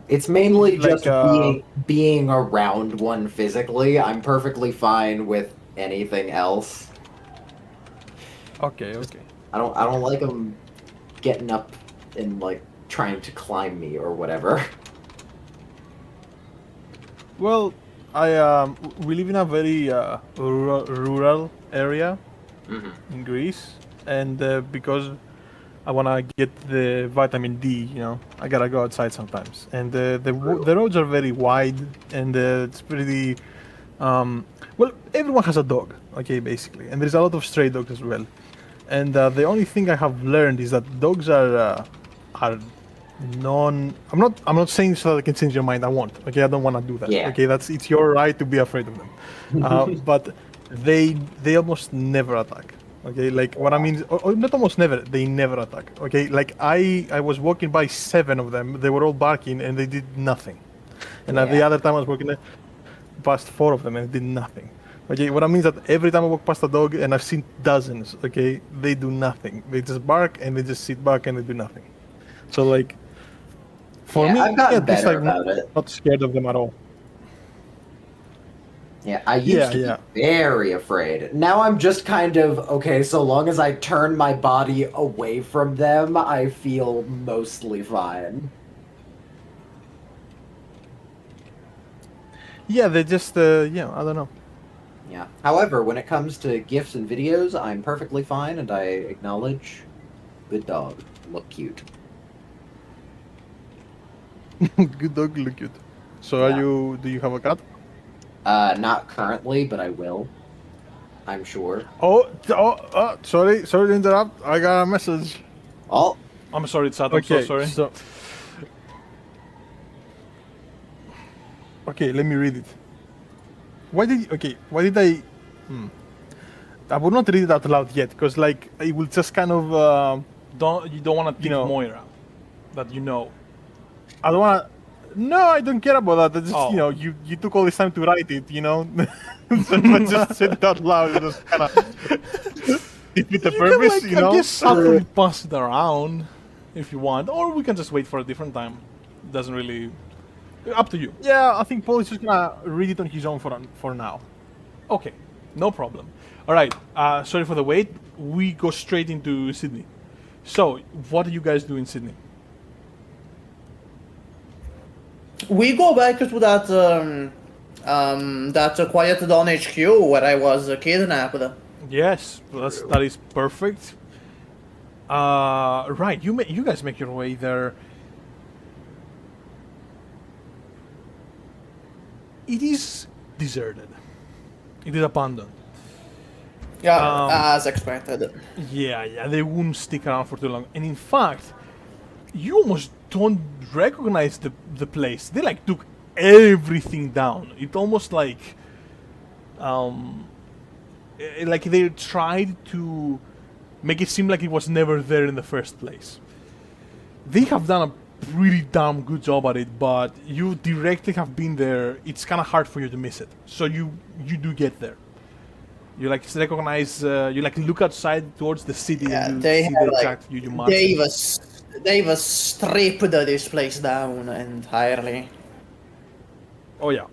It's mainly Like, just being around one physically. I'm perfectly fine with anything else. Okay, okay. I don't like them getting up and like trying to climb me or whatever. Well, we live in a very rural area Mhm. in Greece, and because I wanna get the vitamin D, I gotta go outside sometimes, and the roads are very wide, and it's pretty. Well, everyone has a dog, okay, basically, and there's a lot of stray dogs as well. And the only thing I have learned is that dogs are non. I'm not saying so that I can change your mind. I won't. Okay, I don't want to do that. Yeah. Okay, it's your right to be afraid of them. But they almost never attack. Okay, like what I mean, or not almost never. They never attack. Okay, like I was walking by 7 of them. They were all barking and they did nothing. And the Yeah. other time I was walking past 4 of them and they did nothing. Okay, what I mean is that every time I walk past a dog, and I've seen dozens, okay, they do nothing. They just bark and they just sit back and they do nothing. So like, for Yeah, me, I've gotten at least better I'm about it. not scared of them at all. Yeah, I used to be very afraid. Now I'm just kind of, okay, so long as I turn my body away from them, I feel mostly fine. Yeah, they just, I don't know. Yeah. However, when it comes to gifts and videos, I'm perfectly fine, and I acknowledge good dog. Look cute. Good dog, look cute. So Yeah. do you have a cat? Not currently, but I will. I'm sure. Sorry to interrupt. I got a message. Oh, I'm sorry, Sat. I'm so sorry. Okay, let me read it. Why did I? I will not read it out loud yet, because like it will just kind of. You don't want to think know. Moira, that you know. I don't wanna. No, I don't care about that. I just Oh. you took all this time to write it, so I just said it out loud. It was kind of defeat the purpose, I guess subtly pass it around if you want, or we can just wait for a different time. Doesn't really. Up to you. Yeah, I think Paul is just gonna read it on his own for now. Okay, no problem. All right. Sorry for the wait. We go straight into Sydney. So, what do you guys do in Sydney? We go back to that Quiet Dawn HQ where I was kidnapped. Yes, that is perfect. Right. You guys make your way there. It is deserted. It is abandoned. Yeah, as expected. Yeah, they wouldn't stick around for too long. And in fact, you almost don't recognize the place. They like took everything down. It almost like they tried to make it seem like it was never there in the first place. They have done a pretty damn good job at it, but you directly have been there. It's kind of hard for you to miss it. So you do get there. You like recognize. You like look outside towards the city Yeah, and you they see have, the like, exact Hiukas. they've stripped this place down entirely. Oh yeah.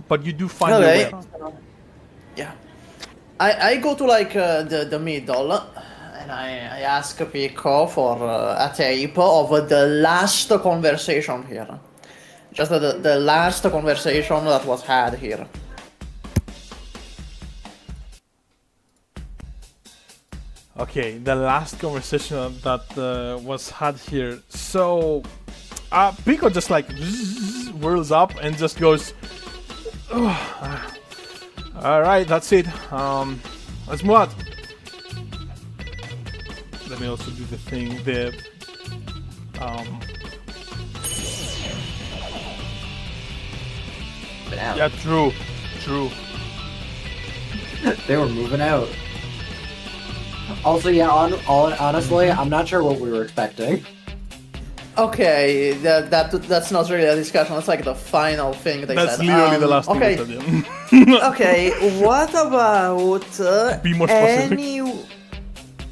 But you do find Okay. your way around. Yeah. I go to like the middle and I ask Pico for a tape of the last conversation here. Just the last conversation that was had here. Okay, the last conversation that was had here. So, Pico just like whirls up and just goes, all right, that's it. Let's move out. Let me also do the thing. Yeah, true. They were moving out. Also, yeah, honestly, I'm not sure what we were expecting. Okay, that's not really a discussion. That's like the final thing they That's said. literally the last thing Okay. they said. Yeah. Okay, what about Be more specific.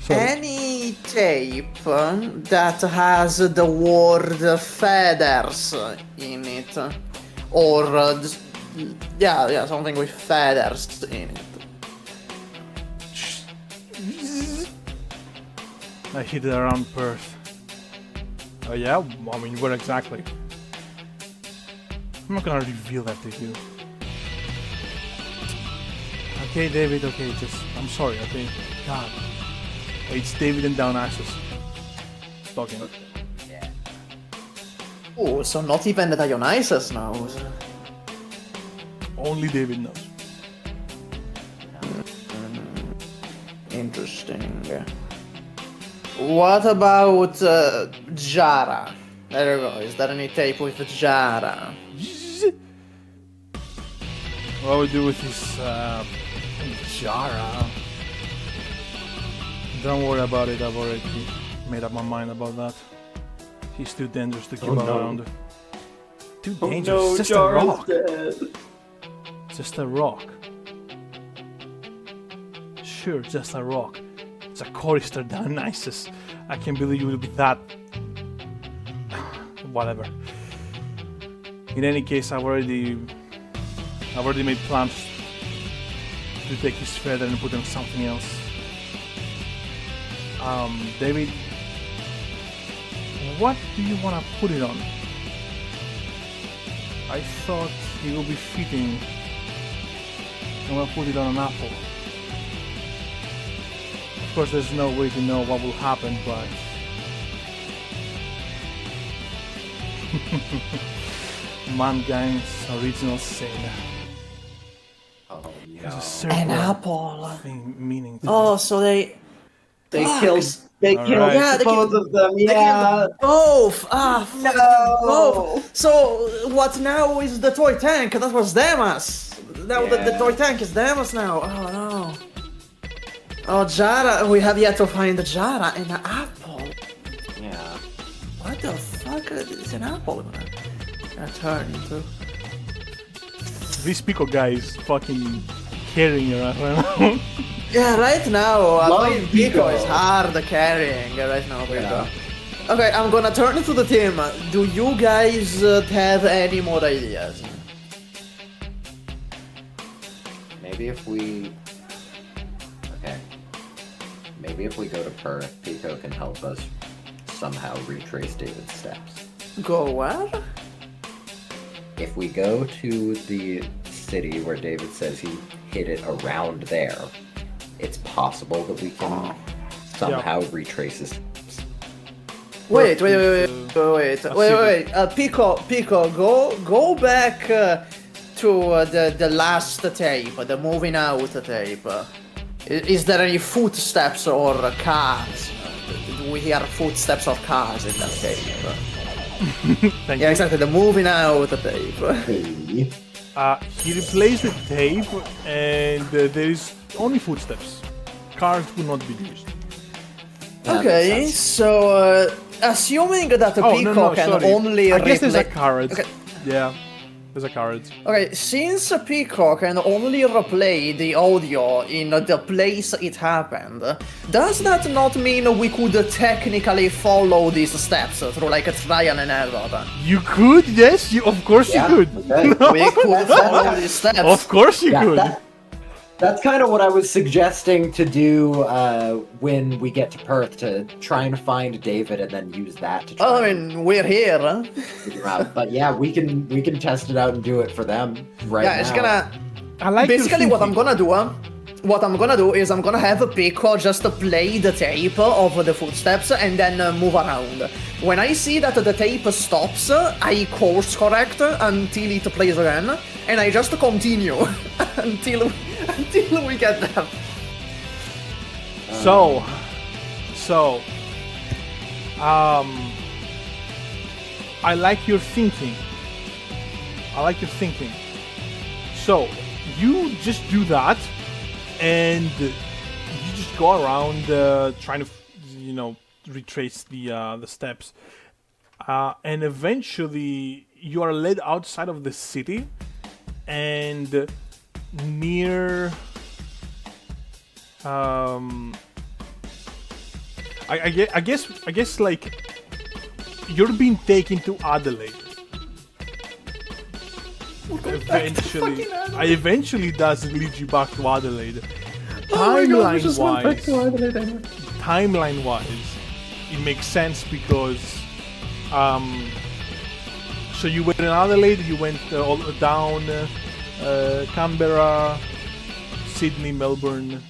any tape that has the word feathers in it, or yeah, something with feathers in it. I hid it around Perth. Oh yeah? I mean, where exactly? I'm not gonna reveal that to you. Okay, David, okay, I'm sorry, okay? God. It's David and Dionysus talking. Oh, so not even Dionysus knows. Only David knows. Interesting. What about Jara? There you go. Is there any tape with Jara? What we do with this Jara? Don't worry about it, I've already made up my mind about that. He's too dangerous to keep around. Too dangerous, it's just a rock. Just a rock. Sure, just a rock. It's a chorister, Dionysus. I can't believe you will be that... Whatever. In any case, I've already made plans to take his feather and put on something else. David, what do you want to put it on? I thought it would be fitting. I'm gonna put it on an apple. Of course, there's no way to know what will happen, but Mankind's original sin Oh, has a no. certain An apple. meaning. Oh, so they They killed Alright. yeah, they both killed of them. they Yeah. killed both. Ah, fucking No. both. So what now is the toy tank? That was Damas. Now the Yeah. toy tank is Damas now. Oh no. Oh, Jara, we have yet to find Jara and an apple. Yeah. What the fuck is an apple gonna turn into? This Pico guy is fucking carrying her right now. Yeah, right now, Love Pico Pico. is hard carrying right now, Pico. Yeah. Okay, I'm gonna turn to the team. Do you guys have any more ideas? Maybe if we... Okay. Maybe if we go to Perth, Pico can help us somehow retrace David's steps. Go where? If we go to the city where David says he hid it around there, it's possible that we can somehow retrace his steps. Wait. city. Pico, go back to the last tape, the moving out tape. Is there any footsteps or cars? Do we hear footsteps of cars in that tape? Thank Yeah, you. exactly. The moving out tape. Hey. He replaced the tape, and there is only footsteps. Cars will not be used. That Okay, makes sense. so assuming that the Pico can only I guess there's a replay. carrot. Okay. Yeah, there's a carrot. Okay, since Pico can only replay the audio in the place it happened, does that not mean we could technically follow these steps through like a trial and error? You could, yes, of course Yeah. you could. Okay. We could follow these steps. Of course you Yeah, could. that's kind of what I was suggesting to do when we get to Perth, to try and find David and then use that to try I and mean, we're here. Huh? figure out. But yeah, we can test it out and do it for them right Yeah, now. it's gonna. I like your Basically, what I'm thinking. gonna do. What I'm gonna do is I'm gonna have Pico just play the tape of the footsteps and then move around. When I see that the tape stops, I course correct until it plays again, and I just continue until we get there. So, I like your thinking. So, you just do that, and you just go around trying to, retrace the steps, and eventually you are led outside of the city, and near. I guess like you're being taken to Adelaide. Eventually does lead you back to Adelaide. Timeline wise, it makes sense because so you were in Adelaide, you went all down Canberra, Sydney, Melbourne,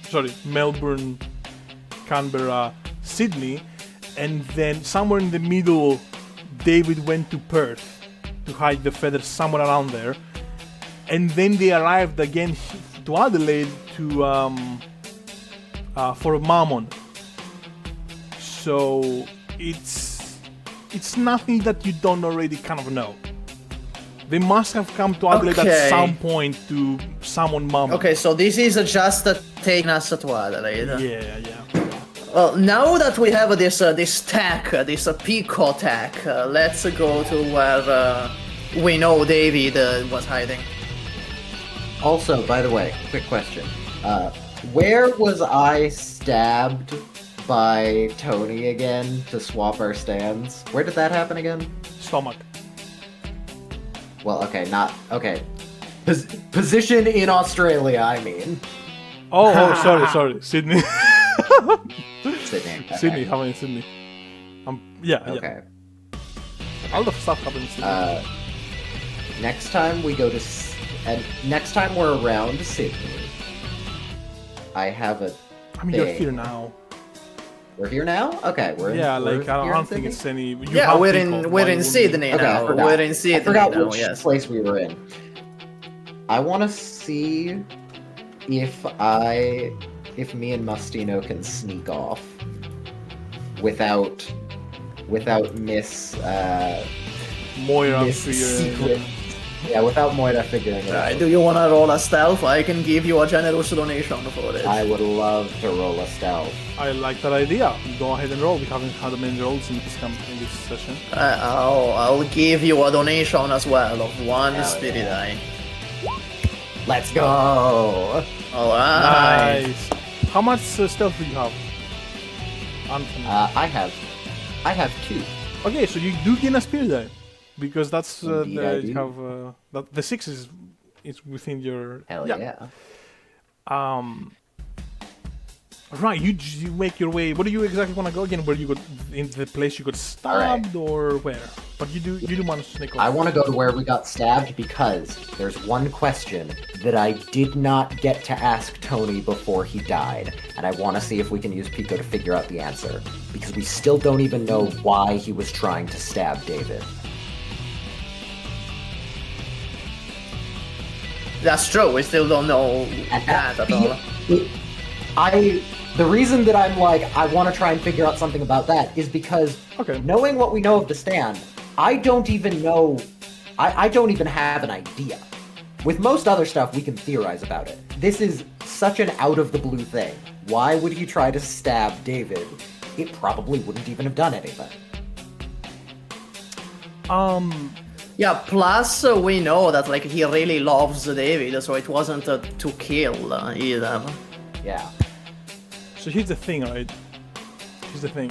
Canberra, Sydney, and then somewhere in the middle, David went to Perth to hide the feathers somewhere around there, and then they arrived again to Adelaide to for Mammon. So it's nothing that you don't already kind of know. They must have come to Adelaide at some point to summon Mammon. Okay, so this is just taking us to Adelaide. Yeah. Well, now that we have this tech, this Pico tech, let's go to where we know David was hiding. Also, by the way, quick question. Where was I stabbed by Tony again to swap our stands? Where did that happen again? Stomach. Well, okay, not... Okay. Position in Australia, I mean. Oh, sorry. Sydney. Sydney. Okay. Sydney, how many Sydney? Yeah. Okay. All the stuff happens in Sydney. Next time we go to... And next time we're around Sydney, I have a I mean, you're here now. We're here now? Okay, we're in, Yeah, we're like, I here don't in think Sydney? it's any... you Yeah, have we're people, in why Sydney Okay, I now. forgot. We're in Sydney I forgot now, which yes. place we were in. I want to see if me and Mastino can sneak off without Miss Moira Miss figuring... Secret. Yeah, without Moira figuring it out. Do you wanna roll a stealth? I can give you a generous donation for it. I would love to roll a stealth. I like that idea. Go ahead and roll. We haven't had many rolls in this session. I'll give you a donation as well of one Hell spirit yeah. eye. Let's go! Alright. Nice. How much stealth do you have? Anthony. I have 2. Okay, so you do gain a spirit die, because that's Indeed I you do. have that the 6 is within your Hell yeah. Right, you make your way. Where do you exactly want to go again? Where you got in the place you got stabbed, or where? But you do manage to sneak off. I want to go to where we got stabbed because there's one question that I did not get to ask Tony before he died, and I want to see if we can use Pico to figure out the answer, because we still don't even know why he was trying to stab David. That's true, we still don't know that at all. The reason that I'm like, I want to try and figure out something about that is because knowing what we know of the stand, I don't even know, I don't even have an idea. With most other stuff, we can theorize about it. This is such an out-of-the-blue thing. Why would he try to stab David? It probably wouldn't even have done anything. Yeah, plus we know that like he really loves David, so it wasn't to kill either. Yeah. So here's the thing, right? Here's the thing.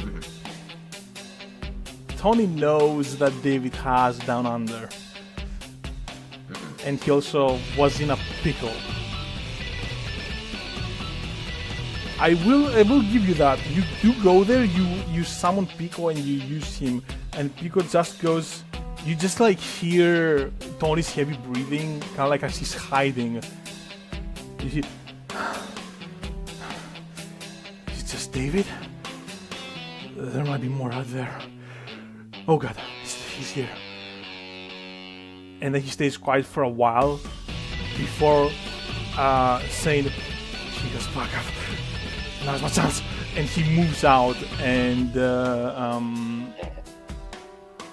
Tony knows that David has Down Under. And he also was in a pickle. I will give you that. You do go there, you summon Pico and you use him, and Pico just goes, you just like hear Tony's heavy breathing, kinda like as he's hiding. You hear, it's just David? There might be more out there. Oh god, he's here. And then he stays quiet for a while before saying, he goes, fuck up, now's my chance. And he moves out and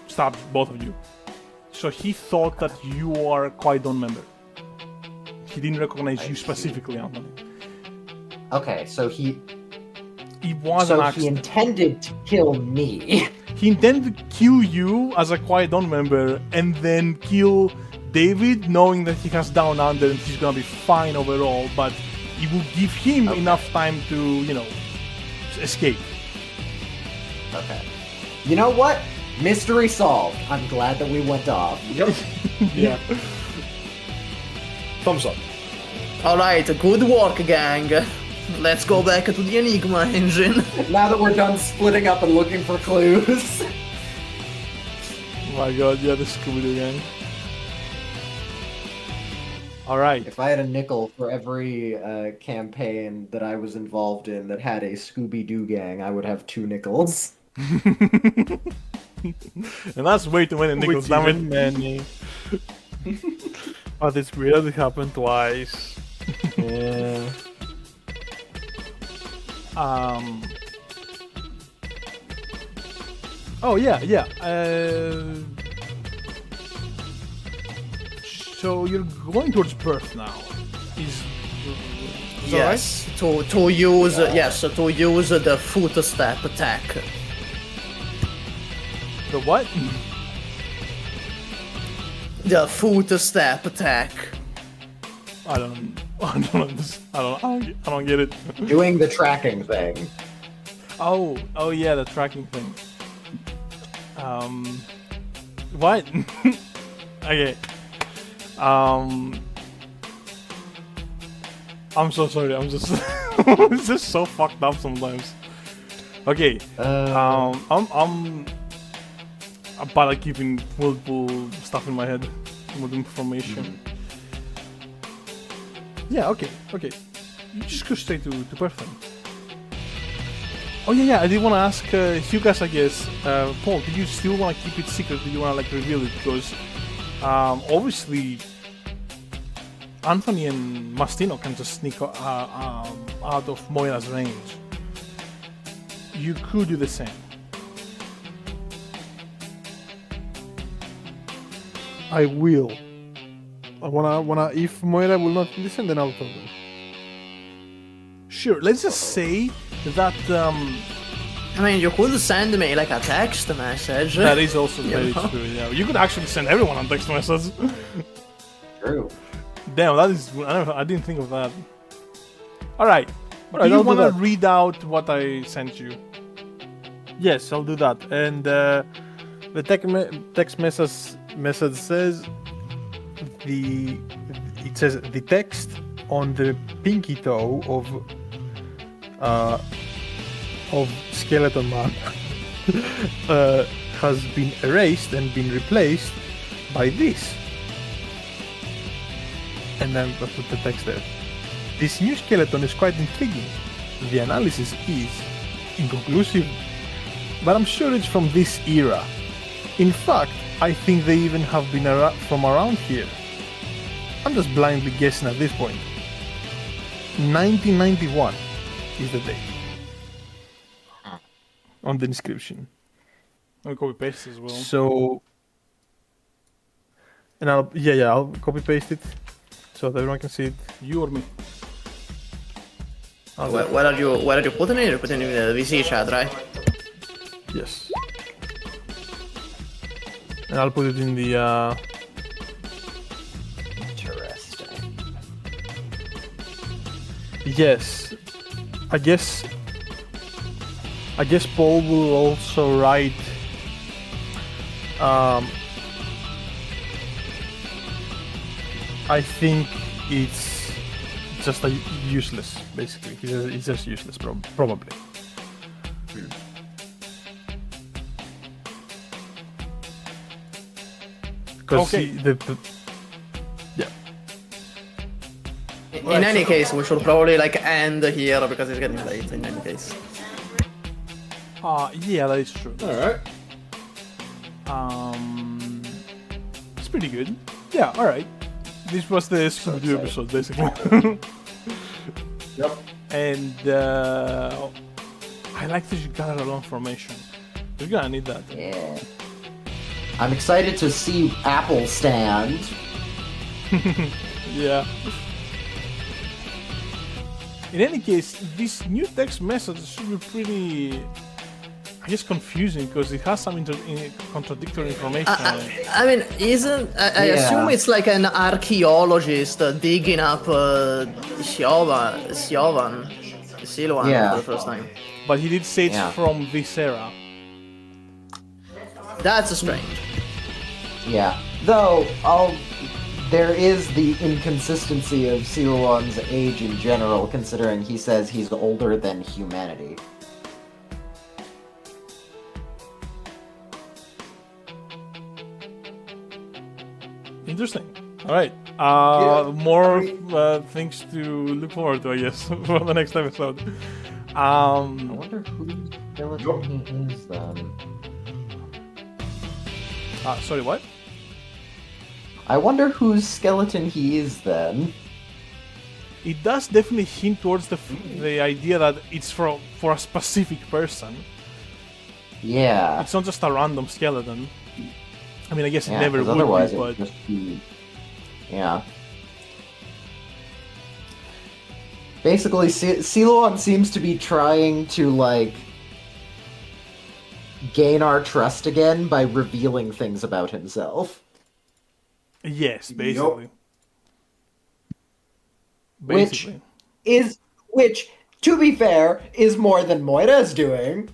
stabs both of you. So he thought that you are a Quiet Dawn member. He didn't recognize you specifically, Anthony. Okay, so he was an accident. He intended to kill me. He intended to kill you as a Quiet Dawn member and then kill David, knowing that he has Down Under and he's gonna be fine overall, but it will give him enough time to, escape. Okay. You know what? Mystery solved. I'm glad that we went off. Yep. Yeah. Thumbs up. Alright, good work, gang. Let's go back to the Enigma engine. Now that we're done splitting up and looking for clues. Oh my god, yeah, the Scooby-Doo gang. Alright. If I had a nickel for every campaign that I was involved in that had a Scooby-Doo gang, I would have 2 nickels. And that's way too many nickels, damn it. Many. But it's weird it happened twice. Yeah. Oh yeah. So you're going towards Perth now. Is that Yes, to use the footstep attack. right? The what? The footstep attack. I don't get it. Doing the tracking thing. Oh yeah, the tracking thing. What? Okay. I'm so sorry. I'm just it's just so fucked up sometimes. Okay. I'm bad at keeping multiple stuff in my head, multiple information. Yeah. Okay. You just go straight to Perth. Oh yeah. I did want to ask Hiukas, I guess. Paul, do you still want to keep it secret? Do you want to reveal it? Because obviously Anthony and Mastino can just sneak out of Moira's range. You could do the same. I will. I wanna. If Moira will not listen, then I'll tell them. Sure. Let's just say that I mean, you could send me like a text message. that is also very know? true. Yeah, you could actually send everyone a text message. True. Damn, that is. I didn't think of that. All right. Alright, Do you I'll do want to that. read out what I sent you? Yes, I'll do that. And the text message says it says the text on the pinky toe of Skeleton Man has been erased and been replaced by this. And then I put the text there. This new skeleton is quite intriguing. The analysis is inconclusive, but I'm sure it's from this era. In fact, I think they even have been from around here. I'm just blindly guessing at this point. 1991 is the date on the inscription. I'll copy paste as well. So, and I'll copy paste it so that everyone can see it. You or me? Where are you putting it? You're putting it in the VC chat, right? Yes. And I'll put it in the Interesting. yes. I guess Paul will also write I think it's just a useless, basically. It's just useless, probably. Because Okay. yeah. In any case, we should probably like end here because it's getting late. In any case. Yeah, that is true. Alright. It's pretty good. Yeah, alright. This was the Scooby-Doo episode, basically. Yep. And I like that you gather a lot of information. You're gonna need that. Yeah. I'm excited to see Apple stand. Yeah. In any case, this new text message should be pretty just confusing because it has some contradictory information. I mean, I Yeah. assume it's like an archaeologist digging up Siluan Yeah. for the first time. But he did say it's Yeah. from this era. That's strange. Yeah. Though, there is the inconsistency of Siluan's age in general, considering he says he's older than humanity. Interesting. All right. More things to look forward to, I guess, for the next episode. I wonder whose skeleton he is then. Sorry, what? I wonder whose skeleton he is then. It does definitely hint towards the idea that it's for a specific person. Yeah. It's not just a random skeleton. I mean, I guess it Yeah, never 'cause would otherwise be, it but would just be... Yeah. Basically, Siluan seems to be trying to, like, gain our trust again by revealing things about himself. yes, basically. Which, to be fair, is more than Moira's doing.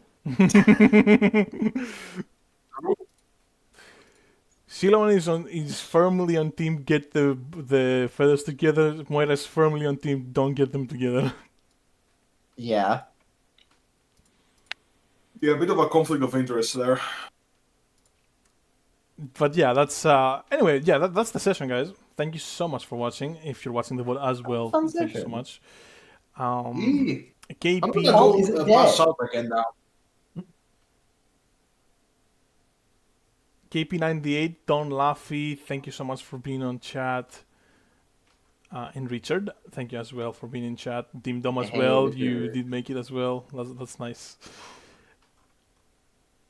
Siluan is firmly on team get the feathers together. Moira's firmly on team don't get them together. Yeah. Yeah, a bit of a conflict of interest there. But yeah, that's anyway. Yeah, that's the session, guys. Thank you so much for watching. If you're watching the VOD as well, Fun thank you so session. much. I'm KP, gonna Oh, is it go pass dead? out again now. KP98, Don Laffy, thank you so much for being on chat. And Richard, thank you as well for being in chat. Dim Dom as Hey, well, you Richard. did make it as well. That's nice.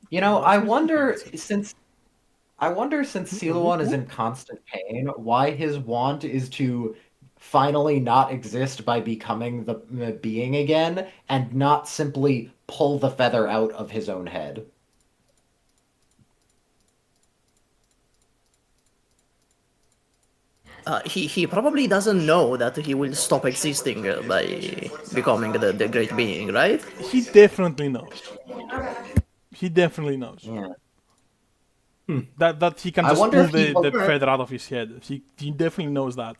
You know, I wonder, since Mm-hmm. Siluan is in constant pain, why his want is to finally not exist by becoming the being again, and not simply pull the feather out of his own head. He probably doesn't know that he will stop existing by becoming the great being, right? He definitely knows. He definitely knows. Yeah. That he can I just wonder pull if he- the feather out of his head. He definitely knows that.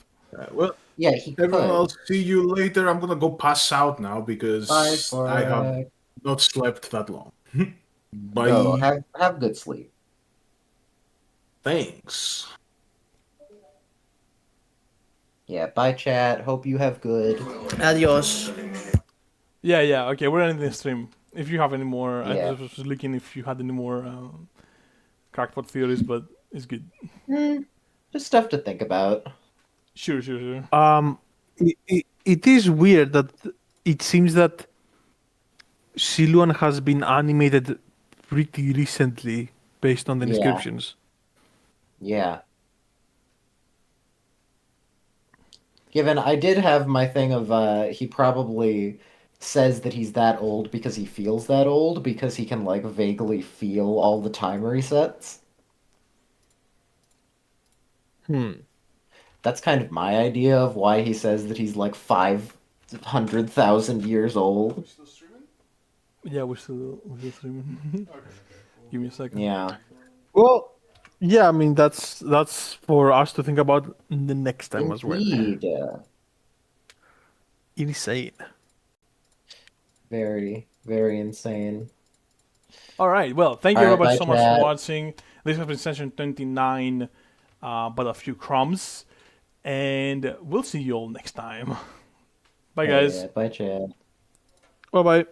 Well, Yeah, he everyone, could. I'll see you later. I'm gonna go pass out now because Bye, I have Florek. not slept that long. Bye. Go, have good sleep. Thanks. Yeah, bye chat. Hope you have good. Adios. Yeah. Okay, we're ending the stream. If you have any more, Yeah. I was looking if you had any more crackpot theories, but it's good. Just stuff to think about. Sure. It is weird that it seems that Siluan has been animated pretty recently based on the Yeah. descriptions. Yeah. Given I did have my thing of he probably says that he's that old because he feels that old because he can like vaguely feel all the time resets. That's kind of my idea of why he says that he's like 500,000 years old. Yeah, we're still streaming. Give me a second. Yeah. Well, yeah, I mean that's for us to think about the next time as well. Indeed. Insane. Very, very insane. All right. Well, thank you All right, everybody bye, so much chat. for watching. This has been session 29, but a few crumbs, and we'll see you all next time. Bye, guys. Yeah, bye, Chad. Bye bye.